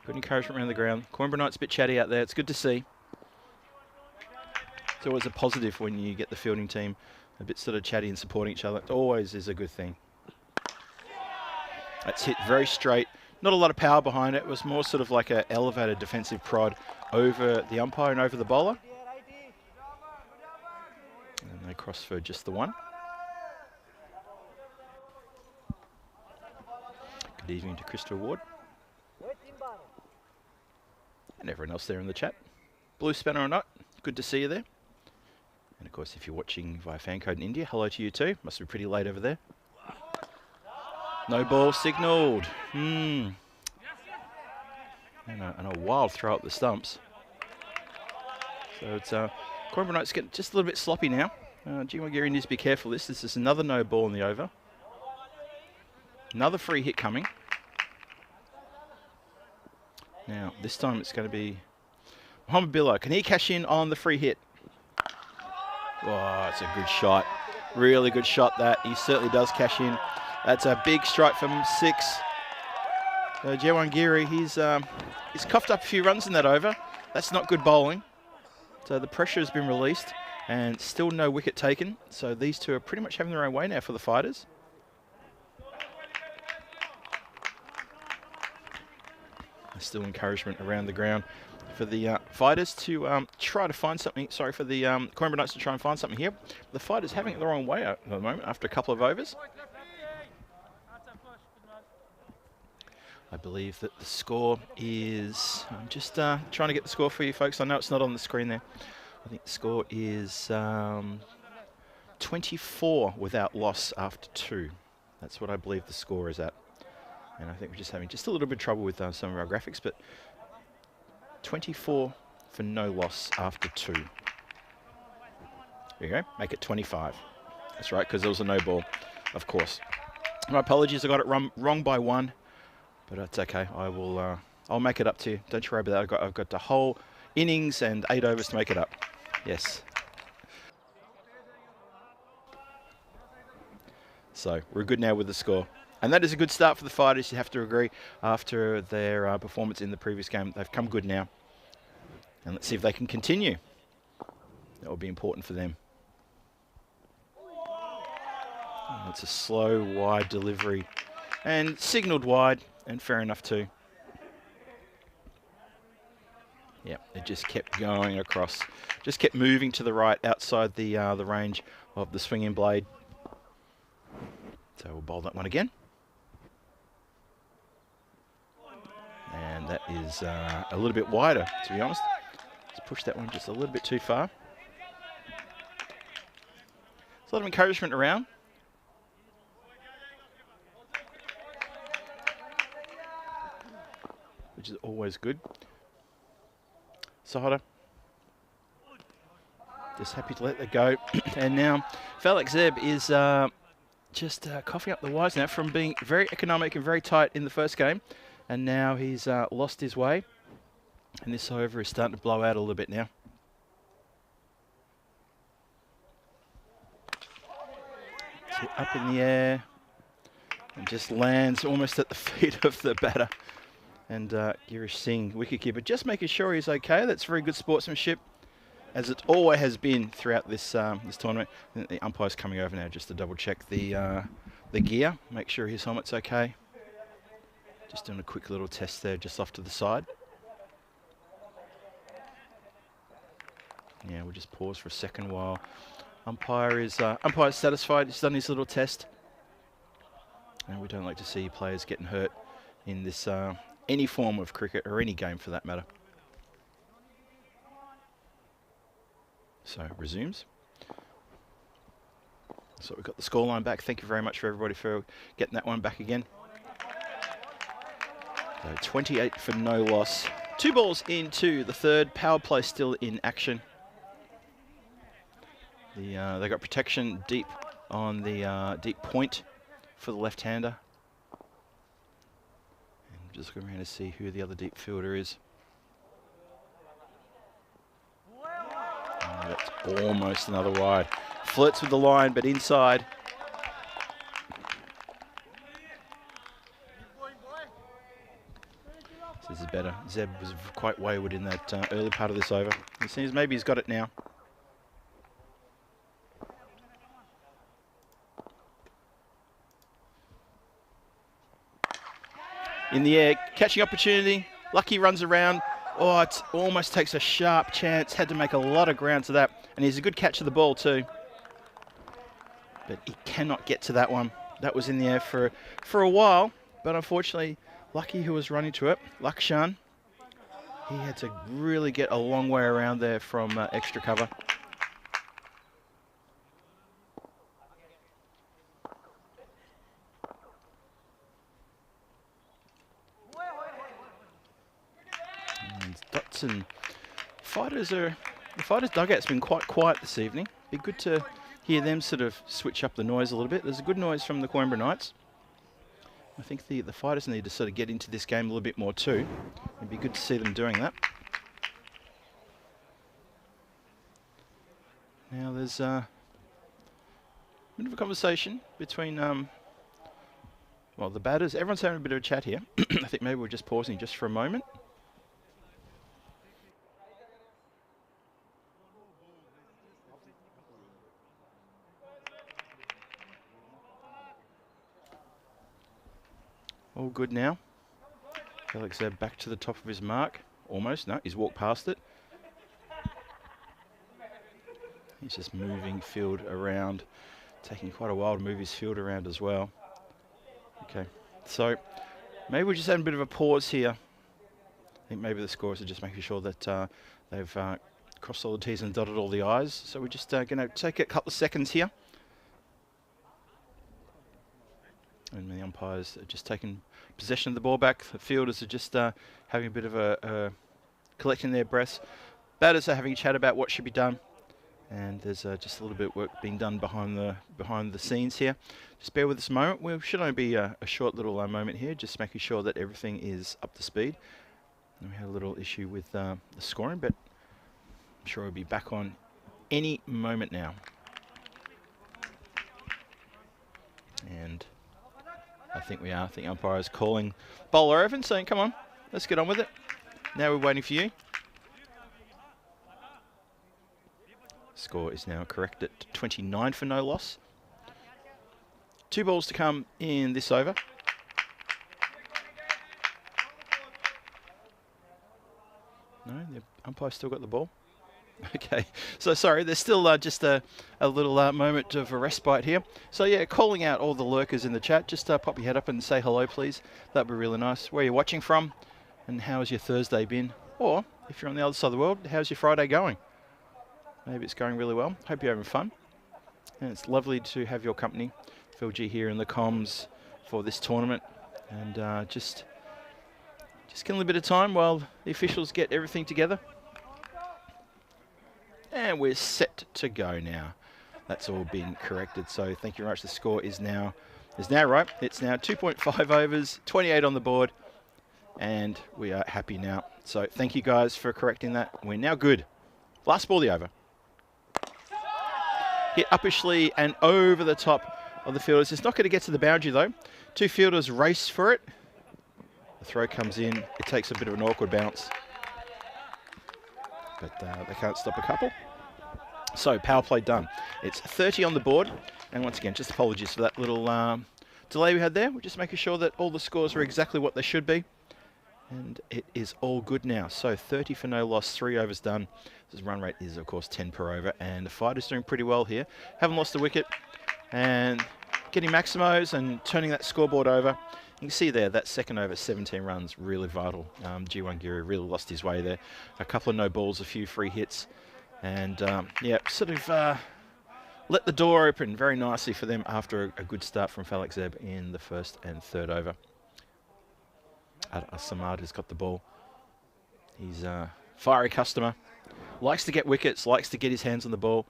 Good encouragement around the ground. Coimbra Knights a bit chatty out there. It's good to see. It's always a positive when you get the fielding team a bit sort of chatty and supporting each other. It always is a good thing. That's hit very straight. Not a lot of power behind it. It was more sort of like an elevated defensive prod over the umpire and over the bowler. And they cross for just the one. Good evening to Krista Ward. And everyone else there in the chat. Blue spanner or not, good to see you there. And of course, if you're watching via fan code in India, hello to you too. Must be pretty late over there. No ball signalled. And a wild throw up the stumps. So it's Cornwall Knights getting just a little bit sloppy now. G1 needs to be careful. This is another no ball in the over. Another free hit coming. Now, this time it's going to be Mohamed Billah. Can he cash in on the free hit? Oh, it's a good shot. Really good shot that. He certainly does cash in. That's a big strike from 6. Jawangiri, he's coughed up a few runs in that over. That's not good bowling. So the pressure has been released and still no wicket taken. So these two are pretty much having their own way now for the fighters. Still encouragement around the ground for the fighters to try to find something. Sorry, for the Coimbra Knights to try and find something here. The fighters having it the wrong way at the moment after a couple of overs. I believe that the score is... I'm just trying to get the score for you folks. I know it's not on the screen there. I think the score is 24 without loss after 2. That's what I believe the score is at. And I think we're just having just a little bit of trouble with some of our graphics, but 24 for no loss after 2. There you go, make it 25. That's right, because there was a no ball, of course. My apologies, I got it wrong by 1, but that's okay. I'll make it up to you. Don't you worry about that. I've got the whole innings and 8 overs to make it up. Yes. So we're good now with the score. And that is a good start for the fighters, you have to agree, after their performance in the previous game. They've come good now. And let's see if they can continue. That will be important for them. Oh, it's a slow, wide delivery. And signalled wide, and fair enough too. Yeah, it just kept going across. Just kept moving to the right outside the range of the swinging blade. So we'll bowl that one again. And that is a little bit wider, to be honest. Let's push that one just a little bit too far. There's a lot of encouragement around. Which is always good. Sahara. Just happy to let that go. And now, Felix Zeb is just coughing up the wires now from being very economic and very tight in the first game. And now he's lost his way. And this over is starting to blow out a little bit now. So up in the air. And just lands almost at the feet of the batter. And Girish Singh, wicketkeeper, just making sure he's okay. That's very good sportsmanship, as it always has been throughout this this tournament. And the umpire's coming over now just to double check the gear, make sure his helmet's okay. Just doing a quick little test there, just off to the side. Yeah, we'll just pause for a second while umpire's satisfied. He's done his little test, and we don't like to see players getting hurt in this any form of cricket or any game for that matter. So resumes. So we've got the scoreline back. Thank you very much for everybody for getting that one back again. So 28 for no loss. 2 balls into the third. Power play still in action. They got protection deep on the deep point for the left-hander. And just going around to see who the other deep fielder is. Oh, that's almost another wide. Flirts with the line, but inside. This is better. Zeb was quite wayward in that early part of this over. It seems maybe he's got it now. in the air, catching opportunity. Lucky runs around. Oh, it almost takes a sharp chance. Had to make a lot of ground to that. And he's a good catch of the ball too. But he cannot get to that one. That was in the air for a while. But unfortunately, Lucky, who was running to it, Lakshan, he had to really get a long way around there from extra cover. And Dotson, the fighters' dugout's been quite quiet this evening. Be good to hear them sort of switch up the noise a little bit. There's a good noise from the Coimbra Knights. I think the fighters need to sort of get into this game a little bit more too. It'd be good to see them doing that. Now there's a bit of a conversation between, well, the batters. Everyone's having a bit of a chat here. I think maybe we're just pausing just for a moment. All good now. Alex back to the top of his mark. Almost. No, he's walked past it. He's just moving field around. Taking quite a while to move his field around as well. Okay. So maybe we're just having a bit of a pause here. I think maybe the scorers are just making sure that they've crossed all the T's and dotted all the I's. So we're just going to take a couple of seconds here. And the umpires are just taking possession of the ball back. The fielders are just having a bit of a collecting their breaths. Batters are having a chat about what should be done. And there's just a little bit of work being done behind the scenes here. Just bear with us a moment. We should only be a short little moment here, just making sure that everything is up to speed. And we had a little issue with the scoring, but I'm sure we'll be back on any moment now. And I think we are. I think umpire is calling bowler over and saying, come on, let's get on with it. Now we're waiting for you. Score is now corrected at 29 for no loss. 2 balls to come in this over. No, the umpire's still got the ball. Okay, so sorry, there's still just a little moment of a respite here. So yeah, calling out all the lurkers in the chat, just pop your head up and say hello, please. That'd be really nice. Where are you watching from? And how's your Thursday been? Or, if you're on the other side of the world, how's your Friday going? Maybe it's going really well. Hope you're having fun. And it's lovely to have your company, Phil G, here in the comms for this tournament. And just getting a bit of time while the officials get everything together. And we're set to go now. That's all been corrected. So thank you very much. The score is now right. It's now 2.5 overs, 28 on the board. And we are happy now. So thank you guys for correcting that. We're now good. Last ball of the over. Hit uppishly and over the top of the fielders. It's not going to get to the boundary though. 2 fielders race for it. The throw comes in. It takes a bit of an awkward bounce. But they can't stop a couple. So power play done. It's 30 on the board. And once again, just apologies for that little delay we had there. We're just making sure that all the scores are exactly what they should be. And it is all good now. So 30 for no loss, 3 overs done. This run rate is, of course, 10 per over. And the fighter's doing pretty well here. Haven't lost a wicket. And getting maximos and turning that scoreboard over. You can see there, that second over, 17 runs, really vital. G1 Giri really lost his way there. A couple of no balls, a few free hits. And, yeah, sort of let the door open very nicely for them after a good start from Falak Zeb in the first and third over. Samad has got the ball. He's a fiery customer. Likes to get wickets, likes to get his hands on the ball.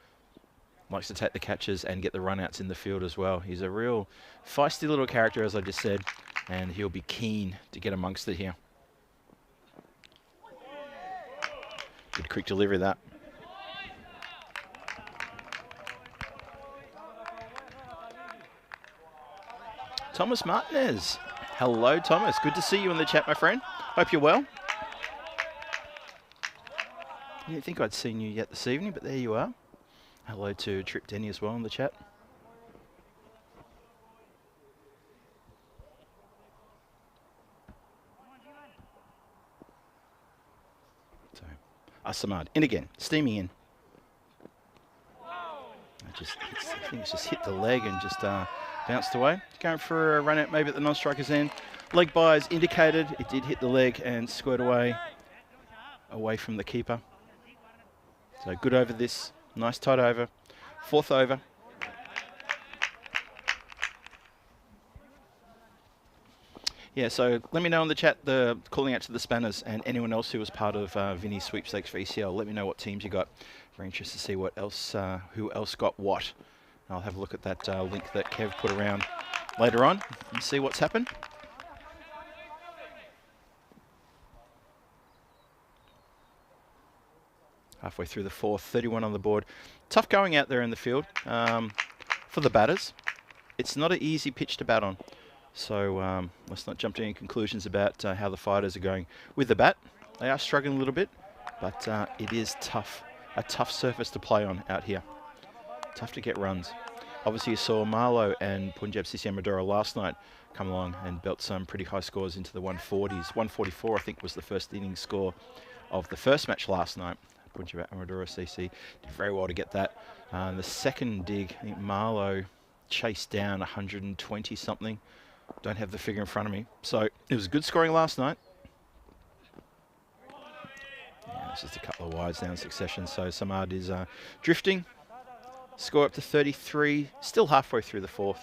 Likes to take the catches and get the run-outs in the field as well. He's a real feisty little character, as I just said. And he'll be keen to get amongst it here. Good quick delivery of that. Thomas Martinez. Hello, Thomas. Good to see you in the chat, my friend. Hope you're well. I didn't think I'd seen you yet this evening, but there you are. Hello to Trip Denny as well in the chat. Asamad. In again. Steaming in. I think it's just hit the leg and just bounced away. Going for a run out maybe at the non-striker's end. Leg by is indicated. It did hit the leg and squirt away from the keeper. So good over this. Nice tight over. 4th over. Yeah, so let me know in the chat, calling out to the Spanners and anyone else who was part of Vinny's sweepstakes for ECL. Let me know what teams you got. Very interested to see what else, who else got what. I'll have a look at that link that Kev put around later on and see what's happened. Halfway through the 4th, 31 on the board. Tough going out there in the field for the batters. It's not an easy pitch to bat on. So let's not jump to any conclusions about how the fighters are going with the bat. They are struggling a little bit, but it is tough. A tough surface to play on out here. Tough to get runs. Obviously you saw Marlow and Punjab CCM Madura last night come along and belt some pretty high scores into the 140s. 144 I think was the first innings score of the first match last night. Punjab Madura CC did very well to get that. The second dig, I think Marlow chased down 120 something. Don't have the figure in front of me. So it was good scoring last night. Yeah, it's just a couple of wides now in succession. So Samad is drifting. Score up to 33. Still halfway through the 4th.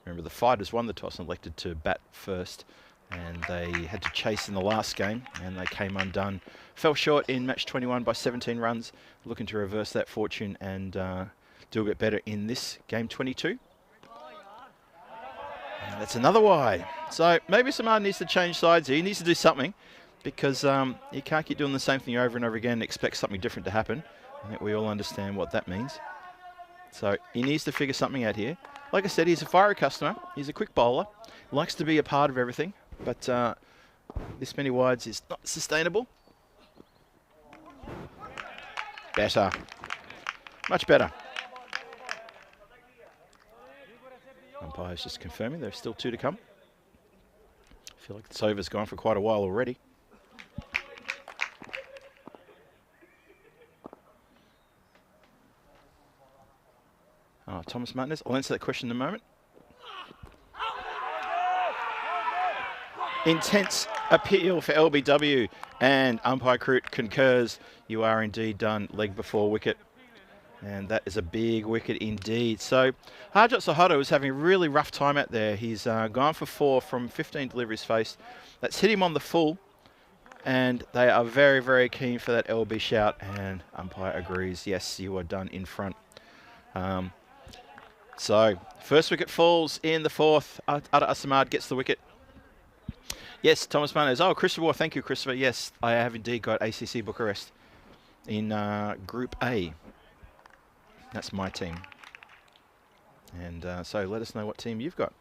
Remember, the fighters won the toss and elected to bat first. And they had to chase in the last game. And they came undone. Fell short in match 21 by 17 runs. Looking to reverse that fortune and do a bit better in this game 22. And that's another wide. So maybe Samad needs to change sides here. He needs to do something because you can't keep doing the same thing over and over again and expect something different to happen. I think we all understand what that means. So he needs to figure something out here. Like I said, he's a fiery customer. He's a quick bowler. Likes to be a part of everything. But this many wides is not sustainable. Better. Much better. Umpire's just confirming there's still 2 to come. I feel like this over's gone for quite a while already. Oh, Thomas Martinez. I'll answer that question in a moment. Intense appeal for LBW, and umpire concurs. You are indeed done. Leg before wicket. And that is a big wicket indeed. So Harjot Sahado is having a really rough time out there. He's gone for 4 from 15 deliveries faced. That's hit him on the full. And they are very, very keen for that LB shout. And umpire agrees. Yes, you are done in front. So first wicket falls in the 4th. Ada Asamad gets the wicket. Yes, Thomas Martinez. Oh, Christopher, thank you, Christopher. Yes, I have indeed got ACC Bucharest in Group A. That's my team. And so let us know what team you've got.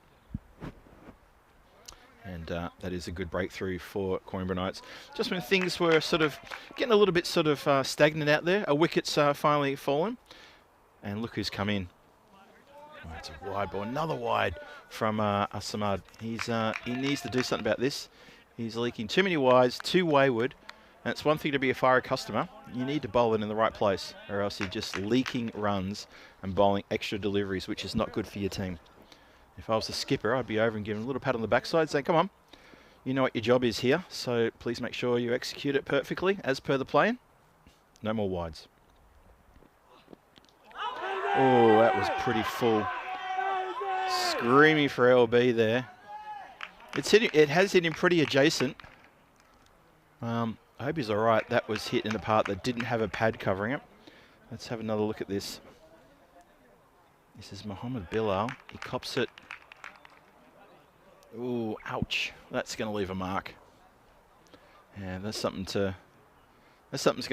And that is a good breakthrough for Coimbra Knights. Just when things were sort of getting a little bit sort of stagnant out there, a wicket's finally fallen. And look who's come in. Oh, it's a wide ball. Another wide from Asamad. He needs to do something about this. He's leaking too many wides, too wayward. And it's one thing to be a fiery customer. You need to bowl it in the right place, or else you're just leaking runs and bowling extra deliveries, which is not good for your team. If I was the skipper, I'd be over and giving a little pat on the backside saying, come on, you know what your job is here, so please make sure you execute it perfectly as per the plan. No more wides. Oh, that was pretty full. Screaming for LB there. It has hit him pretty adjacent. I hope he's all right. That was hit in a part that didn't have a pad covering it. Let's have another look at this. This is Mohammed Bilal. He cops it. Ooh, ouch. That's going to leave a mark. And that's something's going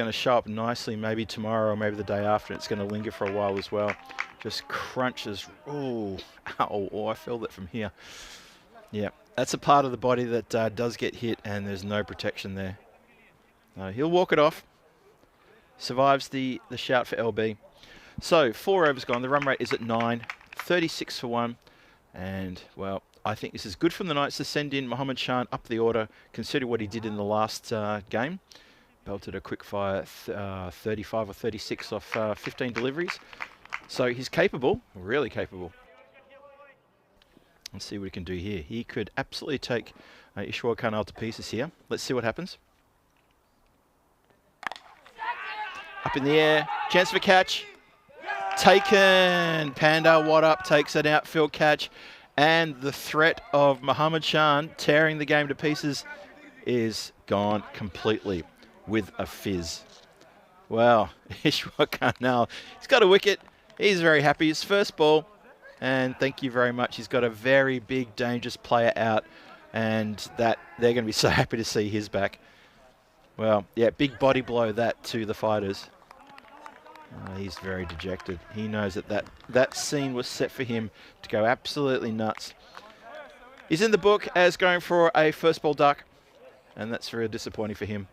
to show up nicely maybe tomorrow or maybe the day after. It's going to linger for a while as well. Just crunches. Ooh, ow. Oh, I feel that from here. Yeah, that's a part of the body that does get hit and there's no protection there. He'll walk it off. Survives the shout for LB. So 4 overs gone. The run rate is at 9. 36 for 1. And, well, I think this is good from the Knights to send in Mohammed Shan up the order, consider what he did in the last game. belted a quick fire 35 or 36 off 15 deliveries. So he's capable, really capable. Let's see what he can do here. He could absolutely take Ishwar Karnal to pieces here. Let's see what happens. Up in the air, chance for catch. Taken. Panda Waddup takes an outfield catch. And the threat of Muhammad Shan tearing the game to pieces is gone completely with a fizz. Well, Ishwar Karnal, he's got a wicket. He's very happy. His first ball. And thank you very much. He's got a very big, dangerous player out. And that they're going to be so happy to see his back. Well, yeah, big body blow that to the fighters. He's very dejected. He knows that scene was set for him to go absolutely nuts. He's in the book as going for a first ball duck, and that's very disappointing for him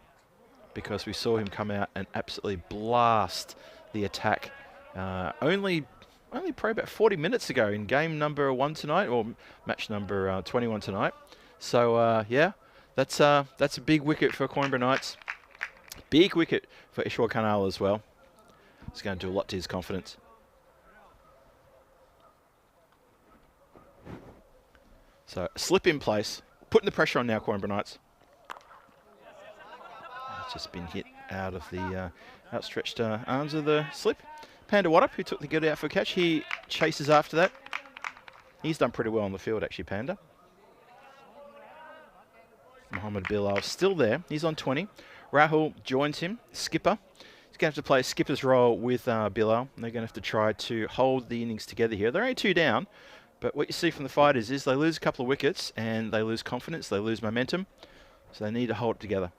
because we saw him come out and absolutely blast the attack only probably about 40 minutes ago in game number 1 tonight, or match number 21 tonight. So yeah, that's a big wicket for Coimbra Knights. Big wicket for Ishwar Karnal as well. It's going to do a lot to his confidence. So slip in place, putting the pressure on now, Coimbra Knights. It's just been hit out of the outstretched arms of the slip. Panda Waddup, who took the good out for a catch, he chases after that. He's done pretty well on the field, actually, Panda. Mohammed Bilal still there. He's on 20. Rahul joins him, skipper. He's going to have to play a skipper's role with Bilal. They're going to have to try to hold the innings together here. They're only 2 down, but what you see from the fighters is they lose a couple of wickets and they lose confidence, they lose momentum, so they need to hold it together.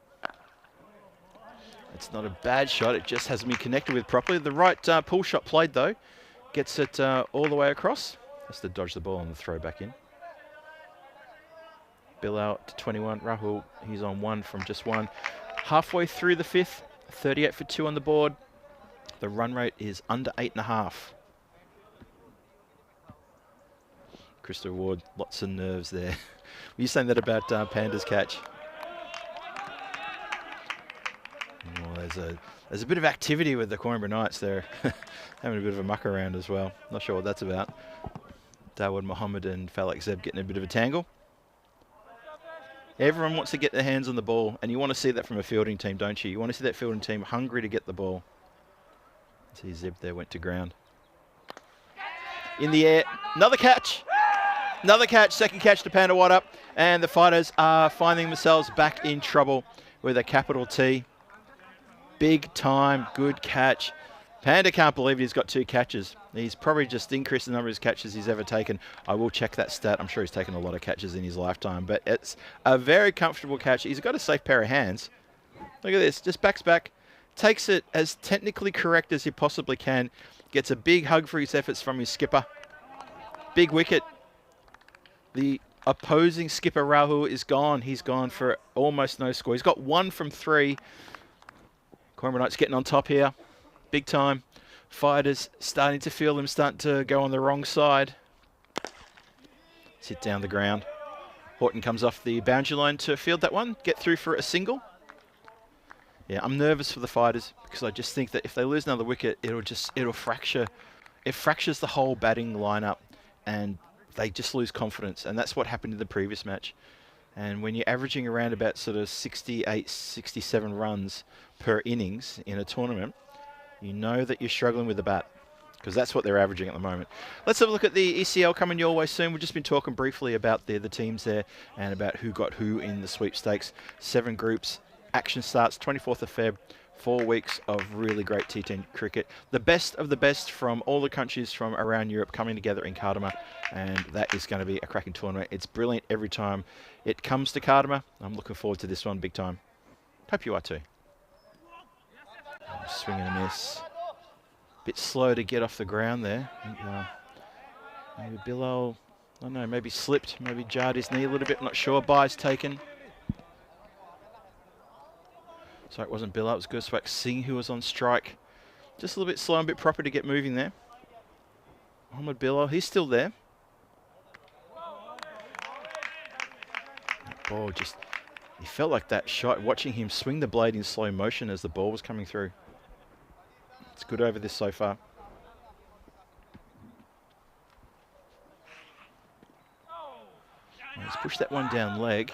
It's not a bad shot, it just hasn't been connected with properly. The right pull shot played though, gets it all the way across. Has to dodge the ball on the throw back in. Bilal to 21, Rahul, he's on 1 from just 1. Halfway through the 5th, 38 for 2 on the board. The run rate is under 8.5. Krista Ward, lots of nerves there. Were you saying that about Panda's catch? Well, there's a bit of activity with the Coimbra Knights there. Having a bit of a muck around as well. Not sure what that's about. Dawud Mohammed and Falak Zeb getting a bit of a tangle. Everyone wants to get their hands on the ball, and you want to see that from a fielding team, don't you? You want to see that fielding team hungry to get the ball. See Zeb there went to ground. In the air, another catch. Another catch, second catch to Panda Waddup, and the fighters are finding themselves back in trouble with a capital T. Big time, good catch. Panda can't believe he's got 2 catches. He's probably just increased the number of his catches he's ever taken. I will check that stat. I'm sure he's taken a lot of catches in his lifetime, but it's a very comfortable catch. He's got a safe pair of hands. Look at this, just backs back, takes it as technically correct as he possibly can, gets a big hug for his efforts from his skipper. Big wicket. The opposing skipper, Rahul, is gone. He's gone for almost no score. He's got 1 from 3. Coimbra Knights getting on top here. Big time. Fighters starting to feel them starting to go on the wrong side. Sit down the ground. Horton comes off the boundary line to field that one. Get through for a single. Yeah, I'm nervous for the fighters because I just think that if they lose another wicket, it'll fracture. It fractures the whole batting lineup and they just lose confidence. And that's what happened in the previous match. And when you're averaging around about sort of 68, 67 runs per innings in a tournament, you know that you're struggling with the bat because that's what they're averaging at the moment. Let's have a look at the ECL coming your way soon. We've just been talking briefly about the teams there and about who got who in the sweepstakes. 7 groups. Action starts 24th of Feb. 4 weeks of really great T10 cricket. The best of the best from all the countries from around Europe coming together in Kardama, and that is going to be a cracking tournament. It's brilliant every time it comes to Kardama. I'm looking forward to this one big time. Hope you are too. Swing and a miss. Bit slow to get off the ground there. Maybe Bilal, I don't know, maybe slipped, maybe jarred his knee a little bit, not sure. Byes taken. Sorry, it wasn't Bilal, it was Gurswak Singh who was on strike. Just a little bit slow and a bit proper to get moving there. Mohammed Bilal, he's still there. That ball just He felt like that shot, watching him swing the blade in slow motion as the ball was coming through. It's good over this so far. He's pushed that one down leg.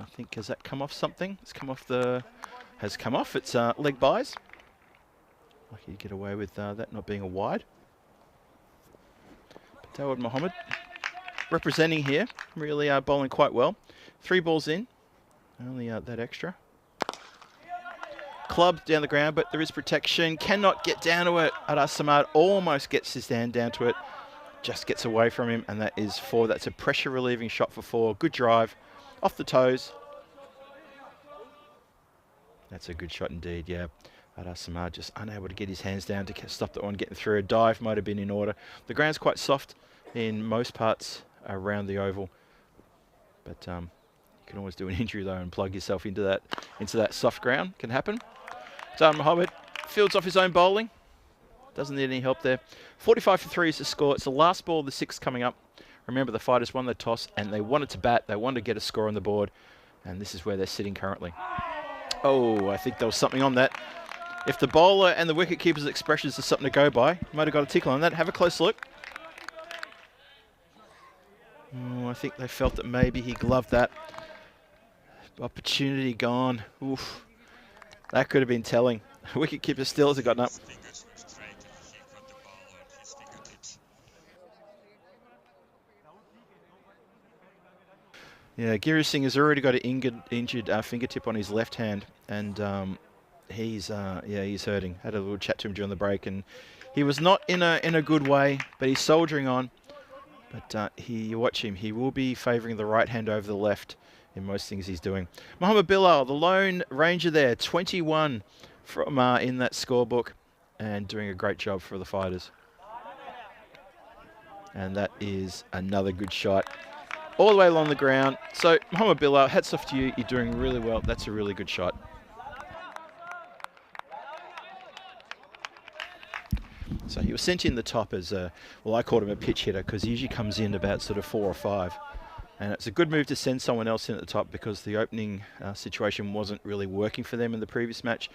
I think, has that come off something? It's come off the... Has come off. It's leg buys. Lucky to get away with that not being a wide. Tawad Mohammed representing here. Really bowling quite well. 3 balls in. Only that extra. Club down the ground, but there is protection. Cannot get down to it. Adar Samad almost gets his hand down to it. Just gets away from him, and that is 4. That's a pressure relieving shot for 4. Good drive. Off the toes. That's a good shot indeed, yeah. Adar Samad just unable to get his hands down to stop that one getting through. A dive might have been in order. The ground's quite soft in most parts around the oval. But you can always do an injury though and plug yourself into that soft ground. Can happen. Zahid Mohammed fields off his own bowling. Doesn't need any help there. 45 for 3 is the score. It's the last ball of the 6th coming up. Remember, the fighters won the toss and they wanted to bat. They wanted to get a score on the board. And this is where they're sitting currently. Oh, I think there was something on that. If the bowler and the wicketkeeper's expressions are something to go by, might have got a tickle on that. Have a close look. Oh, I think they felt that maybe he gloved that. Opportunity gone. Oof. That could have been telling. Wicketkeeper still hasn't gotten up. His fingers were straight if he got the ball on his fingertips. Yeah, Giri Singh has already got an injured fingertip on his left hand, and he's hurting. Had a little chat to him during the break, and he was not in a good way, but he's soldiering on. But you watch him; he will be favouring the right hand over the left in most things he's doing. Mohammed Bilal, the lone ranger there, 21 from in that scorebook, and doing a great job for the fighters. And that is another good shot, all the way along the ground. So Mohammed Bilal, hats off to you. You're doing really well. That's a really good shot. So he was sent in the top as a, well, I called him a pitch hitter because he usually comes in about sort of 4 or 5. And it's a good move to send someone else in at the top because the opening situation wasn't really working for them in the previous match.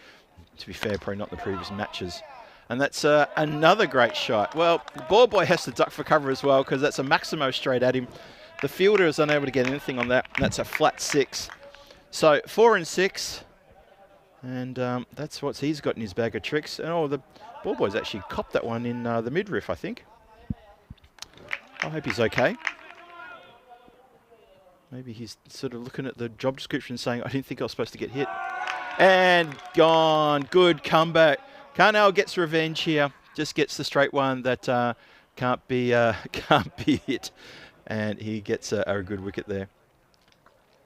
To be fair, probably not the previous matches. And that's another great shot. Well, the ball boy has to duck for cover as well because that's a Maximo straight at him. The fielder is unable to get anything on that. And that's a flat 6. So 4 and 6. And that's what he's got in his bag of tricks. And oh, the ball boy's actually copped that one in the midriff, I think. I hope he's okay. Maybe he's sort of looking at the job description saying, I didn't think I was supposed to get hit. And gone. Good comeback. Karnell gets revenge here. Just gets the straight one that can't be hit. And he gets a good wicket there.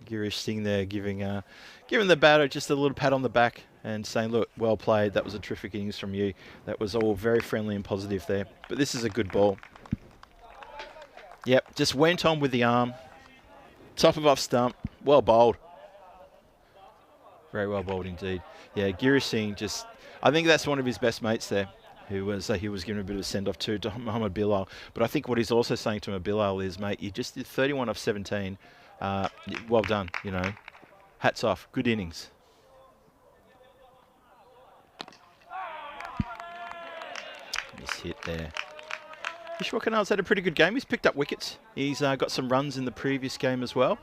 Girish Singh there giving the batter just a little pat on the back and saying, look, well played. That was a terrific innings from you. That was all very friendly and positive there. But this is a good ball. Yep, just went on with the arm. Top of off stump. Well bowled. Very well bowled indeed. Yeah, Girish Singh just... I think that's one of his best mates there, who was he was giving a bit of a send-off to Mohammed Bilal. But I think what he's also saying to Bilal is, mate, you just did 31 off 17. Well done, you know. Hats off. Good innings. Miss hit there. Ishwar Kanal's had a pretty good game. He's picked up wickets. He's got some runs in the previous game as well.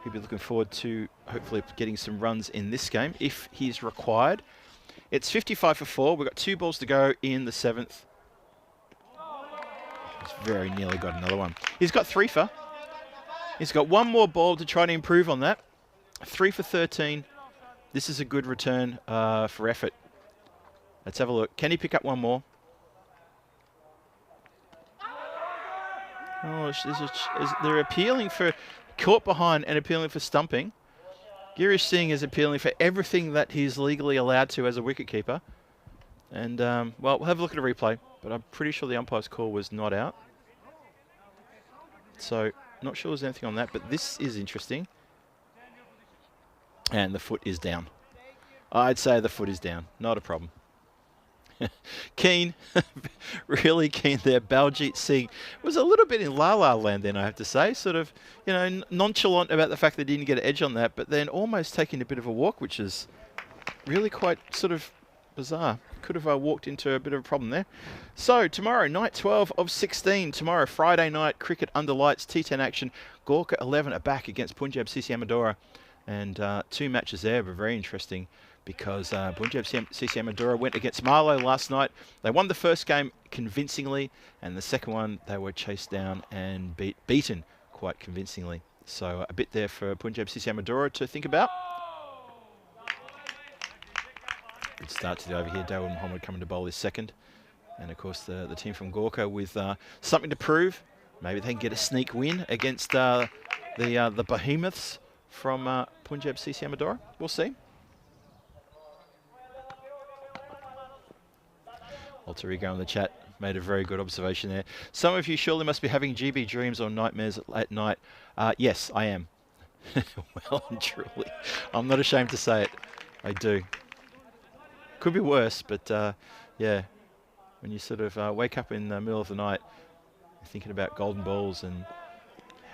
He'll be looking forward to hopefully getting some runs in this game if he's required. It's 55 for 4. We've got 2 balls to go in the 7th. He's very nearly got another one. He's got 3 for. He's got 1 more ball to try to improve on that. 3 for 13. This is a good return for effort. Let's have a look. Can he pick up 1 more? Oh, they're appealing for caught behind and appealing for stumping. Girish Singh is appealing for everything that he's legally allowed to as a wicketkeeper. And, well, we'll have a look at a replay, but I'm pretty sure the umpire's call was not out. So, not sure there's anything on that, but this is interesting. And the foot is down. I'd say the foot is down. Not a problem. Keen, really keen there. Baljit Singh was a little bit in la-la land then, I have to say. Sort of, nonchalant about the fact they didn't get an edge on that, but then almost taking a bit of a walk, which is really quite sort of bizarre. Could have walked into a bit of a problem there. So tomorrow, night 12 of 16. Tomorrow, Friday night, cricket under lights, T10 action. Gorka 11 are back against Punjab CC Amadora. And 2 matches there were very interesting because Punjab CC Amadora went against Marlow last night. They won the first game convincingly, and the second one they were chased down and beaten quite convincingly. So a bit there for Punjab CC Amadora to think about. Good start to the over here. Dawud Mohammed coming to bowl his second. And of course the team from Gorka with something to prove. Maybe they can get a sneak win against the behemoths from Punjab CC Amadora. We'll see. Alter Ego in the chat made a very good observation there. Some of you surely must be having GB dreams or nightmares at night. Yes, I am. Well and truly. I'm not ashamed to say it. I do. Could be worse, but yeah. When you sort of wake up in the middle of the night, you're thinking about golden balls and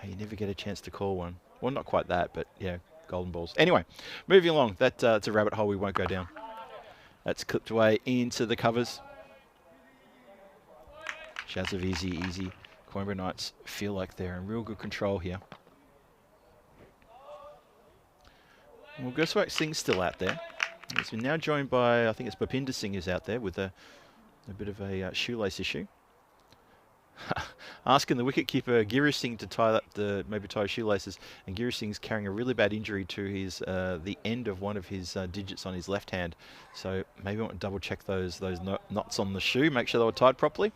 how you never get a chance to call one. Well, not quite that, but yeah, golden balls. Anyway, moving along. That's a rabbit hole we won't go down. That's clipped away into the covers. Shouts of easy. Coimbra Knights feel like they're in real good control here. Well, Gursuak Singh's still out there. He's been now joined by, I think it's Bapinder Singh is out there with a bit of a shoelace issue. Asking the wicketkeeper Girish Singh to tie his shoelaces, and Girish Singh's carrying a really bad injury to his the end of one of his digits on his left hand. So maybe I want to double check those knots on the shoe, make sure they were tied properly.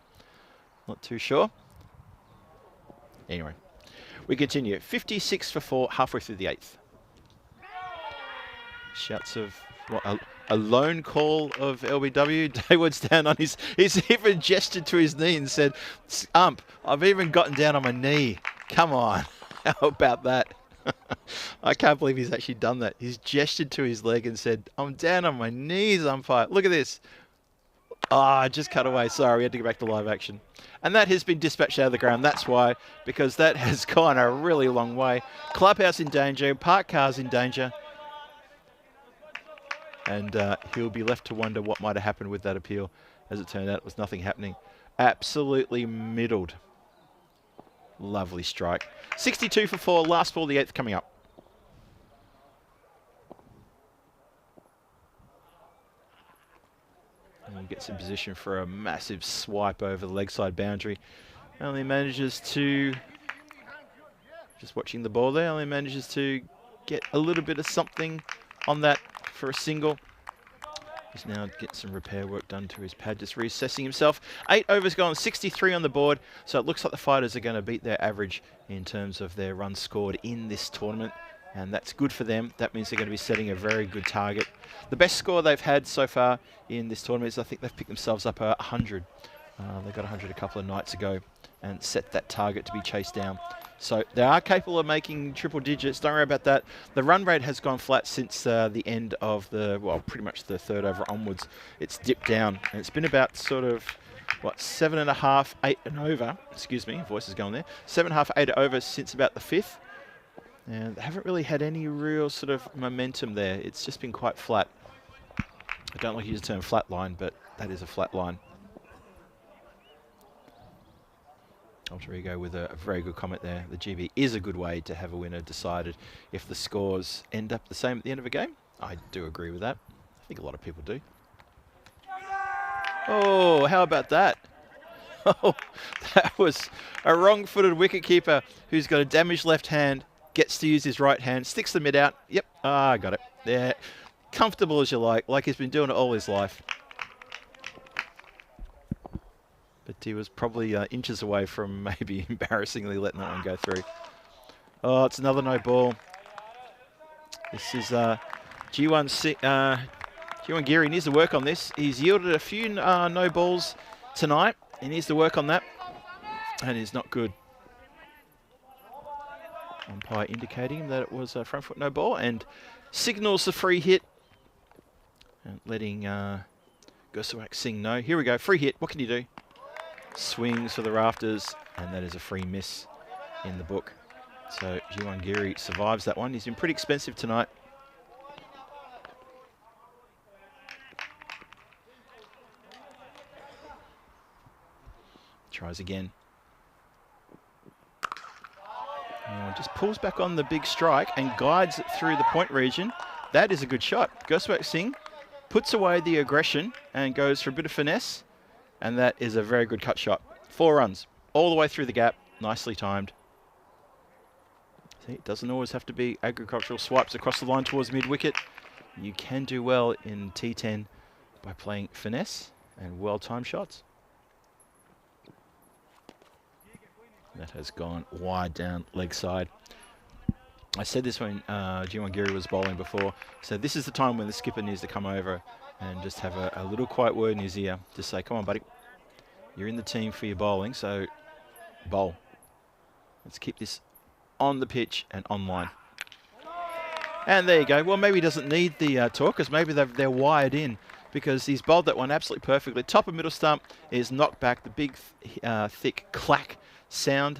Not too sure. Anyway, we continue. 56 for 4, halfway through the 8th. Shouts of what, a lone call of LBW. Dayward's down on he's even gestured to his knee and said, I've even gotten down on my knee. Come on. How about that? I can't believe he's actually done that. He's gestured to his leg and said, I'm down on my knees, umpire. Look at this. I just cut away. Sorry, we had to go back to live action. And that has been dispatched out of the ground. That's why, because that has gone a really long way. Clubhouse in danger. Park cars in danger. And he'll be left to wonder what might have happened with that appeal. As it turned out, it was nothing happening. Absolutely middled. Lovely strike. 62 for 4, last ball, the 8th coming up. And he gets in position for a massive swipe over the leg side boundary. Only manages to, just watching the ball there, only manages to get a little bit of something on that for a single. He's now getting some repair work done to his pad, just reassessing himself. 8 overs gone, 63 on the board. So it looks like the Fighters are going to beat their average in terms of their runs scored in this tournament. And that's good for them. That means they're going to be setting a very good target. The best score they've had so far in this tournament is I think they've picked themselves up 100. They got 100 a couple of nights ago and set that target to be chased down. So they are capable of making triple digits. Don't worry about that. The run rate has gone flat since the end of pretty much the 3rd over onwards. It's dipped down. And it's been about sort of, 7.5, 8 and over. Excuse me, voice is going there. 7.5, 8 over since about the 5th. And they haven't really had any real sort of momentum there. It's just been quite flat. I don't like to use the term flat line, but that is a flat line. Alter Ego with a very good comment there. The GB is a good way to have a winner decided if the scores end up the same at the end of a game. I do agree with that. I think a lot of people do. Oh, how about that? Oh, that was a wrong-footed wicketkeeper who's got a damaged left hand, gets to use his right hand, sticks the mid out. Yep, I got it. Yeah, comfortable as you like he's been doing it all his life. But he was probably inches away from maybe embarrassingly letting that one go through. Oh, it's another no ball. This is G1 Giri needs to work on this. He's yielded a few no balls tonight. He needs to work on that. And it's not good. Umpire indicating that it was a front foot no ball and signals the free hit. And letting Gursuak Singh, no. Here we go. Free hit. What can you do? Swings for the rafters, and that is a free miss in the book. So Jiwangiri survives that one. He's been pretty expensive tonight. Tries again. Just pulls back on the big strike and guides it through the point region. That is a good shot. Gursuak Singh puts away the aggression and goes for a bit of finesse. And that is a very good cut shot. 4 runs all the way through the gap. Nicely timed. See, it doesn't always have to be agricultural swipes across the line towards mid-wicket. You can do well in T10 by playing finesse and well-timed shots. That has gone wide down leg side. I said this when Jiwangiri was bowling before. So this is the time when the skipper needs to come over and just have a little quiet word in his ear. Just say, come on, buddy. You're in the team for your bowling, so bowl. Let's keep this on the pitch and online. And there you go. Well, maybe he doesn't need the talk, because maybe they're wired in, because he's bowled that one absolutely perfectly. Top of middle stump is knocked back. The big, thick clack sound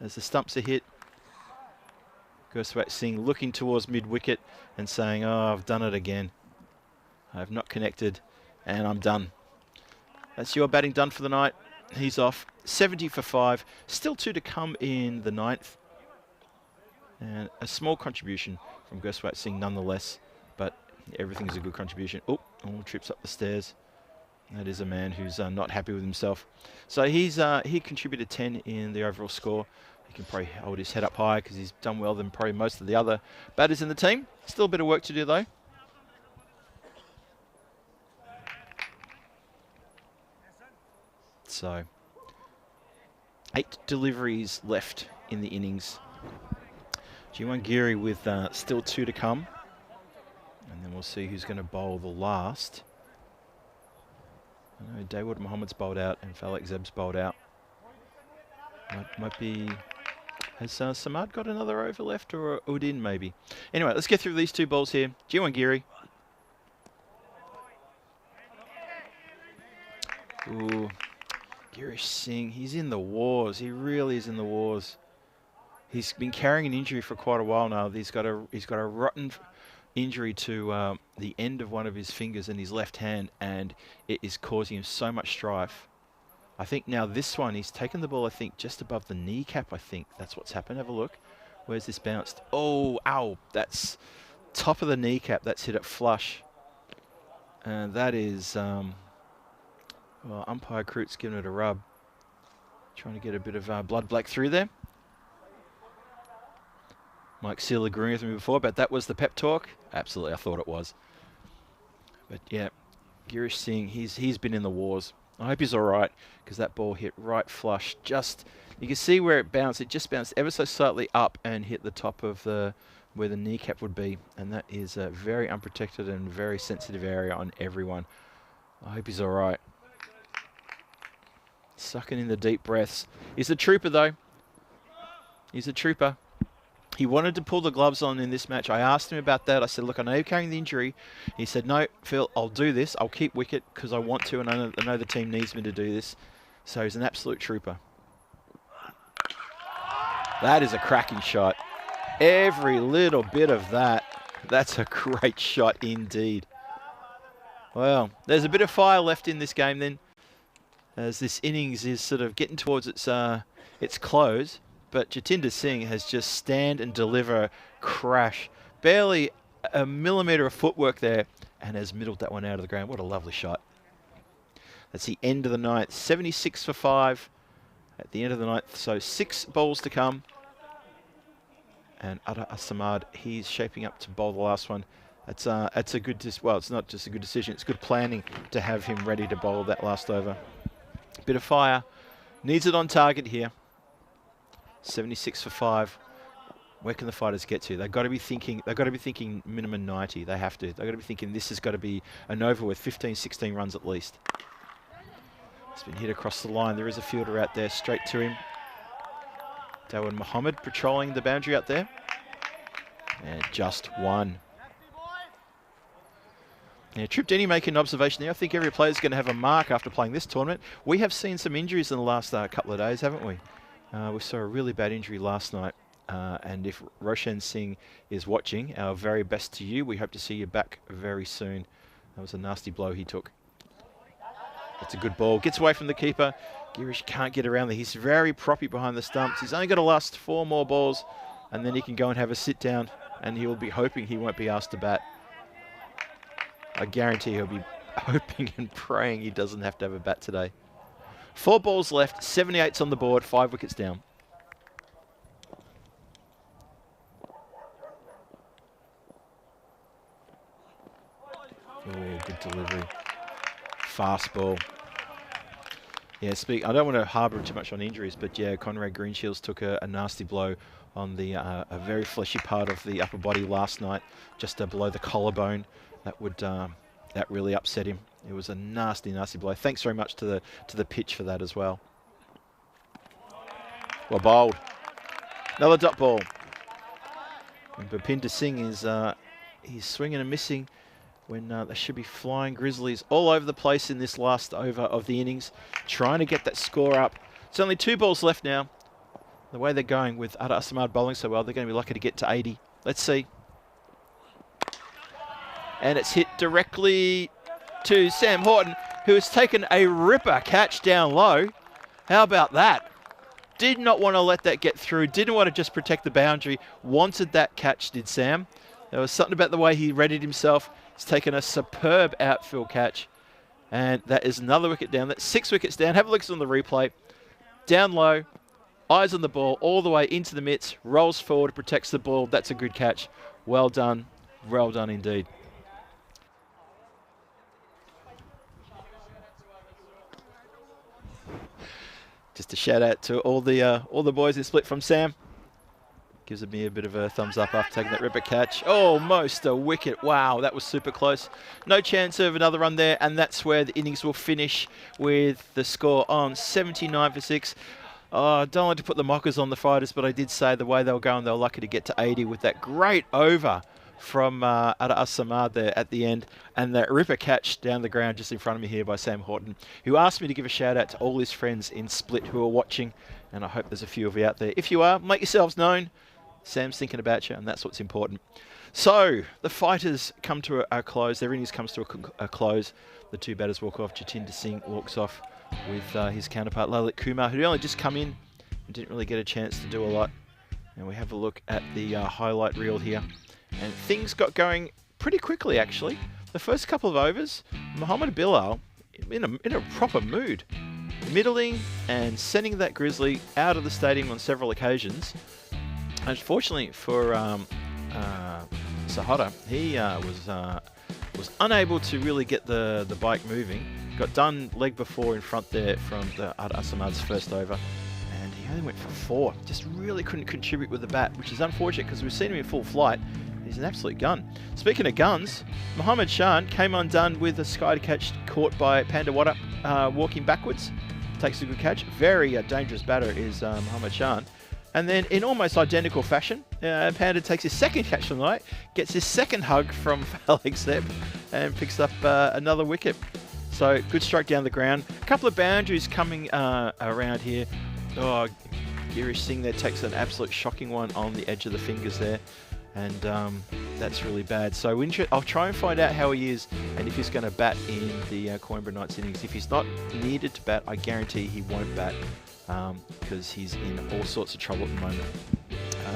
as the stumps are hit. Gursuak Singh looking towards mid-wicket and saying, oh, I've done it again. I've not connected and I'm done. That's your batting done for the night. He's off. 70 for 5. Still 2 to come in the 9th. And a small contribution from Gursuak Singh nonetheless, but everything's a good contribution. Oh, trips up the stairs. That is a man who's not happy with himself. So he contributed 10 in the overall score. He can probably hold his head up high because he's done well than probably most of the other batters in the team. Still a bit of work to do though. So 8 deliveries left in the innings. Jiwangiri with still 2 to come. And then we'll see who's going to bowl the last. I know Dawood Mohammed's bowled out and Falak Zeb's bowled out. Might be... Has Samad got another over left, or Udin maybe? Anyway, let's get through these 2 balls here. Jiwangiri. Ooh. Girish Singh, he's in the wars. He really is in the wars. He's been carrying an injury for quite a while now. He's got a rotten injury to the end of one of his fingers in his left hand, and it is causing him so much strife. I think now this one, he's taken the ball, I think, just above the kneecap, I think. That's what's happened. Have a look. Where's this bounced? Oh, ow. That's top of the kneecap. That's hit it flush. And that is, well, umpire Kroot's giving it a rub. Trying to get a bit of blood black through there. Mike Seal agreeing with me before, but that was the pep talk. Absolutely, I thought it was. But yeah, Girish Singh, he's been in the wars. I hope he's all right, because that ball hit right flush. Just, you can see where it bounced. It just bounced ever so slightly up and hit the top of where the kneecap would be. And that is a very unprotected and very sensitive area on everyone. I hope he's all right. Sucking in the deep breaths. He's a trooper, though. He's a trooper. He wanted to pull the gloves on in this match. I asked him about that. I said, look, I know you're carrying the injury. He said, no, Phil, I'll do this. I'll keep wicket because I want to, and I know the team needs me to do this. So he's an absolute trooper. That is a cracking shot. Every little bit of that. That's a great shot indeed. Well, there's a bit of fire left in this game then, as this innings is sort of getting towards its close. But Jatinder Singh has just stand and deliver crash. Barely a millimetre of footwork there, and has middled that one out of the ground. What a lovely shot. That's the end of the 9th. 76 for 5 at the end of the 9th. So 6 balls to come. And Ada Samad, he's shaping up to bowl the last one. That's a good, well, it's not just a good decision. It's good planning to have him ready to bowl that last over. Bit of fire. Needs it on target here. 76 for 5. Where can the fighters get to? They've got to be thinking. They've got to be thinking minimum 90. They have to. They've got to be thinking this has got to be an over with 15, 16 runs at least. It's been hit across the line. There is a fielder out there straight to him. Dawood Mohammed patrolling the boundary out there, and just one. Yeah, Trip Denny making an observation there. I think every player's going to have a mark after playing this tournament. We have seen some injuries in the last couple of days, haven't we? We saw a really bad injury last night. And if Roshan Singh is watching, our very best to you. We hope to see you back very soon. That was a nasty blow he took. It's a good ball. Gets away from the keeper. Girish can't get around there. He's very proppy behind the stumps. He's only got to last 4 more balls, and then he can go and have a sit down, and he'll be hoping he won't be asked to bat. I guarantee he'll be hoping and praying he doesn't have to have a bat today. 4 balls left, 78's on the board, 5 wickets down. Oh, good delivery. Fast ball. Yeah, I don't want to harbour too much on injuries, but yeah, Conrad Greenshields took a nasty blow on the a very fleshy part of the upper body last night, just below the collarbone. That really upset him. It was a nasty, nasty blow. Thanks very much to the pitch for that as well. Well bowled. Another dot ball. And Bhupinder Singh is he's swinging and missing when they should be flying Grizzlies all over the place in this last over of the innings, trying to get that score up. It's only 2 balls left now. The way they're going with Ada Asamad bowling so well, they're going to be lucky to get to 80. Let's see. And it's hit directly to Sam Horton, who has taken a ripper catch down low. How about that? Did not want to let that get through. Didn't want to just protect the boundary. Wanted that catch, did Sam. There was something about the way he readied himself. He's taken a superb outfield catch. And that is another wicket down. That's 6 wickets down. Have a look on the replay. Down low. Eyes on the ball all the way into the mitts. Rolls forward, protects the ball. That's a good catch. Well done. Well done indeed. Just a shout out to all the boys in split from Sam. Gives me a bit of a thumbs up after taking that ripper catch. Almost a wicket. Wow, that was super close. No chance of another run there, and that's where the innings will finish with the score on 79 for 6. I don't like to put the mockers on the fighters, but I did say the way they were going, they were lucky to get to 80 with that great over from Ada Asamad there at the end, and that ripper catch down the ground just in front of me here by Sam Horton, who asked me to give a shout out to all his friends in Split who are watching, and I hope there's a few of you out there. If you are, make yourselves known. Sam's thinking about you, and that's what's important. So the fighters come to a close. Their innings comes to a close. The 2 batters walk off. Jatinder Singh walks off with his counterpart Lalit Kumar, who only just come in and didn't really get a chance to do a lot. And we have a look at the highlight reel here. And things got going pretty quickly, actually. The first couple of overs, Mohammad Bilal in a proper mood, middling and sending that Grizzly out of the stadium on several occasions. Unfortunately for Sahara, he was unable to really get the bike moving. Got done leg before in front there from the Asamad's first over, and he only went for 4. Just really couldn't contribute with the bat, which is unfortunate because we've seen him in full flight. He's an absolute gun. Speaking of guns, Mohammad Shan came undone with a sky catch caught by Pandawada walking backwards. Takes a good catch. Very dangerous batter is Mohammad Shan. And then in almost identical fashion, Panda takes his second catch of the night, gets his second hug from Alex Sepp, and picks up another wicket. So good strike down the ground. A couple of boundaries coming around here. Girish Singh there takes an absolute shocking one on the edge of the fingers there. And that's really bad. So I'll try and find out how he is and if he's going to bat in the Coimbra Knights innings. If he's not needed to bat, I guarantee he won't bat because he's in all sorts of trouble at the moment.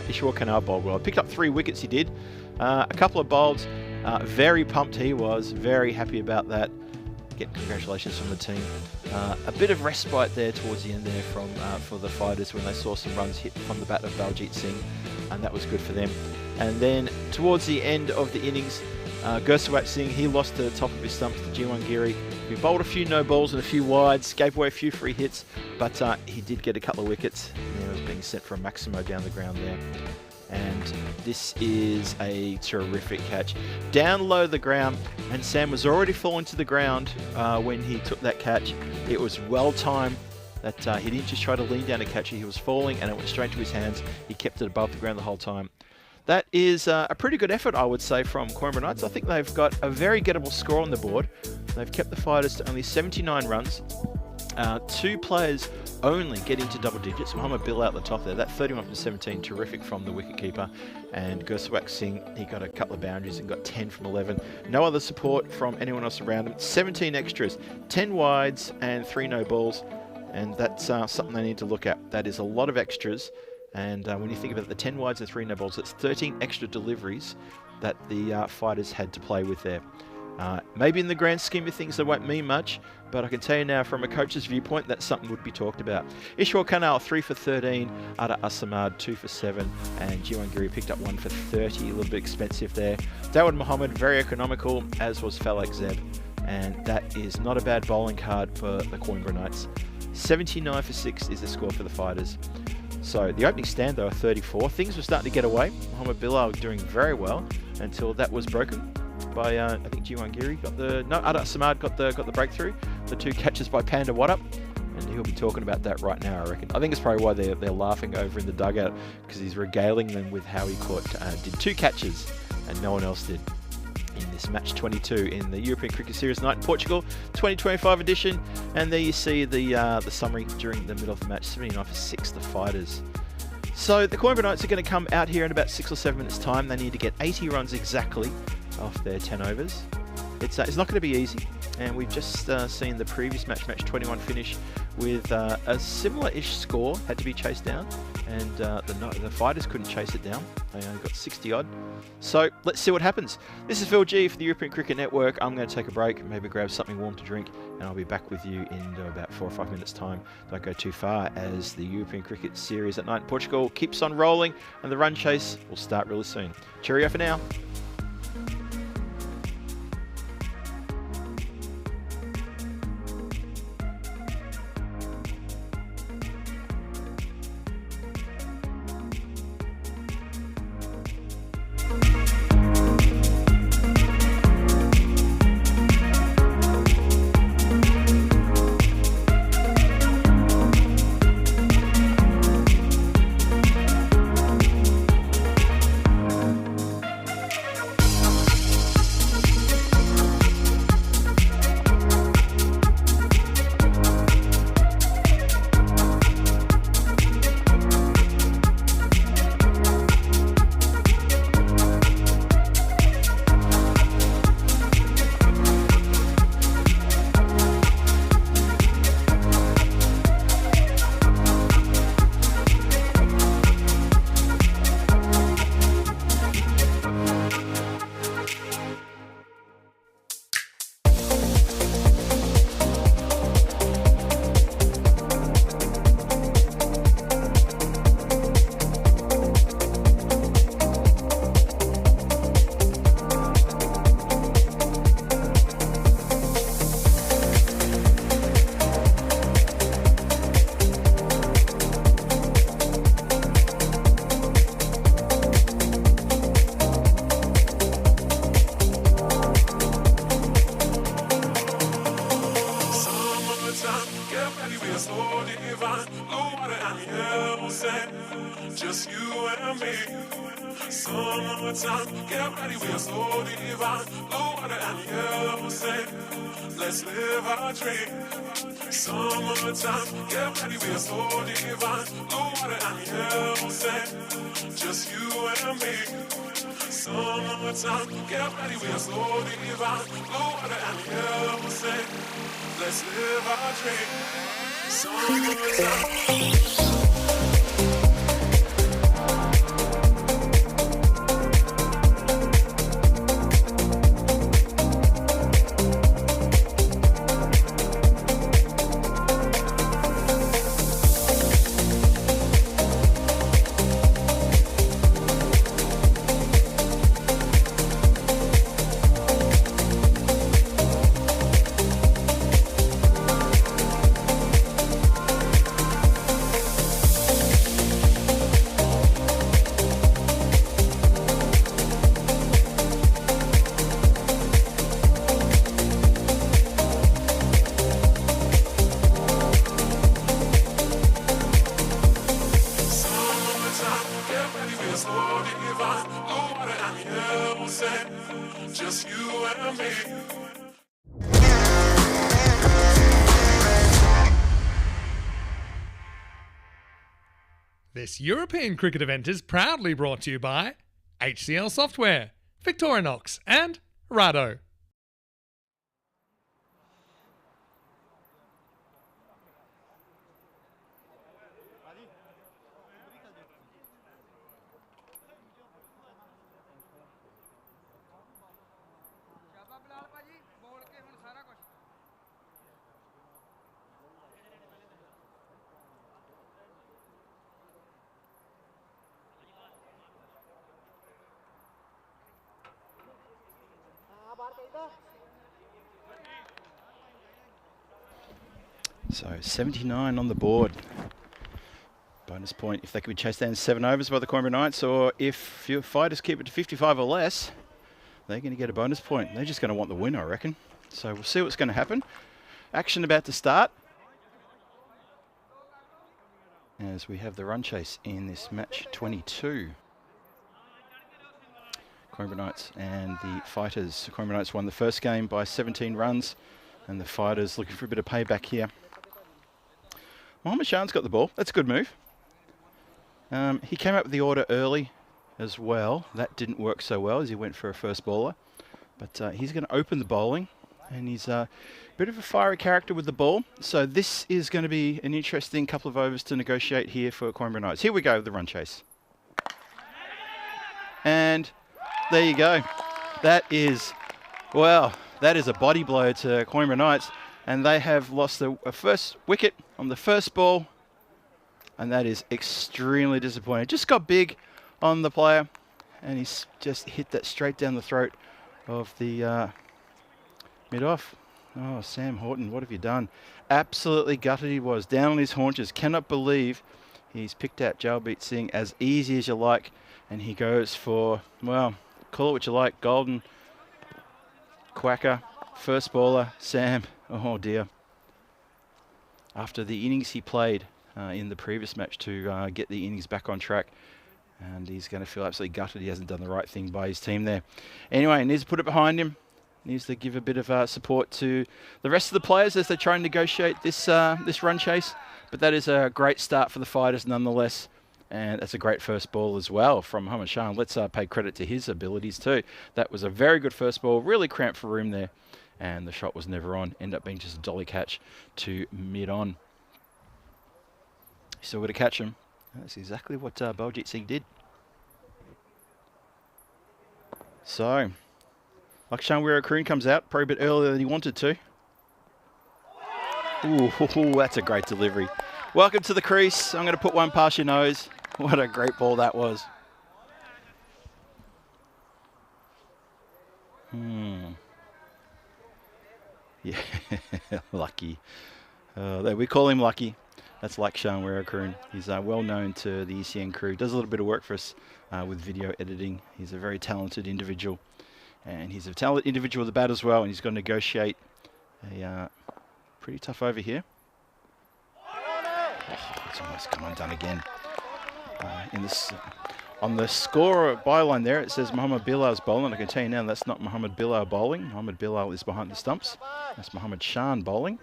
Ishwar Kanar bowled well. Picked up 3 wickets he did. A couple of bowls. Very pumped he was. Very happy about that. Again, congratulations from the team. A bit of respite there towards the end there for the fighters when they saw some runs hit from the bat of Baljit Singh, and that was good for them. And then towards the end of the innings, Gursawat Singh, he lost the top of his stumps to Jiwan Giri, who bowled a few no balls and a few wides, gave away a few free hits, but he did get a couple of wickets. And he was being sent for a Maximo down the ground there. And this is a terrific catch. Down low the ground, and Sam was already falling to the ground when he took that catch. It was well timed that he didn't just try to lean down to catch it. He was falling and it went straight to his hands. He kept it above the ground the whole time. That is a pretty good effort, I would say, from Coimbra Knights. I think they've got a very gettable score on the board. They've kept the Fighters to only 79 runs. 2 players only getting to double digits. Mohammed Bill out the top there. That 31 from 17, terrific from the wicketkeeper. And Gurswak Singh, he got a couple of boundaries and got 10 from 11. No other support from anyone else around him. 17 extras, 10 wides and 3 no balls. And that's something they need to look at. That is a lot of extras. And when you think about the 10 wides and 3 no balls, it's 13 extra deliveries that the Fighters had to play with there. Maybe in the grand scheme of things, that won't mean much, but I can tell you now from a coach's viewpoint, that's something would be talked about. Ishwal Kanal, 3 for 13, Ada Asamad, 2 for 7, and Jiwan Giri picked up 1 for 30, a little bit expensive there. Dawud Muhammad, very economical, as was Falak Zeb, and that is not a bad bowling card for the Coimbra Knights. 79 for 6 is the score for the Fighters. So the opening stand, though, 34. Things were starting to get away. Mohammed Bilal doing very well until that was broken by, I think Jiwan Giri got the... No, Ada Samad got the breakthrough. The 2 catches by Panda Waddup. And he'll be talking about that right now, I reckon. I think it's probably why they're laughing over in the dugout, because he's regaling them with how he did 2 catches and no one else did in this match 22 in the European Cricket Series night in Portugal, 2025 edition. And there you see the summary during the middle of the match, 79 for 6, the Fighters. So the Coimbra Knights are going to come out here in about 6 or 7 minutes time. They need to get 80 runs exactly off their 10 overs. It's not going to be easy, and we've just seen the previous match 21 finish with a similar-ish score, had to be chased down, and the Fighters couldn't chase it down. They only got 60 odd. So let's see what happens. This is Phil G for the European Cricket Network. I'm going to take a break, maybe grab something warm to drink, and I'll be back with you in about 4 or 5 minutes time. Don't go too far, as the European Cricket Series at night in Portugal keeps on rolling, and the run chase will start really soon. Cheerio for now. Just you and me. Summertime, get ready, we are so divine. Blue water and yellow sand. Let's live our dream. Summertime, get ready, we are so divine. Blue water and yellow sand. Just you and me. Summertime, get ready, we are so divine. Blue water and yellow sand. Let's live our dream. Summertime. just you and me. This European cricket event is proudly brought to you by HCL Software, Victorinox and Rado. So 79 on the board. Bonus point if they could be chased down 7 overs by the Coimbra Knights, or if your fighters keep it to 55 or less, they're going to get a bonus point. They're just going to want the win, I reckon. So we'll see what's going to happen. Action about to start, as we have the run chase in this match 22. Coimbra Knights and the Fighters. Coimbra Knights won the first game by 17 runs, and the Fighters looking for a bit of payback here. Mohammed Shan's got the ball. That's a good move. He came up with the order early as well. That didn't work so well as he went for a first bowler. But he's going to open the bowling, and he's a bit of a fiery character with the ball. So this is going to be an interesting couple of overs to negotiate here for Coimbra Knights. Here we go with the run chase. And there you go. That is, well, that is a body blow to Coimbra Knights. And they have lost the first wicket on the first ball. And that is extremely disappointing. Just got big on the player. And he's just hit that straight down the throat of the mid-off. Oh, Sam Horton, what have you done? Absolutely gutted he was. Down on his haunches. Cannot believe he's picked out Jalbeet Singh as easy as you like. And he goes for, well, call it what you like. Golden Quacker. First bowler, Sam. Oh dear. After the innings he played in the previous match to get the innings back on track. And he's going to feel absolutely gutted he hasn't done the right thing by his team there. Anyway, he needs to put it behind him. Needs to give a bit of support to the rest of the players as they try and negotiate this this run chase. But that is a great start for the Fighters nonetheless. And that's a great first ball as well from Mohammed Shan. Let's pay credit to his abilities too. That was a very good first ball. Really cramped for room there. And the shot was never on. Ended up being just a dolly catch to mid-on. Still got to catch him. That's exactly what Baljit Singh did. So, Lakshan Weerakoon comes out probably a bit earlier than he wanted to. Ooh, that's a great delivery. Welcome to the crease. I'm going to put one past your nose. What a great ball that was. Yeah, Lucky. We call him Lucky. That's Lakshan Weerakoon. He's well known to the ECN crew. Does a little bit of work for us with video editing. He's a very talented individual. And he's a talented individual with the bat as well. And he's going to negotiate a pretty tough over here. Oh, it's almost come undone again. In this, on the score byline there, it says Mohammed Bilal's bowling. I can tell you now that's not Mohammed Bilal bowling. Mohammed Bilal is behind the stumps. That's Mohammed Shan bowling.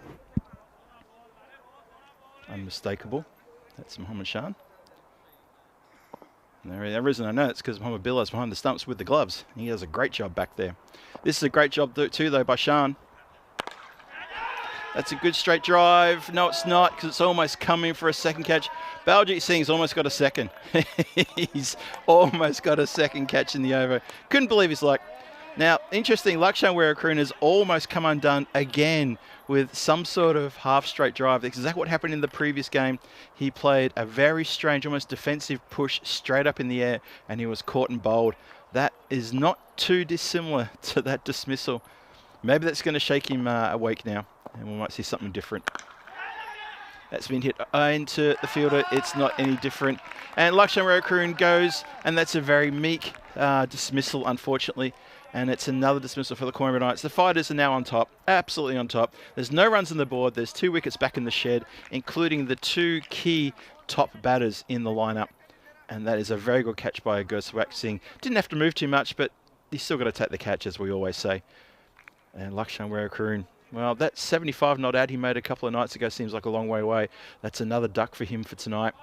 Unmistakable. That's Mohammed Shan. And the reason I know it's because Mohammed Bilal is behind the stumps with the gloves. He does a great job back there. This is a great job too, though, by Shan. That's a good straight drive. No, it's not, because it's almost coming for a second catch. Baljit Singh's almost got a second. He's almost got a second catch in the over. Couldn't believe his luck. Now, interesting, Lakshan Weerakoon has almost come undone again with some sort of half-straight drive. That's exactly what happened in the previous game. He played a very strange, almost defensive push straight up in the air, and he was caught and bowled. That is not too dissimilar to that dismissal. Maybe that's going to shake him awake now, and we might see something different. That's been hit into the fielder. It's not any different. And Lakshan Weerakoon goes, and that's a very meek dismissal, unfortunately. And it's another dismissal for the Coimbra Knights. The Fighters are now on top, absolutely on top. There's no runs on the board. There's 2 wickets back in the shed, including the 2 key top batters in the lineup. And that is a very good catch by Gurswak Singh. Didn't have to move too much, but he's still got to take the catch, as we always say. And Lakshan Weerakarun, well, that 75 not out he made a couple of nights ago seems like a long way away. That's another duck for him for tonight.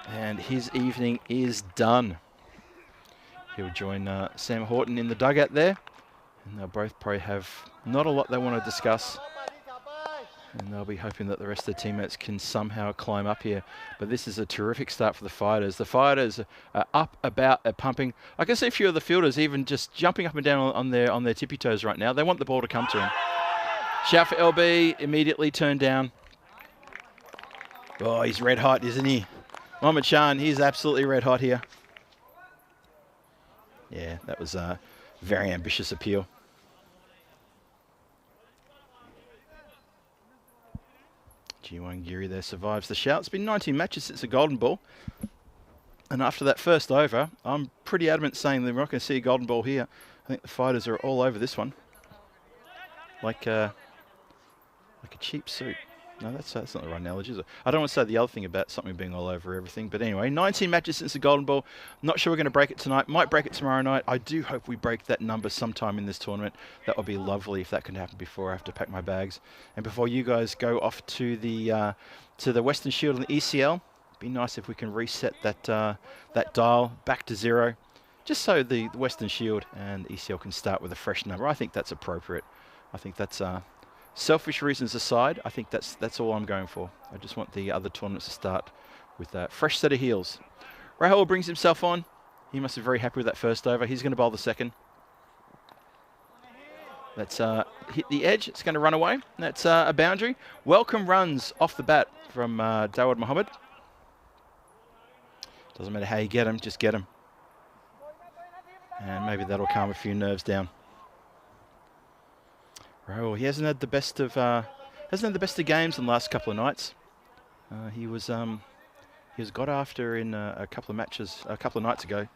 And his evening is done. He'll join Sam Horton in the dugout there. And they'll both probably have not a lot they want to discuss. And they'll be hoping that the rest of the teammates can somehow climb up here. But this is a terrific start for the Fighters. The Fighters are up, about, pumping. I can see a few of the fielders even just jumping up and down on their tippy toes right now. They want the ball to come to them. Shout for LB, immediately turned down. Oh, he's red hot, isn't he? Mohamed Shan, he's absolutely red hot here. Yeah, that was a very ambitious appeal. G1 Giri there survives the shout. It's been 19 matches since the golden ball. And after that first over, I'm pretty adamant saying that we're not going to see a golden ball here. I think the Fighters are all over this one. Like a cheap suit. No, that's not the right analogy, is it? I don't want to say the other thing about something being all over everything. But anyway, 19 matches since the golden ball. Not sure we're going to break it tonight. Might break it tomorrow night. I do hope we break that number sometime in this tournament. That would be lovely if that can happen before I have to pack my bags. And before you guys go off to the Western Shield and the ECL, it'd be nice if we can reset that dial back to 0. Just so the Western Shield and ECL can start with a fresh number. I think that's appropriate. I think that's... selfish reasons aside, I think that's all I'm going for. I just want the other tournaments to start with a fresh set of heels. Rahul brings himself on. He must be very happy with that first over. He's going to bowl the second. That's hit the edge. It's going to run away. That's a boundary. Welcome runs off the bat from Dawud Mohammed. Doesn't matter how you get him, just get him. And maybe that'll calm a few nerves down. Rahul, he hasn't had the best of games in the last couple of nights. He was got after in a couple of matches a couple of nights ago.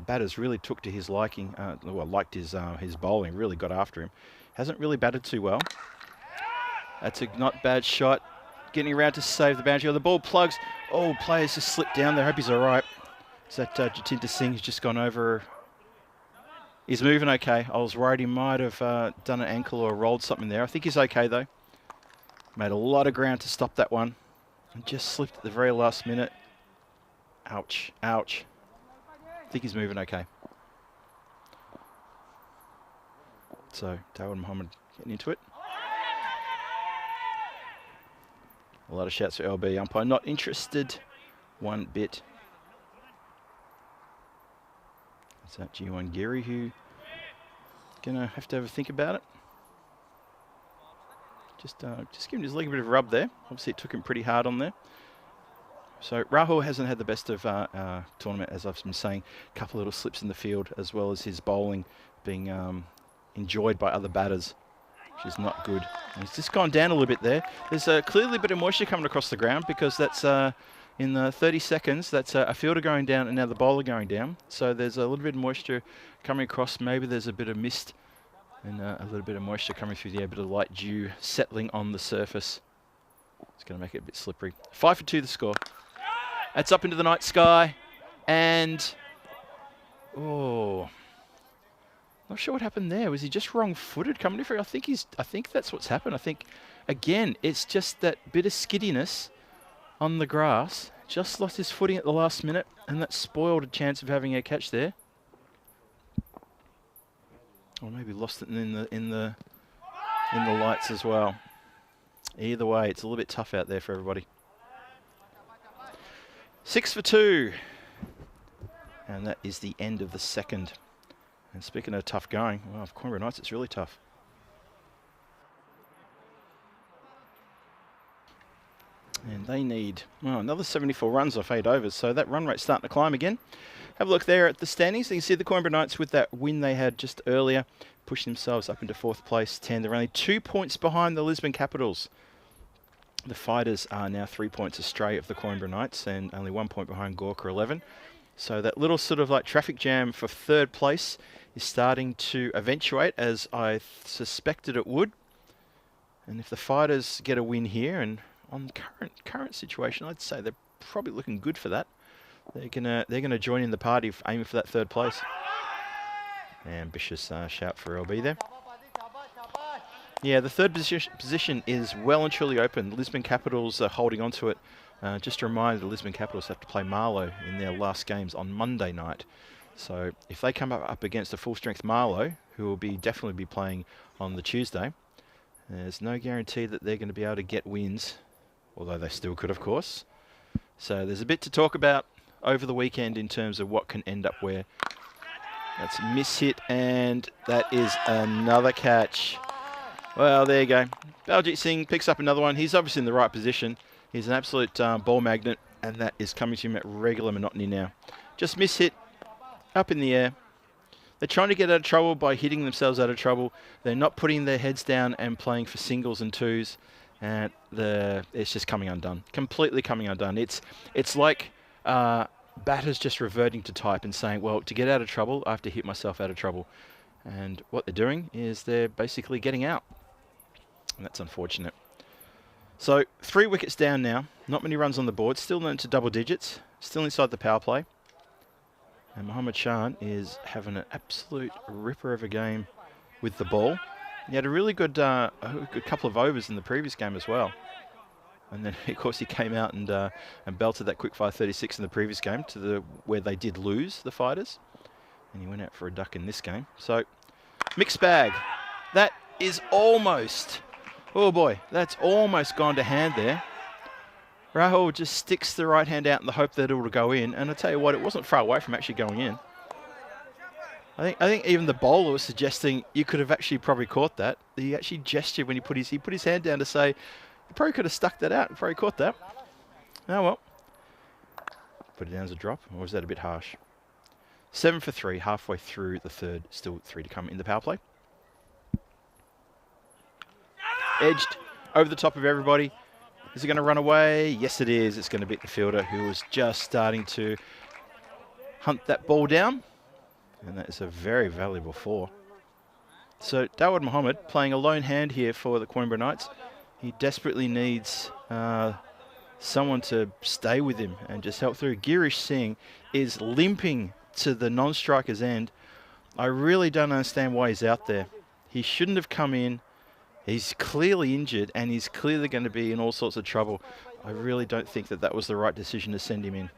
Batters really took to his liking. Liked his bowling. Really got after him. Hasn't really batted too well. That's a not bad shot. Getting around to save the boundary. The ball plugs. Oh, players just slipped down there. Hope he's all right. Is that Jatinder Singh has just gone over? He's moving okay. I was worried he might have done an ankle or rolled something there. I think he's okay though. Made a lot of ground to stop that one. And just slipped at the very last minute. Ouch, ouch. I think he's moving okay. So, Dawud Mohammed getting into it. A lot of shouts for LB. Umpire not interested one bit. Is that G1 Giri who gonna have to have a think about it? Just giving his leg a bit of a rub there. Obviously it took him pretty hard on there. So Rahul hasn't had the best of tournament, as I've been saying. A couple of little slips in the field, as well as his bowling being enjoyed by other batters, which is not good. And he's just gone down a little bit there. There's clearly a bit of moisture coming across the ground, because that's in the 30 seconds, that's a fielder going down and now the bowler going down. So there's a little bit of moisture coming across. Maybe there's a bit of mist and a little bit of moisture coming through the air, a bit of light dew settling on the surface. It's going to make it a bit slippery. 5 for 2 the score. That's up into the night sky. And, oh, not sure what happened there. Was he just wrong-footed coming through? I think that's what's happened. I think, again, it's just that bit of skiddiness on the grass. Just lost his footing at the last minute, and that spoiled a chance of having a catch there. Or maybe lost it in the lights as well. Either way, it's a little bit tough out there for everybody. 6 for 2. And that is the end of the second. And speaking of tough going, well, for Coimbra Knights, it's really tough. And they need, well, another 74 runs off 8 overs, so that run rate's starting to climb again. Have a look there at the standings. You can see the Coimbra Knights, with that win they had just earlier, pushed themselves up into 4th place, 10. They're only 2 points behind the Lisbon Capitals. The Fighters are now 3 points astray of the Coimbra Knights, and only 1 point behind Gorka 11. So that little sort of like traffic jam for 3rd place is starting to eventuate, as I suspected it would. And if the Fighters get a win here, and on the current situation, I'd say they're probably looking good for that. They're gonna join in the party aiming for that 3rd place. Ambitious shout for LB there. Yeah, the third position is well and truly open. Lisbon Capitals are holding on to it. Just a reminder, the Lisbon Capitals have to play Marlow in their last games on Monday night. So if they come up against a full-strength Marlow, who will definitely be playing on the Tuesday, there's no guarantee that they're going to be able to get wins, although they still could, of course. So there's a bit to talk about over the weekend in terms of what can end up where. That's a miss hit, and that is another catch. Well, there you go. Baljit Singh picks up another one. He's obviously in the right position. He's an absolute ball magnet, and that is coming to him at regular monotony now. Just miss hit, up in the air. They're trying to get out of trouble by hitting themselves out of trouble. They're not putting their heads down and playing for singles and twos, and it's just coming undone. Completely coming undone. It's like batters just reverting to type and saying, well, to get out of trouble, I have to hit myself out of trouble. And what they're doing is they're basically getting out. And that's unfortunate. So 3 wickets down now. Not many runs on the board. Still into double digits. Still inside the power play. And Mohammad Shan is having an absolute ripper of a game with the ball. He had a really good couple of overs in the previous game as well. And then, of course, he came out and belted that quick-fire 36 in the previous game where they did lose, the Fighters. And he went out for a duck in this game. So, mixed bag. That is almost... Oh, boy. That's almost gone to hand there. Rahul just sticks the right hand out in the hope that it will go in. And I tell you what, it wasn't far away from actually going in. I think even the bowler was suggesting you could have actually probably caught that. He actually gestured when he put his hand down to say, you probably could have stuck that out and probably caught that. Oh, well. Put it down as a drop. Or was that a bit harsh? 7 for 3, halfway through the third. Still 3 to come in the power play. Edged over the top of everybody. Is it going to run away? Yes, it is. It's going to beat the fielder who was just starting to hunt that ball down. And that is a very valuable 4. So Dawud Mohammed playing a lone hand here for the Coimbra Knights. He desperately needs someone to stay with him and just help through. Girish Singh is limping to the non-striker's end. I really don't understand why he's out there. He shouldn't have come in. He's clearly injured and he's clearly going to be in all sorts of trouble. I really don't think that was the right decision to send him in.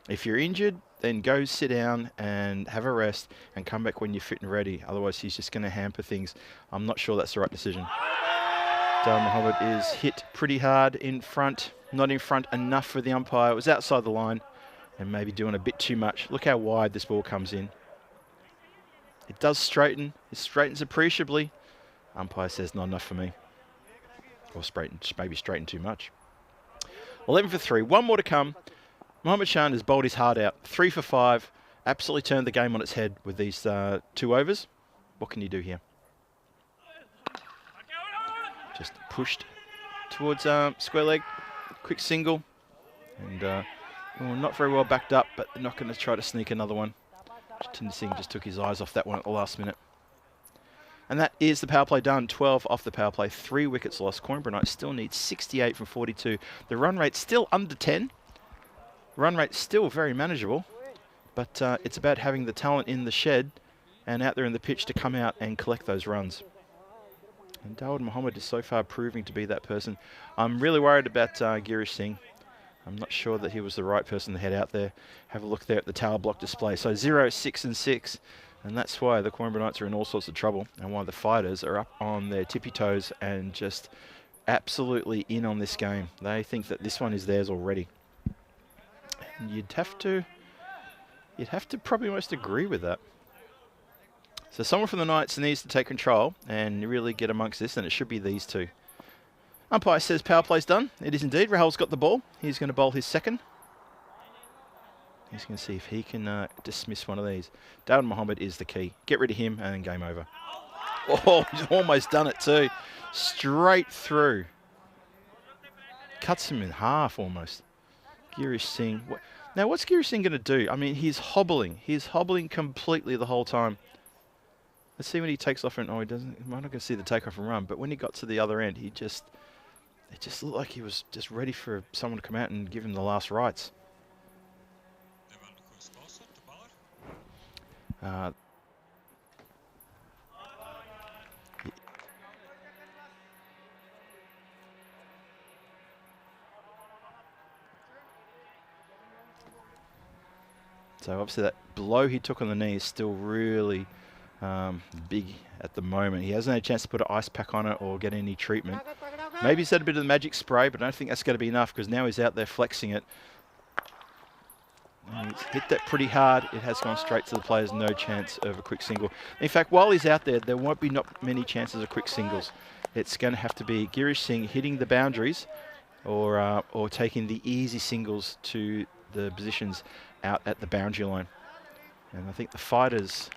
If you're injured, then go sit down and have a rest and come back when you're fit and ready. Otherwise, he's just going to hamper things. I'm not sure that's the right decision. Dawud Mohammed is hit pretty hard in front. Not in front enough for the umpire. It was outside the line and maybe doing a bit too much. Look how wide this ball comes in. It does straighten. It straightens appreciably. Umpire says not enough for me. Or maybe straighten too much. 11 for 3. One more to come. Mohammad Shan has bowled his heart out. 3 for 5. Absolutely turned the game on its head with these 2 overs. What can you do here? Just pushed towards square leg. Quick single. And well, not very well backed up, but they're not going to try to sneak another one. Jatinder Singh just took his eyes off that one at the last minute. And that is the power play done. 12 off the power play. 3 wickets lost. Coimbra Knights still need 68 from 42. The run rate still under 10. Run rate still very manageable. But it's about having the talent in the shed and out there in the pitch to come out and collect those runs. And Dawud Mohammed is so far proving to be that person. I'm really worried about Girish Singh. I'm not sure that he was the right person to head out there. Have a look there at the tower block display. So 0, 6 and 6. And that's why the Coimbra Knights are in all sorts of trouble and why the Fighters are up on their tippy toes and just absolutely in on this game. They think that this one is theirs already. And you'd have to probably almost agree with that. So someone from the Knights needs to take control and really get amongst this, and it should be these 2. Umpire says power play's done. It is indeed. Rahul's got the ball. He's going to bowl his second. He's going to see if he can dismiss one of these. Dawud Mohammed is the key. Get rid of him and then game over. Oh, he's almost done it too. Straight through. Cuts him in half almost. Girish Singh. Now, what's Girish Singh going to do? I mean, he's hobbling. He's hobbling completely the whole time. Let's see when he takes off and, oh, he doesn't. We're not going to see the takeoff and run, but when he got to the other end, it just looked like he was just ready for someone to come out and give him the last rites. So obviously that blow he took on the knee is still really big at the moment. He hasn't had a chance to put an ice pack on it or get any treatment. Maybe he's had a bit of the magic spray, but I don't think that's going to be enough because now he's out there flexing it. And he's hit that pretty hard. It has gone straight to the players. No chance of a quick single. In fact, while he's out there won't be not many chances of quick singles. It's going to have to be Girish Singh hitting the boundaries or taking the easy singles to the positions out at the boundary line. And I think the fighters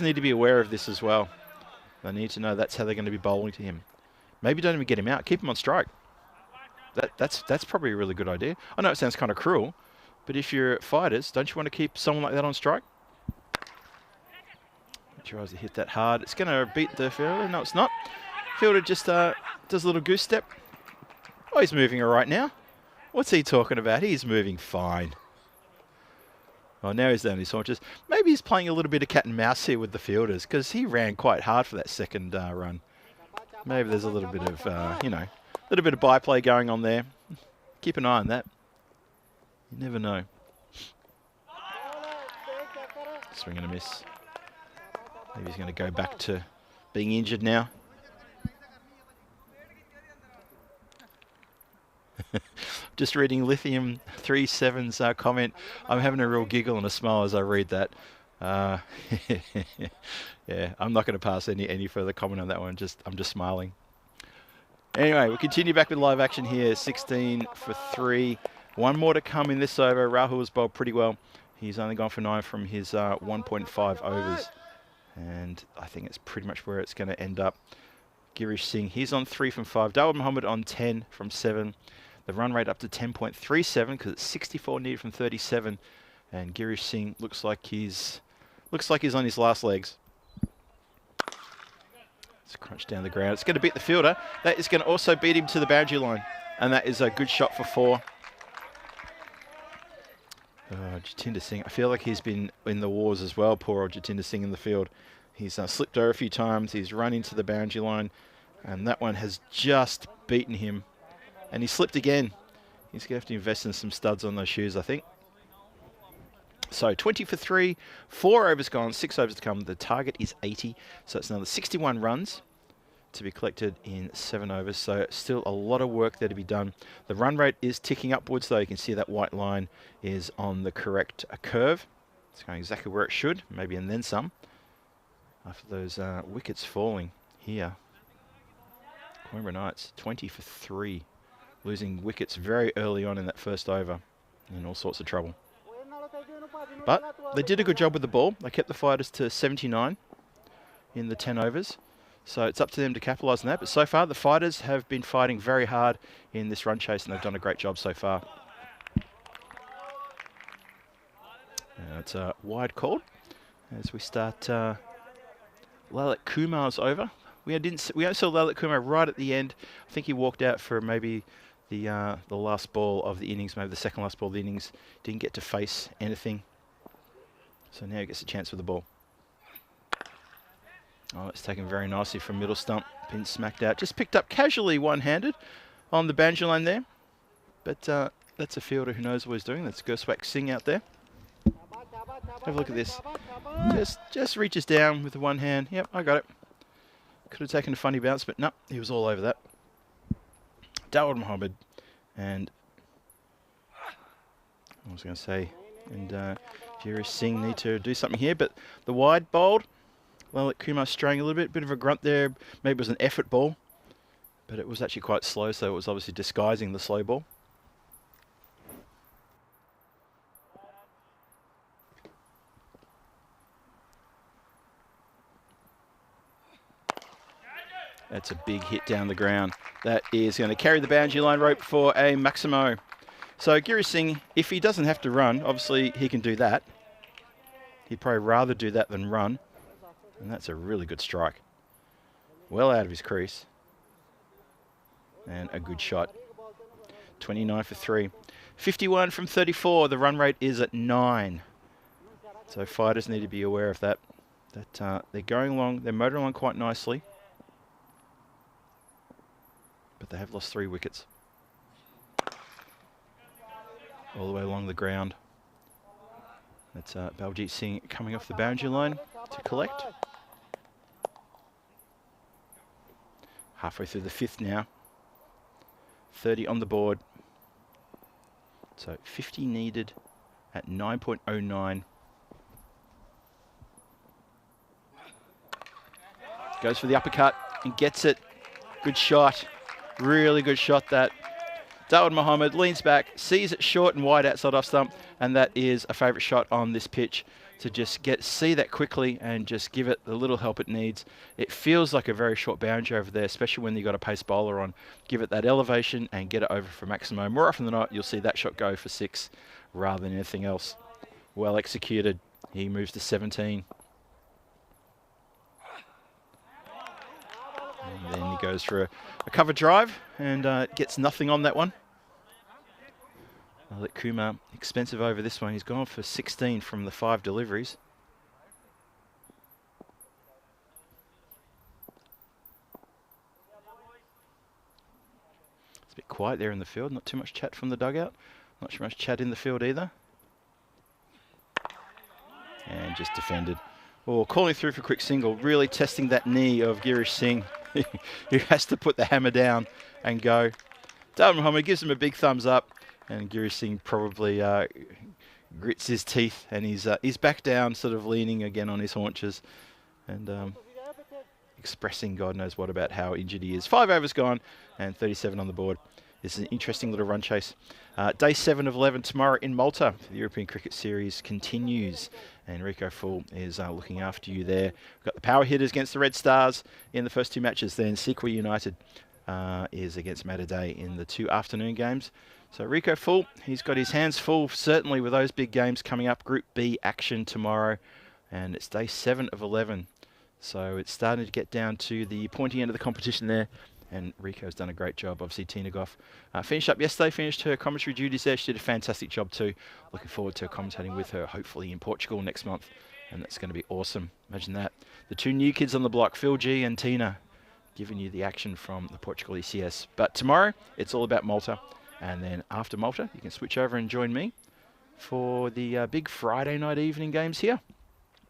need to be aware of this as well. They need to know that's how they're going to be bowling to him. Maybe don't even get him out. Keep him on strike. That's probably a really good idea. I know it sounds kind of cruel, but if you're fighters, don't you want to keep someone like that on strike? He tries to hit that hard. It's going to beat the fielder. No, it's not. Fielder just does a little goose step. Oh, he's moving all right now. What's he talking about? He's moving fine. Oh, now he's down his haunches. Maybe he's playing a little bit of cat and mouse here with the fielders because he ran quite hard for that second run. Maybe there's a little bit of, a little bit of byplay going on there. Keep an eye on that. You never know. Swing and a miss. Maybe he's going to go back to being injured now. Just reading Lithium 37's comment. I'm having a real giggle and a smile as I read that. Yeah, I'm not going to pass any further comment on that one. I'm just smiling. Anyway, we'll continue back with live action here. 16 for 3. One more to come in this over. Rahul has bowled pretty well. He's only gone for 9 from his 1.5 overs. And I think it's pretty much where it's going to end up. Girish Singh, he's on 3 from 5. Dawud Mohammed on 10 from 7. The run rate up to 10.37 because it's 64 needed from 37. And Girish Singh looks like he's on his last legs. It's crunched down the ground. It's going to beat the fielder. That is going to also beat him to the boundary line. And that is a good shot for 4. Jatinder Singh, I feel like he's been in the wars as well, poor old Jatinder Singh in the field. He's slipped over a few times. He's run into the boundary line. And that one has just beaten him. And he slipped again. He's going to have to invest in some studs on those shoes, I think. So 20 for 3, 4 overs gone, 6 overs to come. The target is 80. So it's another 61 runs to be collected in 7 overs. So still a lot of work there to be done. The run rate is ticking upwards, though. You can see that white line is on the correct curve. It's going exactly where it should, maybe and then some. After those wickets falling here. Coimbra Knights, 20 for 3. Losing wickets very early on in that first over. In all sorts of trouble. But they did a good job with the ball. They kept the fighters to 79 in the 10 overs. So it's up to them to capitalise on that. But so far, the fighters have been fighting very hard in this run chase, and they've done a great job so far. It's a wide call as we start. Lalit Kumar's over. We only saw Lalit Kumar right at the end. I think he walked out for maybe the last ball of the innings, maybe the second last ball of the innings. Didn't get to face anything. So now he gets a chance with the ball. Oh, it's taken very nicely from middle stump. Been smacked out. Just picked up casually one-handed on the boundary line there. But that's a fielder who knows what he's doing. That's Gurswak Singh out there. Have a look at this. Just reaches down with the one hand. Yep, I got it. Could have taken a funny bounce, but no, he was all over that. Dawud Mohammed and I was going to say, and Girish Singh need to do something here, but the wide bowled. Lalit Kumar straying a little bit of a grunt there. Maybe it was an effort ball, but it was actually quite slow, so it was obviously disguising the slow ball. That's a big hit down the ground. That is going to carry the boundary line rope for a Maximo. So Girish Singh, if he doesn't have to run, obviously he can do that. He'd probably rather do that than run. And that's a really good strike. Well out of his crease. And a good shot. 29 for 3. 51 from 34. The run rate is at 9. So fighters need to be aware of that. They're going along, they're motoring along quite nicely. But they have lost 3 wickets. All the way along the ground. That's Baljit Singh coming off the boundary line to collect. Halfway through the 5th now. 30 on the board. So 50 needed at 9.09. Goes for the uppercut and gets it. Good shot. Really good shot that. Dawood Mohammed leans back, sees it short and wide outside off stump, and that is a favourite shot on this pitch, to just see that quickly and just give it the little help it needs. It feels like a very short boundary over there, especially when you've got a pace bowler on. Give it that elevation and get it over for Maximo. More often than not, you'll see that shot go for 6 rather than anything else. Well executed. He moves to 17. And then he goes for a cover drive and gets nothing on that one. I'll let Kumar expensive over this one. He's gone for 16 from the 5 deliveries. It's a bit quiet there in the field. Not too much chat from the dugout. Not too much chat in the field either. And just defended. Oh, calling through for quick single. Really testing that knee of Girish Singh. Who has to put the hammer down and go. Dawood Mohammed gives him a big thumbs up, and Girish Singh probably grits his teeth, and he's back down, sort of leaning again on his haunches, and expressing God knows what about how injured he is. 5 overs gone, and 37 on the board. This is an interesting little run chase. Day 7 of 11 tomorrow in Malta. The European Cricket Series continues, and Rico Full is looking after you there. We've got the power hitters against the Red Stars in the first 2 matches. Then Sequa United is against Mater in the 2 afternoon games. So Rico Full, he's got his hands full, certainly with those big games coming up. Group B action tomorrow, and it's day 7 of 11. So it's starting to get down to the pointy end of the competition there. And Rico's done a great job. Obviously, Tina Goff finished up yesterday, finished her commentary duties there. She did a fantastic job too. Looking forward to commentating with her, hopefully in Portugal next month. And that's going to be awesome. Imagine that. The 2 new kids on the block, Phil G and Tina, giving you the action from the Portugal ECS. But tomorrow, it's all about Malta. And then after Malta, you can switch over and join me for the big Friday night evening games here.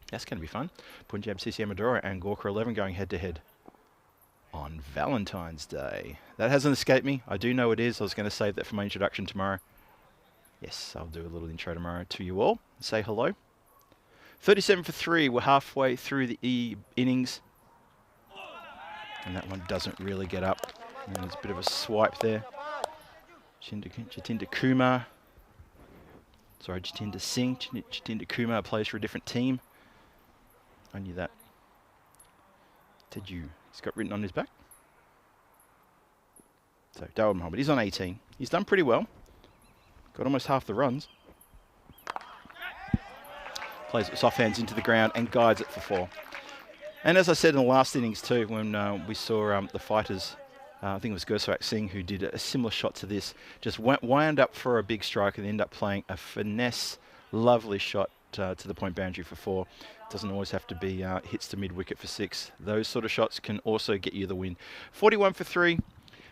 That's going to be fun. Punjab CCM Adora and Gorka 11 going head-to-head on Valentine's Day. That hasn't escaped me. I do know it is. I was going to save that for my introduction tomorrow. Yes, I'll do a little intro tomorrow to you all. Say hello. 37 for 3. We're halfway through the innings. And that one doesn't really get up. And there's a bit of a swipe there. Jatinder Kumar. Sorry, Jatinder Singh. Jatinder Kumar plays for a different team. I knew that. Teju. He's got written on his back. So Dawood Mohammed, he's on 18. He's done pretty well. Got almost half the runs. Plays it with soft hands into the ground and guides it for 4. And as I said in the last innings too, when we saw the fighters, I think it was Gurswak Singh who did a similar shot to this, just wound up for a big strike and ended up playing a finesse, lovely shot to the point boundary for 4. Doesn't always have to be hits to mid-wicket for 6. Those sort of shots can also get you the win. 41 for 3,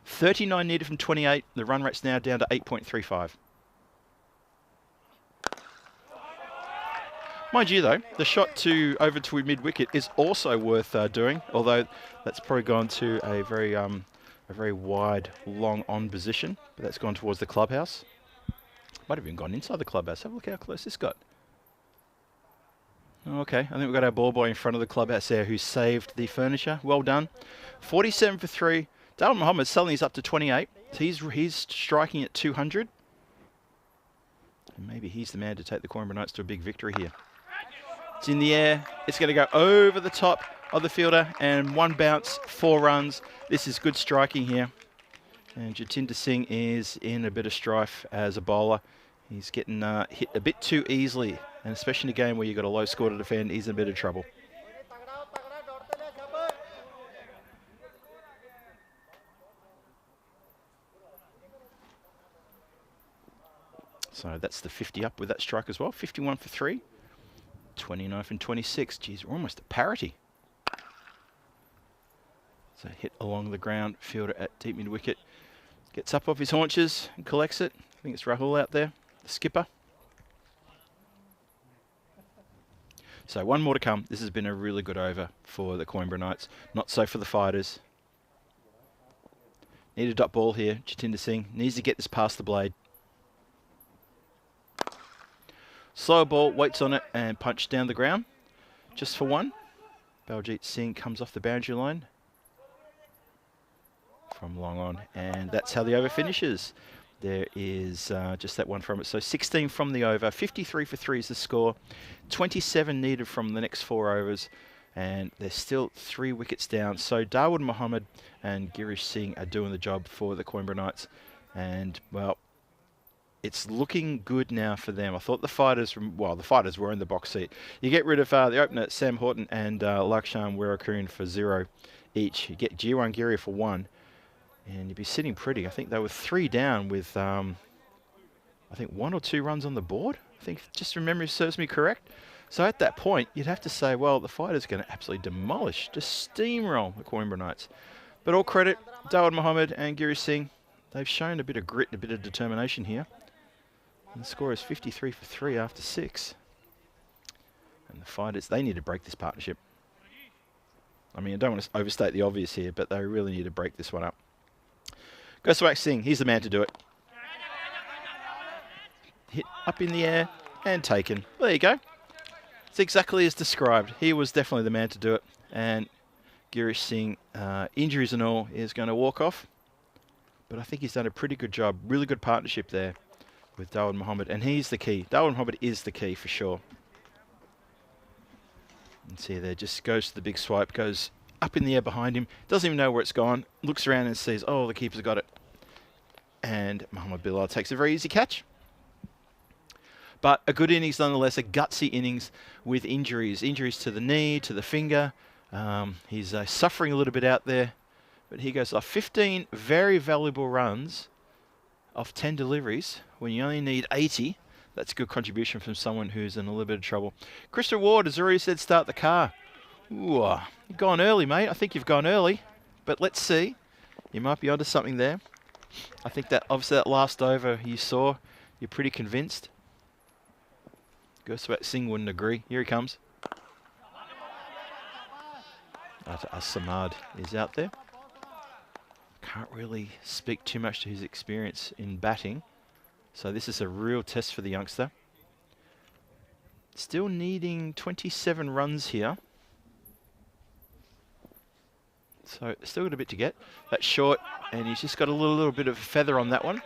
39 needed from 28. The run rate's now down to 8.35. Mind you, though, the shot over to mid-wicket is also worth doing, although that's probably gone to a very wide, long-on position, but that's gone towards the clubhouse. Might have even gone inside the clubhouse. Have a look how close this got. Okay, I think we've got our ball boy in front of the clubhouse there who saved the furniture. Well done. 47 for 3. Dawood Mohammed suddenly is up to 28. So he's striking at 200. And maybe he's the man to take the Coimbra Knights to a big victory here. It's in the air. It's going to go over the top of the fielder and 1 bounce, 4 runs. This is good striking here. And Jatinder Singh is in a bit of strife as a bowler. He's getting hit a bit too easily. And especially in a game where you've got a low score to defend, he's in a bit of trouble. So that's the 50 up with that strike as well. 51 for 3. 29 from 26. Geez, we're almost at parity. So hit along the ground, fielder at deep mid wicket. Gets up off his haunches and collects it. I think it's Rahul out there, the skipper. So one more to come. This has been a really good over for the Coimbra Knights. Not so for the Fighters. Need a dot ball here. Jatinder Singh needs to get this past the blade. Slow ball, waits on it and punch down the ground. Just for one. Baljit Singh comes off the boundary line from long on, and that's how the over finishes. There is just that one from it. So 16 from the over, 53 for 3 is the score, 27 needed from the next 4 overs, and there's still 3 wickets down. So Dawood Mohammed and Girish Singh are doing the job for the Coimbra Knights, and well, it's looking good now for them. I thought the Fighters were in the box seat. You get rid of the opener, Sam Horton, and Lakshan Weerakoon for 0 each. You get Jiwan Giri for 1. And you'd be sitting pretty. I think they were 3 down with, I think 1 or 2 runs on the board. I think, just from memory serves me correct. So at that point, you'd have to say, well, the Fighters are going to absolutely demolish, just steamroll the Coimbra Knights. But all credit, Dawood Mohammed and Girish Singh. They've shown a bit of grit, a bit of determination here. And the score is 53 for 3 after 6. And the Fighters, they need to break this partnership. I mean, I don't want to overstate the obvious here, but they really need to break this one up. Goswak Singh, he's the man to do it. Hit up in the air and taken. There you go. It's exactly as described. He was definitely the man to do it. And Girish Singh, injuries and all, is going to walk off. But I think he's done a pretty good job. Really good partnership there with Dawood Mohammed. And he's the key. Dawood Mohammed is the key for sure. And see there, just goes to the big swipe, goes up in the air behind him, doesn't even know where it's gone, looks around and sees, oh, the keeper's got it. And Mohammed Bilal takes a very easy catch. But a good innings nonetheless, a gutsy innings with injuries. Injuries to the knee, to the finger. He's suffering a little bit out there. But he goes off 15 very valuable runs off 10 deliveries when you only need 80. That's a good contribution from someone who's in a little bit of trouble. Christopher Ward has already said start the car. Ooh, you've gone early, mate. I think you've gone early. But let's see. You might be onto something there. I think that obviously that last over you saw, you're pretty convinced. Goswat Singh wouldn't agree. Here he comes. Samad is out there. Can't really speak too much to his experience in batting. So this is a real test for the youngster. Still needing 27 runs here. So still got a bit to get. That's short, and he's just got a little bit of feather on that one.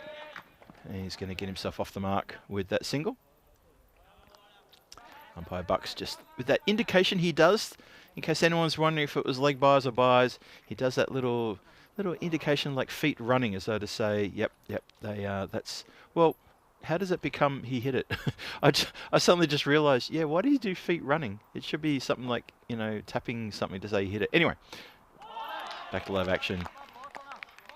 And he's going to get himself off the mark with that single. Umpire Bucks just with that indication he does, in case anyone's wondering if it was leg byes or byes, he does that little indication like feet running, as though to say, yep, that's, well, how does it become he hit it? I suddenly just realised, yeah, why do you do feet running? It should be something like, you know, tapping something to say he hit it. Anyway, back to live action.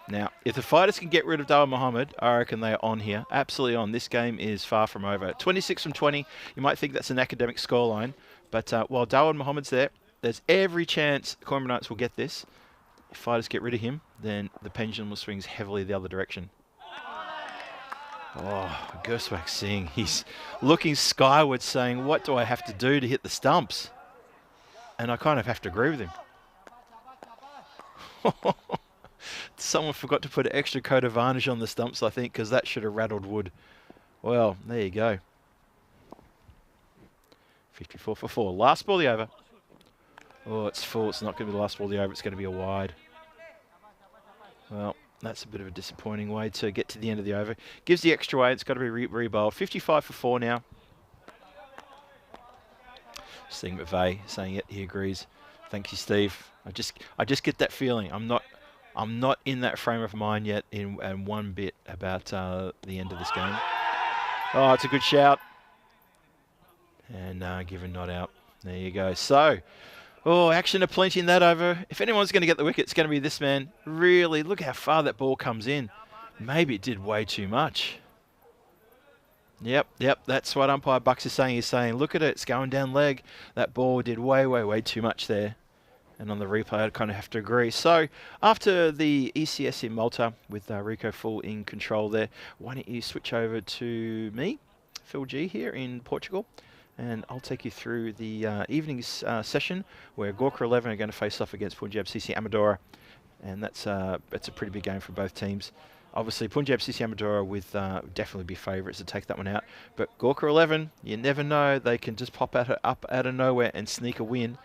Now, if the Fighters can get rid of Dawood Mohammed, I reckon they are on here. Absolutely on. This game is far from over. 26 from 20. You might think that's an academic scoreline, but while Dawood Mohammed's there, there's every chance the Coimbra Knights will get this. If Fighters get rid of him, then the pendulum will swing heavily the other direction. Oh, Goswak Singh, he's looking skyward saying, what do I have to do to hit the stumps? And I kind of have to agree with him. Someone forgot to put an extra coat of varnish on the stumps, I think, because that should have rattled wood. Well, there you go. 54 for 4. Last ball of the over. Oh, it's full. It's not going to be the last ball of the over. It's going to be a wide. Well, that's a bit of a disappointing way to get to the end of the over. Gives the extra weight. It's got to be re-bowled. 55 for 4 now. Steve McVeigh saying it. He agrees. Thank you, Steve. I just get that feeling. I'm not in that frame of mind yet in one bit about the end of this game. Oh, it's a good shout. And given not out. There you go. So, oh, action aplenty in that over. If anyone's going to get the wicket, it's going to be this man. Really, look how far that ball comes in. Maybe it did way too much. Yep. That's what umpire Bucks is saying. He's saying, look at it, it's going down leg. That ball did way too much there. And on the replay, I'd kind of have to agree. So after the ECS in Malta with Rico full in control there, why don't you switch over to me, Phil G here in Portugal, and I'll take you through the evening's session where Gorka 11 are going to face off against Punjab CC Amadora, and that's a pretty big game for both teams. Obviously, Punjab CC Amadora with definitely be favourites to take that one out, but Gorka 11, you never know, they can just pop up out of nowhere and sneak a win.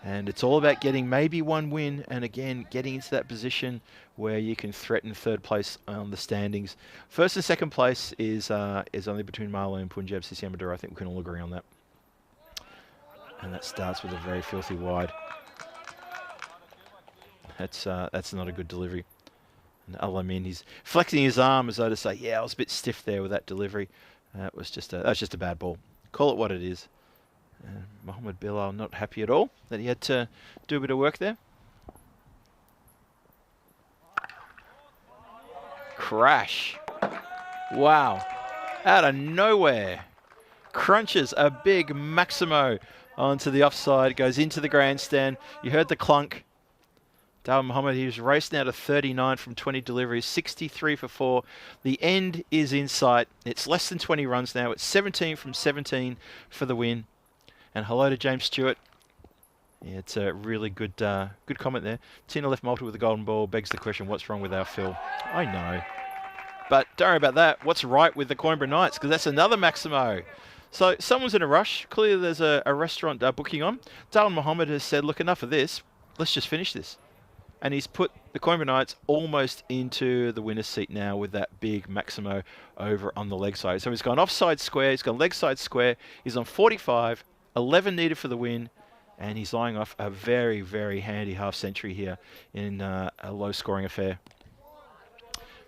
And it's all about getting maybe one win, and again, getting into that position where you can threaten third place on the standings. First and second place is only between Marlow and Punjab CC Amadora. I think we can all agree on that. And that starts with a very filthy wide. That's not a good delivery. And Al-Amin, he's flexing his arm as though to say, yeah, I was a bit stiff there with that delivery. That's just a bad ball. Call it what it is. Mohammed Bilal not happy at all that he had to do a bit of work there. Crash. Wow. Out of nowhere. Crunches a big Maximo onto the offside. Goes into the grandstand. You heard the clunk. Dawud Mohammed, he was racing out of 39 from 20 deliveries, 63 for 4. The end is in sight. It's less than 20 runs now. It's 17 from 17 for the win. And hello to James Stewart. Yeah, it's a really good good comment there. Tina left Malta with the golden ball. Begs the question, what's wrong with our Phil? I know. But don't worry about that. What's right with the Coimbra Knights? Because that's another Maximo. So someone's in a rush. Clearly there's a restaurant booking on. Dawud Mohammed has said, look, enough of this. Let's just finish this. And he's put the Coimbra Knights almost into the winner's seat now with that big Maximo over on the leg side. So he's gone offside square. He's gone leg side square. He's on 45. 11 needed for the win, and he's eyeing off a very handy half century here in a low scoring affair.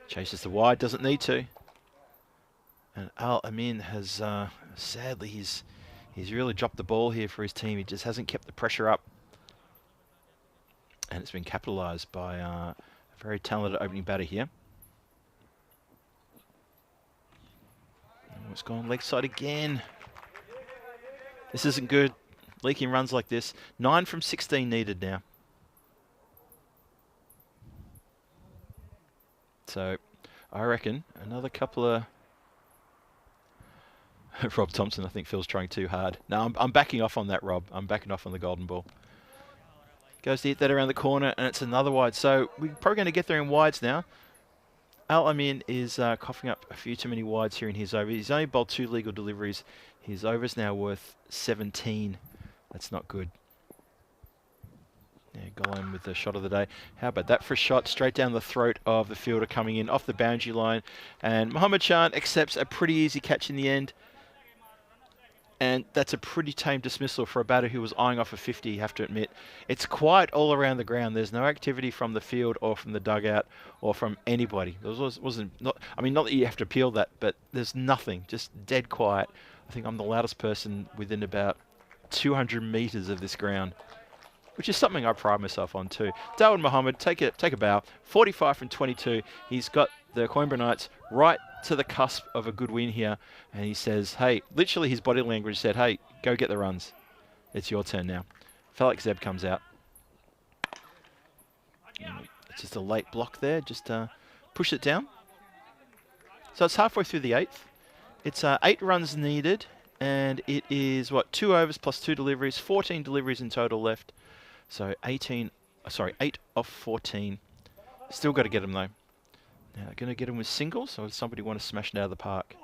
Chases the wide, doesn't need to. And Al-Amin has sadly he's really dropped the ball here for his team. He just hasn't kept the pressure up, and it's been capitalised by a very talented opening batter here. It's gone leg side again. This isn't good. Leaking runs like this. 9 from 16 needed now. So I reckon another couple of... Rob Thompson, I think, feels trying too hard. No, I'm backing off on that, Rob. I'm backing off on the golden ball. Goes to hit that around the corner, and it's another wide. So we're probably going to get there in wides now. Al-Amin is coughing up a few too many wides here in his over. He's only bowled 2 legal deliveries. His over's now worth 17. That's not good. Yeah, Golan with the shot of the day. How about that for a shot straight down the throat of the fielder coming in off the boundary line. And Mohammed Chand accepts a pretty easy catch in the end. And that's a pretty tame dismissal for a batter who was eyeing off a 50, you have to admit. It's quiet all around the ground. There's no activity from the field or from the dugout or from anybody. There wasn't, not that you have to appeal that, but there's nothing, just dead quiet. I think I'm the loudest person within about 200 metres of this ground, which is something I pride myself on too. Dawud Mohammed, take a bow. 45 from 22. He's got the Coimbra Knights right to the cusp of a good win here. And he says, hey, literally his body language said, hey, go get the runs. It's your turn now. Felix Zeb comes out. It's just a late block there. Just push it down. So it's halfway through the 8th. It's 8 runs needed, and it is, 2 overs plus 2 deliveries, 14 deliveries in total left. So 8 of 14. Still got to get them, though. Now, going to get them with singles, or does somebody want to smash it out of the park?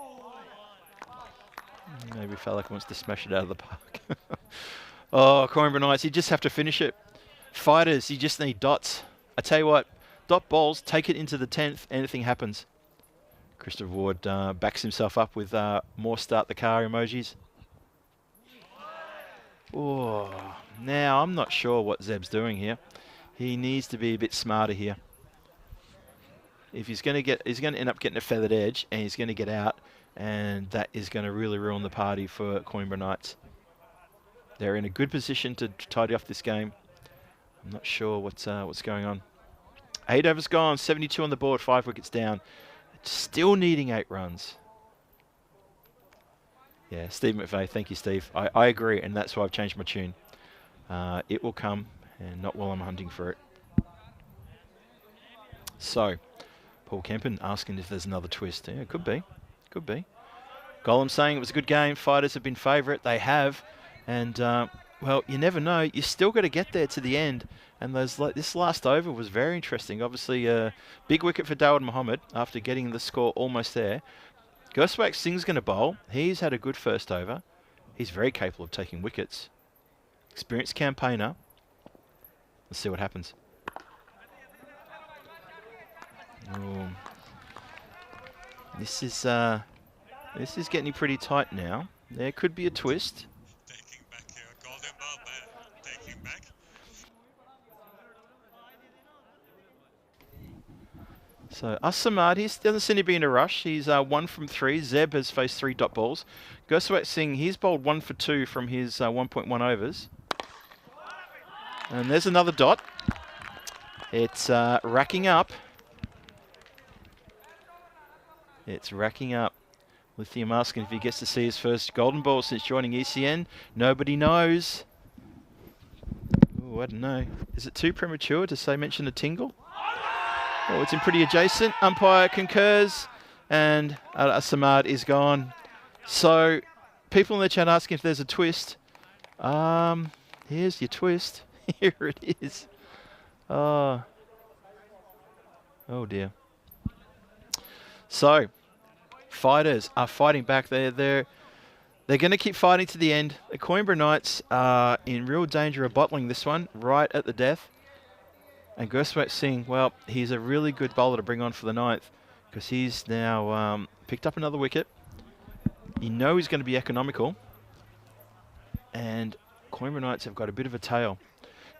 Maybe Falak wants to smash it out of the park. Oh, Coimbra Knights, you just have to finish it. Fighters, you just need dots. I tell you what, dot balls, take it into the 10th, anything happens. Christopher Ward backs himself up with more start the car emojis. Oh, now I'm not sure what Zeb's doing here. He needs to be a bit smarter here. If he's going to end up getting a feathered edge, and he's going to get out, and that is going to really ruin the party for Coimbra Knights. They're in a good position to tidy off this game. I'm not sure what's going on. 8 overs gone, 72 on the board, 5 wickets down. Still needing 8 runs. Yeah, Steve McVeigh. Thank you, Steve. I agree, and that's why I've changed my tune. It will come, and not while I'm hunting for it. So, Paul Kempen asking if there's another twist. Yeah, could be. Could be. Gollum saying it was a good game. Fighters have been favourite. They have. And, well, you never know. You still got to get there to the end. And this last over was very interesting. Obviously, a big wicket for Dawud Mohammed after getting the score almost there. Gurspwak Singh's going to bowl. He's had a good first over. He's very capable of taking wickets. Experienced campaigner. Let's see what happens. Ooh. This is getting pretty tight now. There could be a twist. Taking back golden ball, taking back. So Samad, he doesn't seem to be in a rush. He's 1 from 3. Zeb has faced 3 dot balls. Gurspwak Singh, he's bowled 1 for 2 from his 1.1 overs. And there's another dot. It's racking up. It's racking up. Lithium asking if he gets to see his first golden ball since joining ECN. Nobody knows. Ooh, I don't know. Is it too premature to say mention a tingle? Oh, it's in pretty adjacent. Umpire concurs. And Samad is gone. So, people in the chat asking if there's a twist. Here's your twist. Here it is. Oh dear. So, fighters are fighting back. They're going to keep fighting to the end. The Coimbra Knights are in real danger of bottling this one right at the death. And Gurspwak Singh, well, he's a really good bowler to bring on for the 9th because he's now picked up another wicket. You know he's going to be economical. And Coimbra Knights have got a bit of a tail.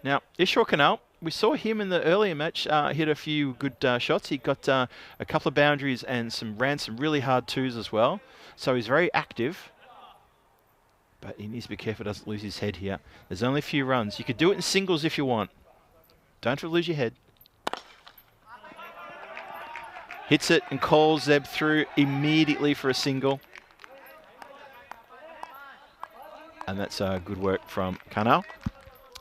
Now, Ishwar Kanal, we saw him in the earlier match hit a few good shots. He got a couple of boundaries and ran some really hard 2s as well. So he's very active. But he needs to be careful he doesn't lose his head here. There's only a few runs. You could do it in singles if you want. Don't lose your head. Hits it and calls Zeb through immediately for a single. And that's good work from Kanal.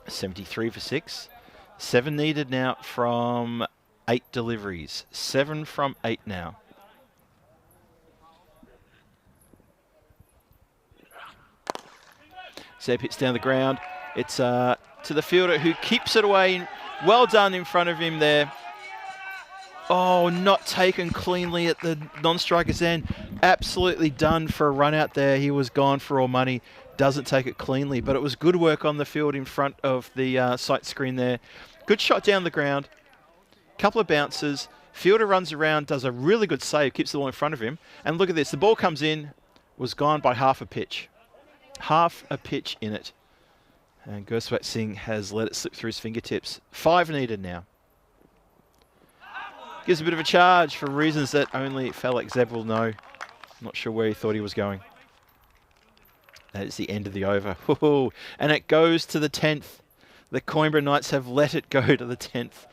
73 for 6. 7 needed now from 8 deliveries. 7 from 8 now. Zeb hits down the ground. It's to the fielder who keeps it away. Well done in front of him there. Oh, not taken cleanly at the non-striker's end. Absolutely done for a run out there. He was gone for all money. Doesn't take it cleanly, but it was good work on the field in front of the sight screen there. Good shot down the ground. Couple of bounces. Fielder runs around, does a really good save, keeps the ball in front of him. And look at this. The ball comes in, was gone by half a pitch. Half a pitch in it. And Gurspwak Singh has let it slip through his fingertips. 5 needed now. Gives a bit of a charge for reasons that only Felix Zeb will know. Not sure where he thought he was going. That is the end of the over. Ooh, and it goes to the 10th. The Coimbra Knights have let it go to the 10th.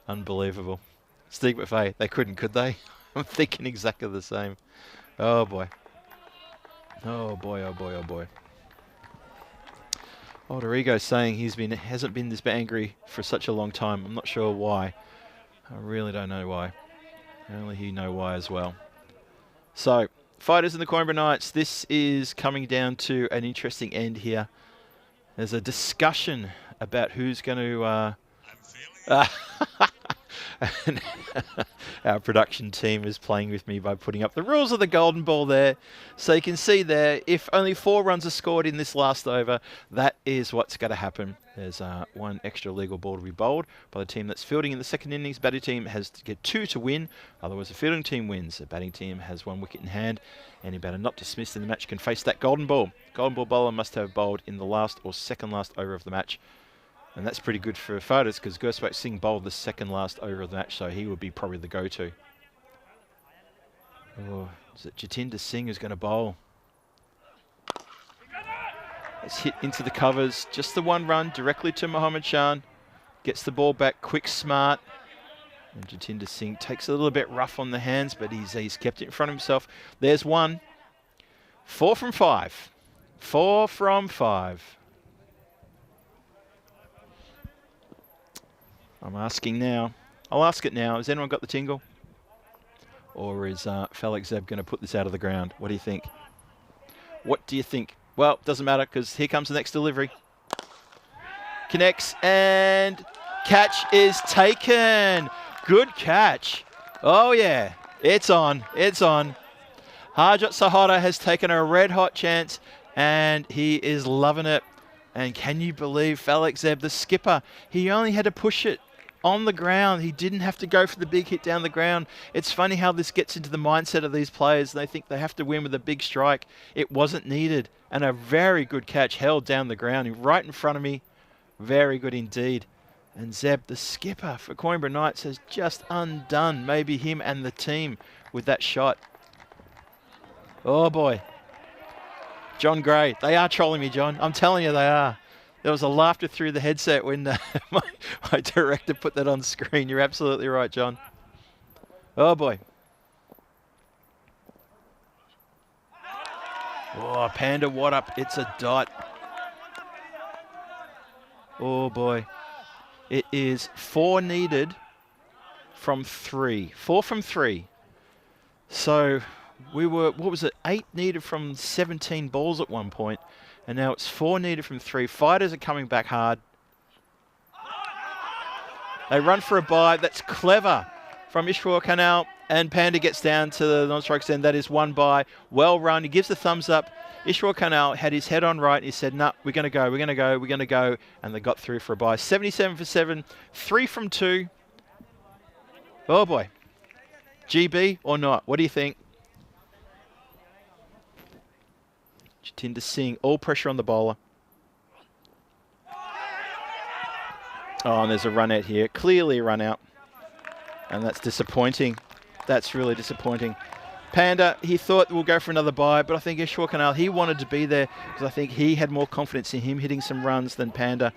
Unbelievable. Steve McVeigh, they couldn't, could they? I'm thinking exactly the same. Oh boy. Oh boy, oh boy, oh boy. Alderigo saying hasn't been this angry for such a long time. I'm not sure why. I really don't know why. Only he know why as well. So, fighters in the Coimbra Knights, this is coming down to an interesting end here. There's a discussion about who's going to... I'm feeling it. Our production team is playing with me by putting up the rules of the golden ball there. So you can see there, if only 4 runs are scored in this last over, that is what's going to happen. There's 1 extra legal ball to be bowled by the team that's fielding in the second innings. Batting team has to get 2 to win. Otherwise, the fielding team wins. The batting team has 1 wicket in hand. Any batter not dismissed in the match can face that golden ball. Golden ball bowler must have bowled in the last or second last over of the match. And that's pretty good for fighters because Gurspwak Singh bowled the second last over of the match, so he would be probably the go-to. Oh, is it Jatinder Singh who's going to bowl? It's hit into the covers. Just the 1 run directly to Mohammed Shan. Gets the ball back quick, smart. And Jatinder Singh takes a little bit rough on the hands, but he's kept it in front of himself. There's 1. 4 from 5. 4 from 5. I'm asking now. I'll ask it now. Has anyone got the tingle? Or is Felix Zeb going to put this out of the ground? What do you think? What do you think? Well, doesn't matter because here comes the next delivery. Connects and catch is taken. Good catch. Oh, yeah. It's on. It's on. Harjot Sahara has taken a red-hot chance and he is loving it. And can you believe Felix Zeb, the skipper, he only had to push it on the ground. He didn't have to go for the big hit down the ground. It's funny how this gets into the mindset of these players. They think they have to win with a big strike. It wasn't needed. And a very good catch held down the ground right in front of me. Very good indeed. And Zeb, the skipper for Coimbra Knights, has just undone maybe him and the team with that shot. Oh boy. John Gray. They are trolling me, John. I'm telling you they are. There was a laughter through the headset when my director put that on screen. You're absolutely right, John. Oh, boy. Oh, Panda, what up? It's a dot. Oh, boy. It is 4 needed from 3. 4 from 3. So we were, what was it, 8 needed from 17 balls at one point. And now it's 4 needed from 3. Fighters are coming back hard. They run for a bye. That's clever from Ishwar Kanal. And Panda gets down to the non-strike end. That is 1 bye. Well run. He gives the thumbs up. Ishwar Kanal had his head on right. And he said, nah, we're going to go, we're going to go, we're going to go. And they got through for a bye. 77 for 7. 3 from 2. Oh, boy. GB or not? What do you think? Jatinder Singh, all pressure on the bowler. Oh, and there's a run out here. Clearly a run out. And that's disappointing. That's really disappointing. Panda, he thought we'll go for another bye, but I think Ishwar Kanal, he wanted to be there because I think he had more confidence in him hitting some runs than Panda,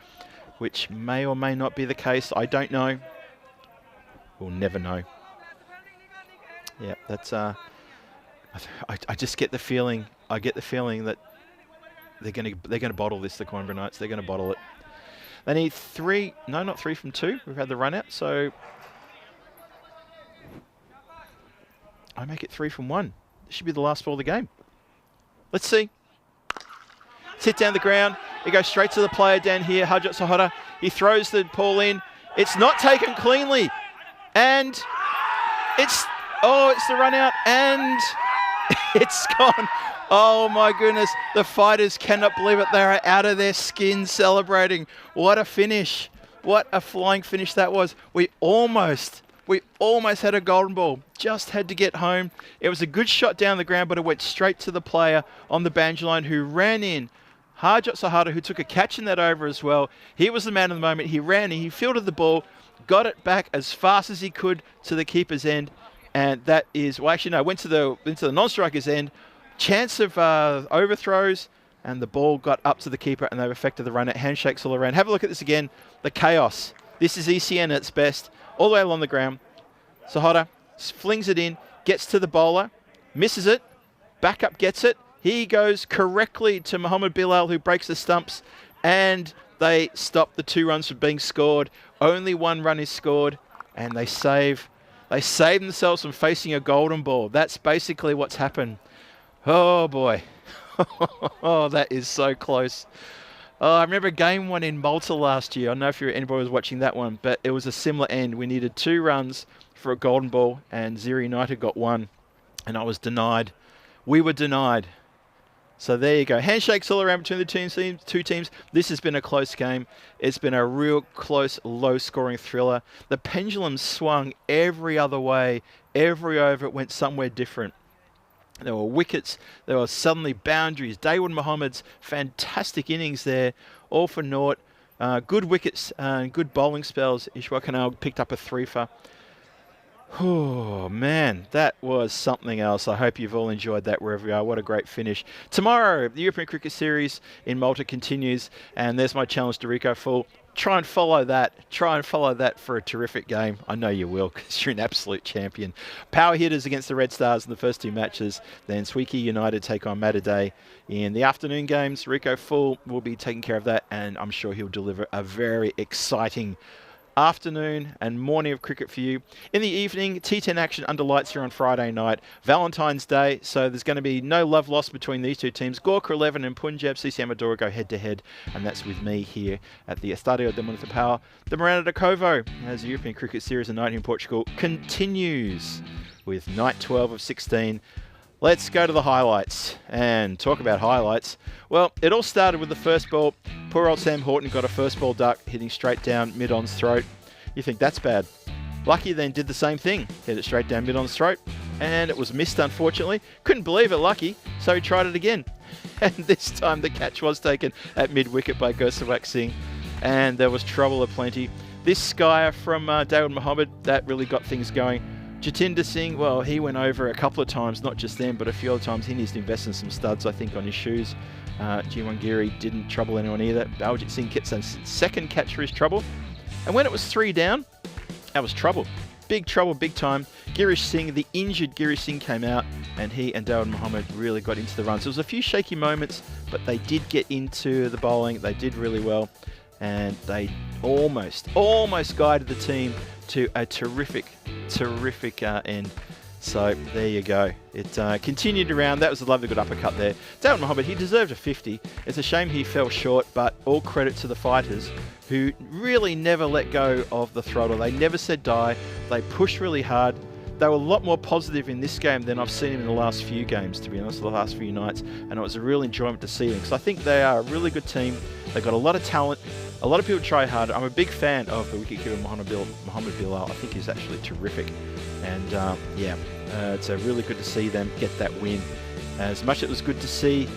which may or may not be the case. I don't know. We'll never know. Yeah, that's... I just get the feeling... I get the feeling that they're going to bottle this, the Coimbra Knights. They're going to bottle it. They need 3, no, not 3 from 2. We've had the run out, so I make it 3 from 1. This should be the last ball of the game. Let's see. Sit down the ground. It goes straight to the player down here, Harjot Sahara. He throws the ball in. It's not taken cleanly, and it's the run out, and it's gone. Oh my goodness, the fighters cannot believe it. They are out of their skin celebrating. What a finish. What a flying finish that was. We almost had a golden ball. Just had to get home. It was a good shot down the ground, but it went straight to the player on the boundary line who ran in. Harjot Sahara, who took a catch in that over as well. He was the man of the moment. He ran in, he fielded the ball, got it back as fast as he could to the keeper's end. And that is, well, actually, no, went to the non-striker's end. Chance of overthrows, and the ball got up to the keeper, and they've affected the run out. Handshakes all around. Have a look at this again. The chaos. This is ECN at its best. All the way along the ground. Sahara flings it in, gets to the bowler, misses it, back up gets it. He goes correctly to Mohammed Bilal, who breaks the stumps, and they stop the 2 runs from being scored. Only 1 run is scored, and they save themselves from facing a golden ball. That's basically what's happened. Oh, boy. Oh, that is so close. Oh, I remember game 1 in Malta last year. I don't know if anybody was watching that one, but it was a similar end. We needed 2 runs for a golden ball, and Ziri United got 1, and I was denied. We were denied. So there you go. Handshakes all around between the 2 teams. This has been a close game. It's been a real close, low-scoring thriller. The pendulum swung every other way. Every over it went somewhere different. There were wickets. There were suddenly boundaries. Dawood Mohammed's fantastic innings there, all for naught. Good wickets and good bowling spells. Ishwar Kanal picked up a 3-for. Oh, man, that was something else. I hope you've all enjoyed that wherever you are. What a great finish. Tomorrow, the European Cricket Series in Malta continues, and there's my challenge to Rico Full. try and follow that. Try and follow that for a terrific game. I know you will, because you're an absolute champion. Power hitters against the Red Stars in the first 2 matches. Then Swiki United take on Materday in the afternoon games. Rico Full will be taking care of that, and I'm sure he'll deliver a very exciting afternoon and morning of cricket for you. In the evening, T10 action under lights here on Friday night. Valentine's Day, so there's going to be no love lost between these 2 teams. Gorka 11 and Punjab CCM Adora go head-to-head, and that's with me here at the Estadio de Municipal de Miranda de Covo, as the European Cricket Series of night in Portugal continues with night 12 of 16. Let's go to the highlights and talk about highlights. Well, it all started with the first ball. Poor old Sam Horton got a first ball duck hitting straight down mid-on's throat. You think that's bad. Lucky then did the same thing. Hit it straight down mid-on's throat, and it was missed, unfortunately. Couldn't believe it, Lucky, so he tried it again. And this time the catch was taken at mid-wicket by Gursawak Singh, and there was trouble aplenty. This skyer from Dawood Mohammed, that really got things going. Jatinder Singh, well, he went over a couple of times, not just then, but a few other times. He needs to invest in some studs, I think, on his shoes. Jiwan Giri didn't trouble anyone either. Baljit Singh gets a second catch for his trouble. And when it was 3 down, that was trouble. Big trouble, big time. Girish Singh, the injured Girish Singh, came out, and he and Dawood Mohammed really got into the runs. There was a few shaky moments, but they did get into the bowling. They did really well, and they almost guided the team to a terrific end. So there you go. It continued around. That was a lovely good uppercut there. Dawood Mohammed, he deserved a 50. It's a shame he fell short, but all credit to the fighters who really never let go of the throttle. They never said die. They pushed really hard. They were a lot more positive in this game than I've seen in the last few games, to be honest, the last few nights. And it was a real enjoyment to see them, because I think they are a really good team. They've got a lot of talent. A lot of people try hard. I'm a big fan of the wicketkeeper Mohammed Bilal. I think he's actually terrific. And it's really good to see them get that win. As much as it was good to see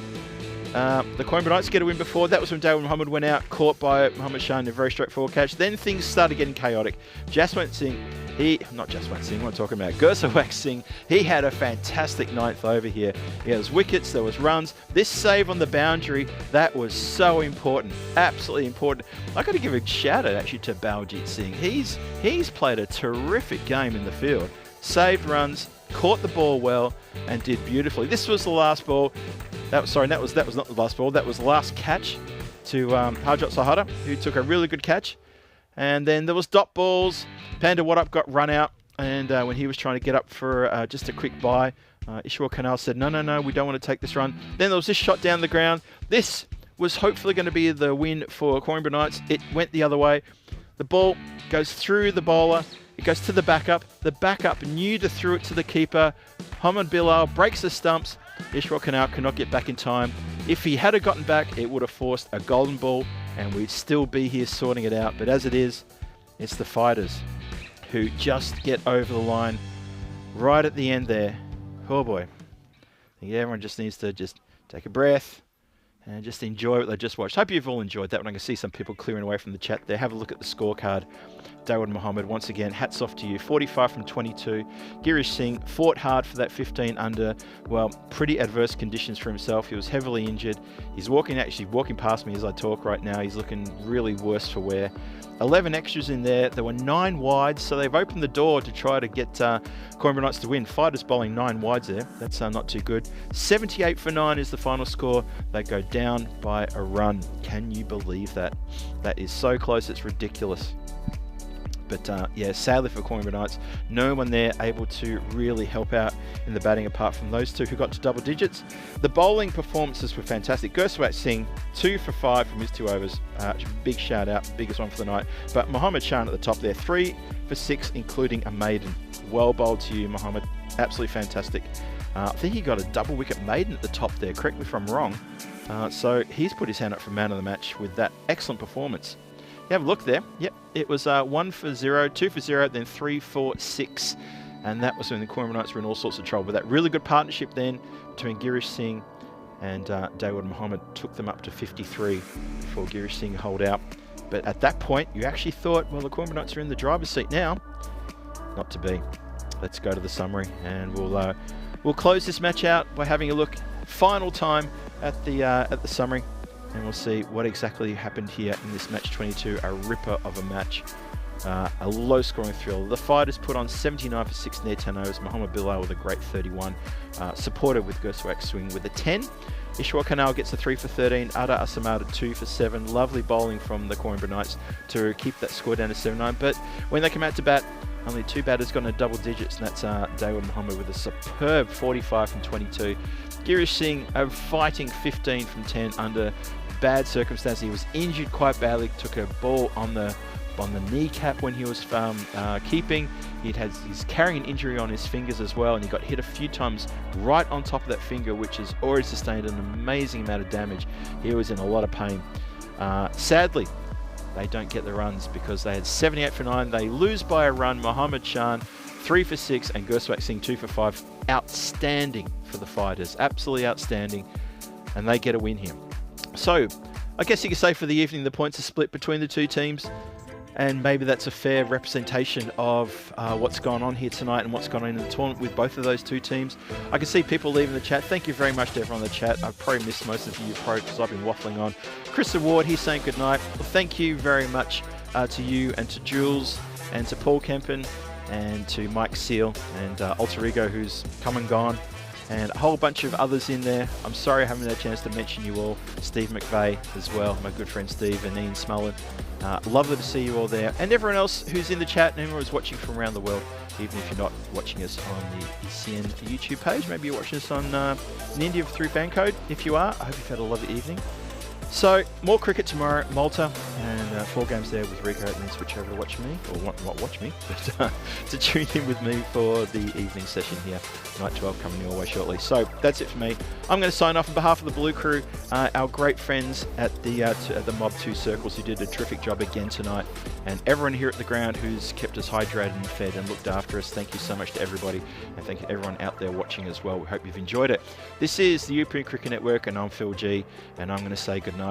the Coimbra Knights get a win before, that was when Dawood Mohammed went out, caught by Mohammed Shah in a very straightforward catch. Then things started getting chaotic. Gursawak Singh, Gursawak Singh, he had a fantastic 9th over here. There was wickets, there was runs. This save on the boundary, that was so important, absolutely important. I got to give a shout out actually to Baljit Singh. He's played a terrific game in the field. Saved runs, caught the ball well, and did beautifully. This was the last ball. That was not the last ball. That was the last catch to Harjot Sahara, who took a really good catch. And then there was dot balls. Panda Waddup got run out, and when he was trying to get up for just a quick bye, Ishwar Kanal said, no, we don't want to take this run. Then there was this shot down the ground. This was hopefully going to be the win for Coimbra Knights. It went the other way. The ball goes through the bowler. It goes to the backup. The backup knew to throw it to the keeper. Mohammed Bilal breaks the stumps. Ishwar Kanal cannot get back in time. If he had gotten back, it would have forced a golden ball, and we'd still be here sorting it out. But as it is, it's the fighters who just get over the line right at the end there. Oh boy. I think everyone just needs to just take a breath and just enjoy what they just watched. Hope you've all enjoyed that one. I can see some people clearing away from the chat there. Have a look at the scorecard. Dawood Mohammed, once again, hats off to you. 45 from 22. Girish Singh fought hard for that 15 under, well, pretty adverse conditions for himself. He was heavily injured. He's walking past me as I talk right now. He's looking really worse for wear. 11 extras in there. There were 9 wides, so they've opened the door to try to get Coimbra Knights to win. Fighters bowling 9 wides there. That's not too good. 78 for 9 is the final score. They go down by a run. Can you believe that? That is so close, it's ridiculous. But sadly for Coimbra Knights, no one there able to really help out in the batting apart from those two who got to double digits. The bowling performances were fantastic. Gursawak Singh, 2 for 5 from his 2 overs. Big shout out, biggest one for the night. But Mohammed Shah at the top there, 3 for 6, including a maiden. Well bowled to you, Mohammed. Absolutely fantastic. I think he got a double wicket maiden at the top there. Correct me if I'm wrong. So he's put his hand up for man of the match with that excellent performance. You have a look there. Yep, it was 1 for 0, 2 for 0, then 3 for 6. And that was when the Coimbra Knights were in all sorts of trouble. But that really good partnership then between Girish Singh and Dawood Mohammed took them up to 53 before Girish Singh holed out. But at that point, you actually thought, well, the Coimbra Knights are in the driver's seat now. Not to be. Let's go to the summary, and we'll close this match out by having a look final time at the summary. and we'll see what exactly happened here in this match 22, a ripper of a match. A low-scoring thrill. The fighters put on 79 for 6 in their 10 overs. Muhammad Bilal with a great 31. Supported with Gerswak's swing with a 10. Ishwar Kanal gets a 3 for 13. Ada Asamada 2 for 7. Lovely bowling from the Coimbra Knights to keep that score down to 7-9. But when they come out to bat, only 2 batters got in double digits, and that's Dawood Muhammad with a superb 45 from 22. Girish Singh a fighting 15 from 10 under bad circumstances. He was injured quite badly, took a ball on the kneecap when he was keeping. He's carrying an injury on his fingers as well, and he got hit a few times right on top of that finger, which has already sustained an amazing amount of damage. He was in a lot of pain. Sadly, they don't get the runs because they had 78 for 9. They lose by a run. Mohammad Shan 3 for 6 and Gerswak Singh 2 for 5. Outstanding for the fighters, absolutely outstanding, and they get a win here. So I guess you could say for the evening the points are split between the two teams, and maybe that's a fair representation of what's gone on here tonight and what's gone on in the tournament with both of those two teams. I can see people leaving the chat. Thank you very much to everyone in the chat. I've probably missed most of you because I've been waffling on. Chris Ward, he's saying good night. Well, thank you very much to you and to Jules and to Paul Kempen and to Mike Seal and Alter Ego, who's come and gone, and a whole bunch of others in there. I'm sorry I haven't had a chance to mention you all. Steve McVeigh as well, my good friend Steve, and Ian Smullen. Lovely to see you all there. And everyone else who's in the chat and everyone who's watching from around the world, even if you're not watching us on the ECN YouTube page, maybe you're watching us on in India through Fancode. If you are, I hope you've had a lovely evening. So, more cricket tomorrow, Malta, and 4 games there with Rico, and then switch over to watch me, or not watch me, but to tune in with me for the evening session here, night 12 coming your way shortly. So, that's it for me. I'm going to sign off on behalf of the Blue Crew, our great friends at the Mob 2 Circles who did a terrific job again tonight, and everyone here at the ground who's kept us hydrated and fed and looked after us. Thank you so much to everybody, and thank you to everyone out there watching as well. We hope you've enjoyed it. This is the European Cricket Network, and I'm Phil G, and I'm going to say good night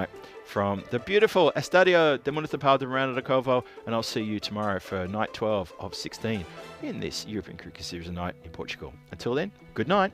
from the beautiful Estadio de Municipal de Miranda de Covo, and I'll see you tomorrow for night 12 of 16 in this European Cricket Series of night in Portugal. Until then, good night.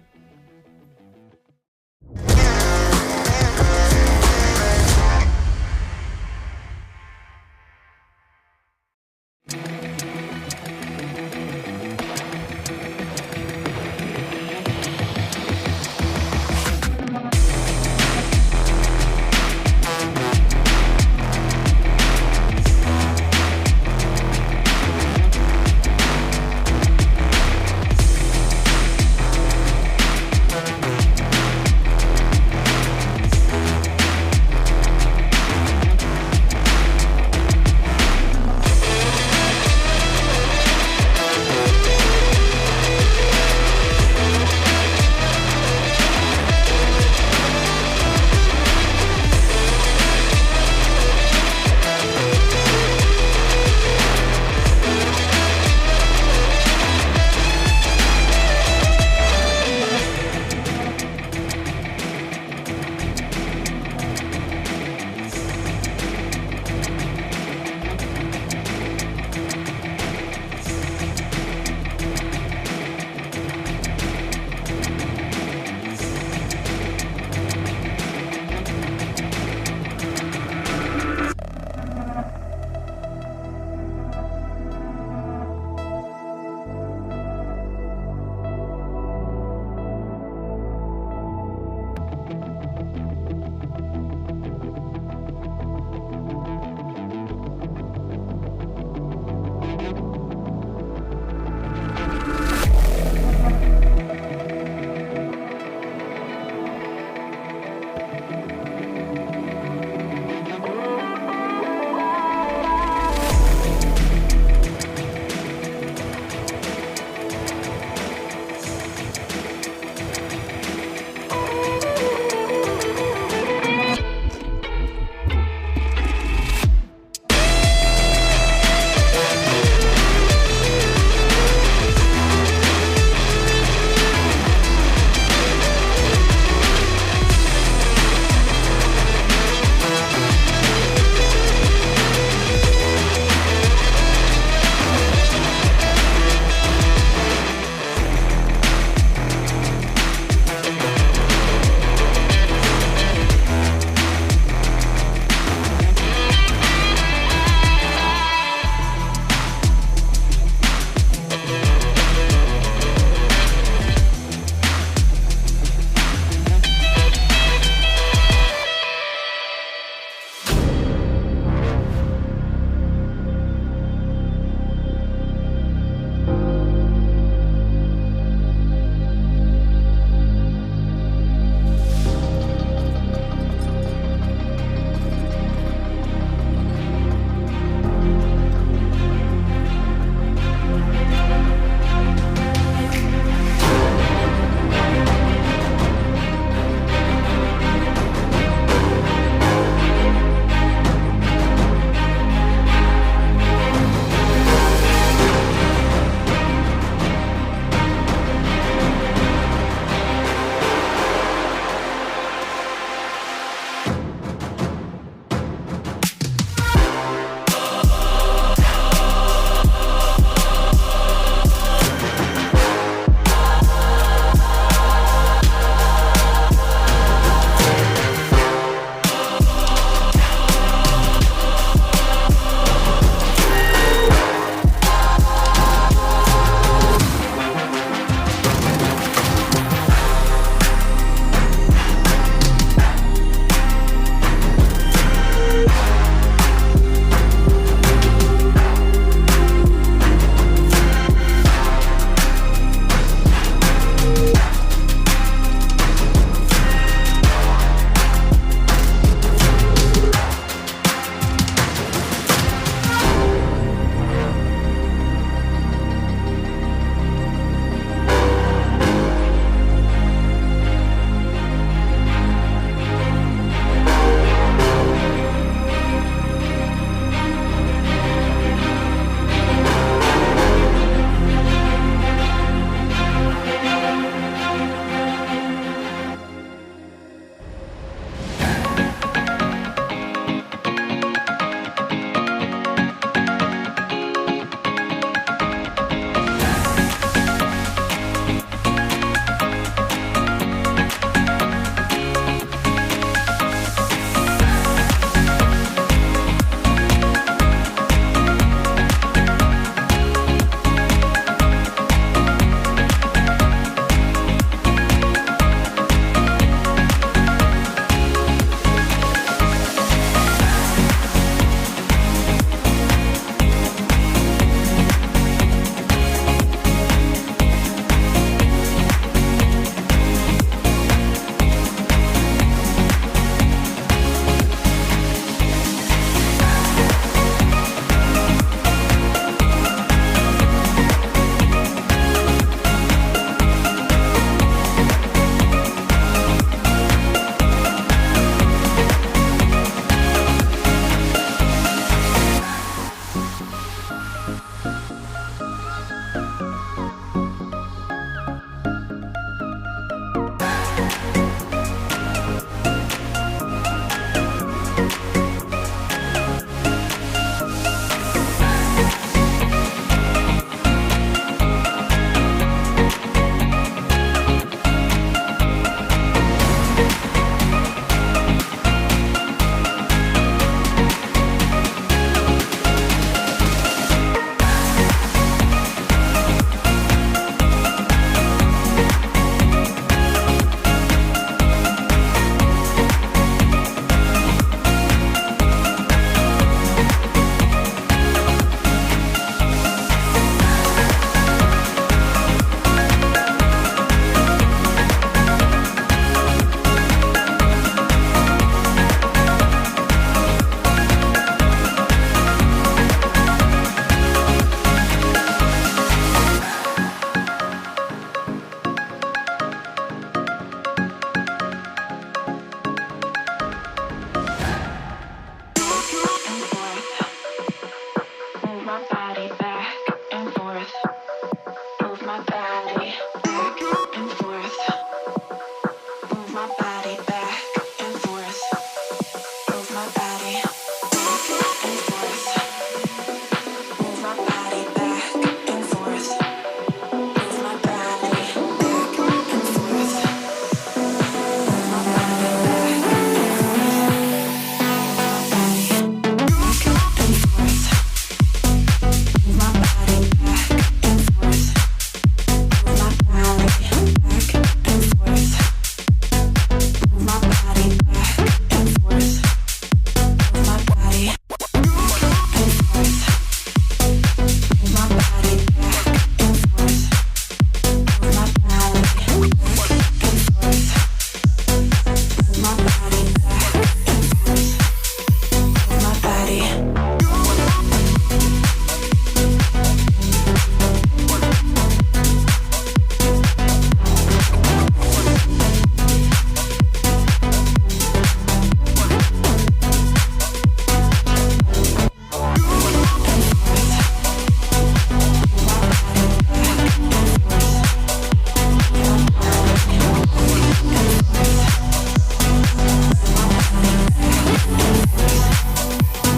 Ball.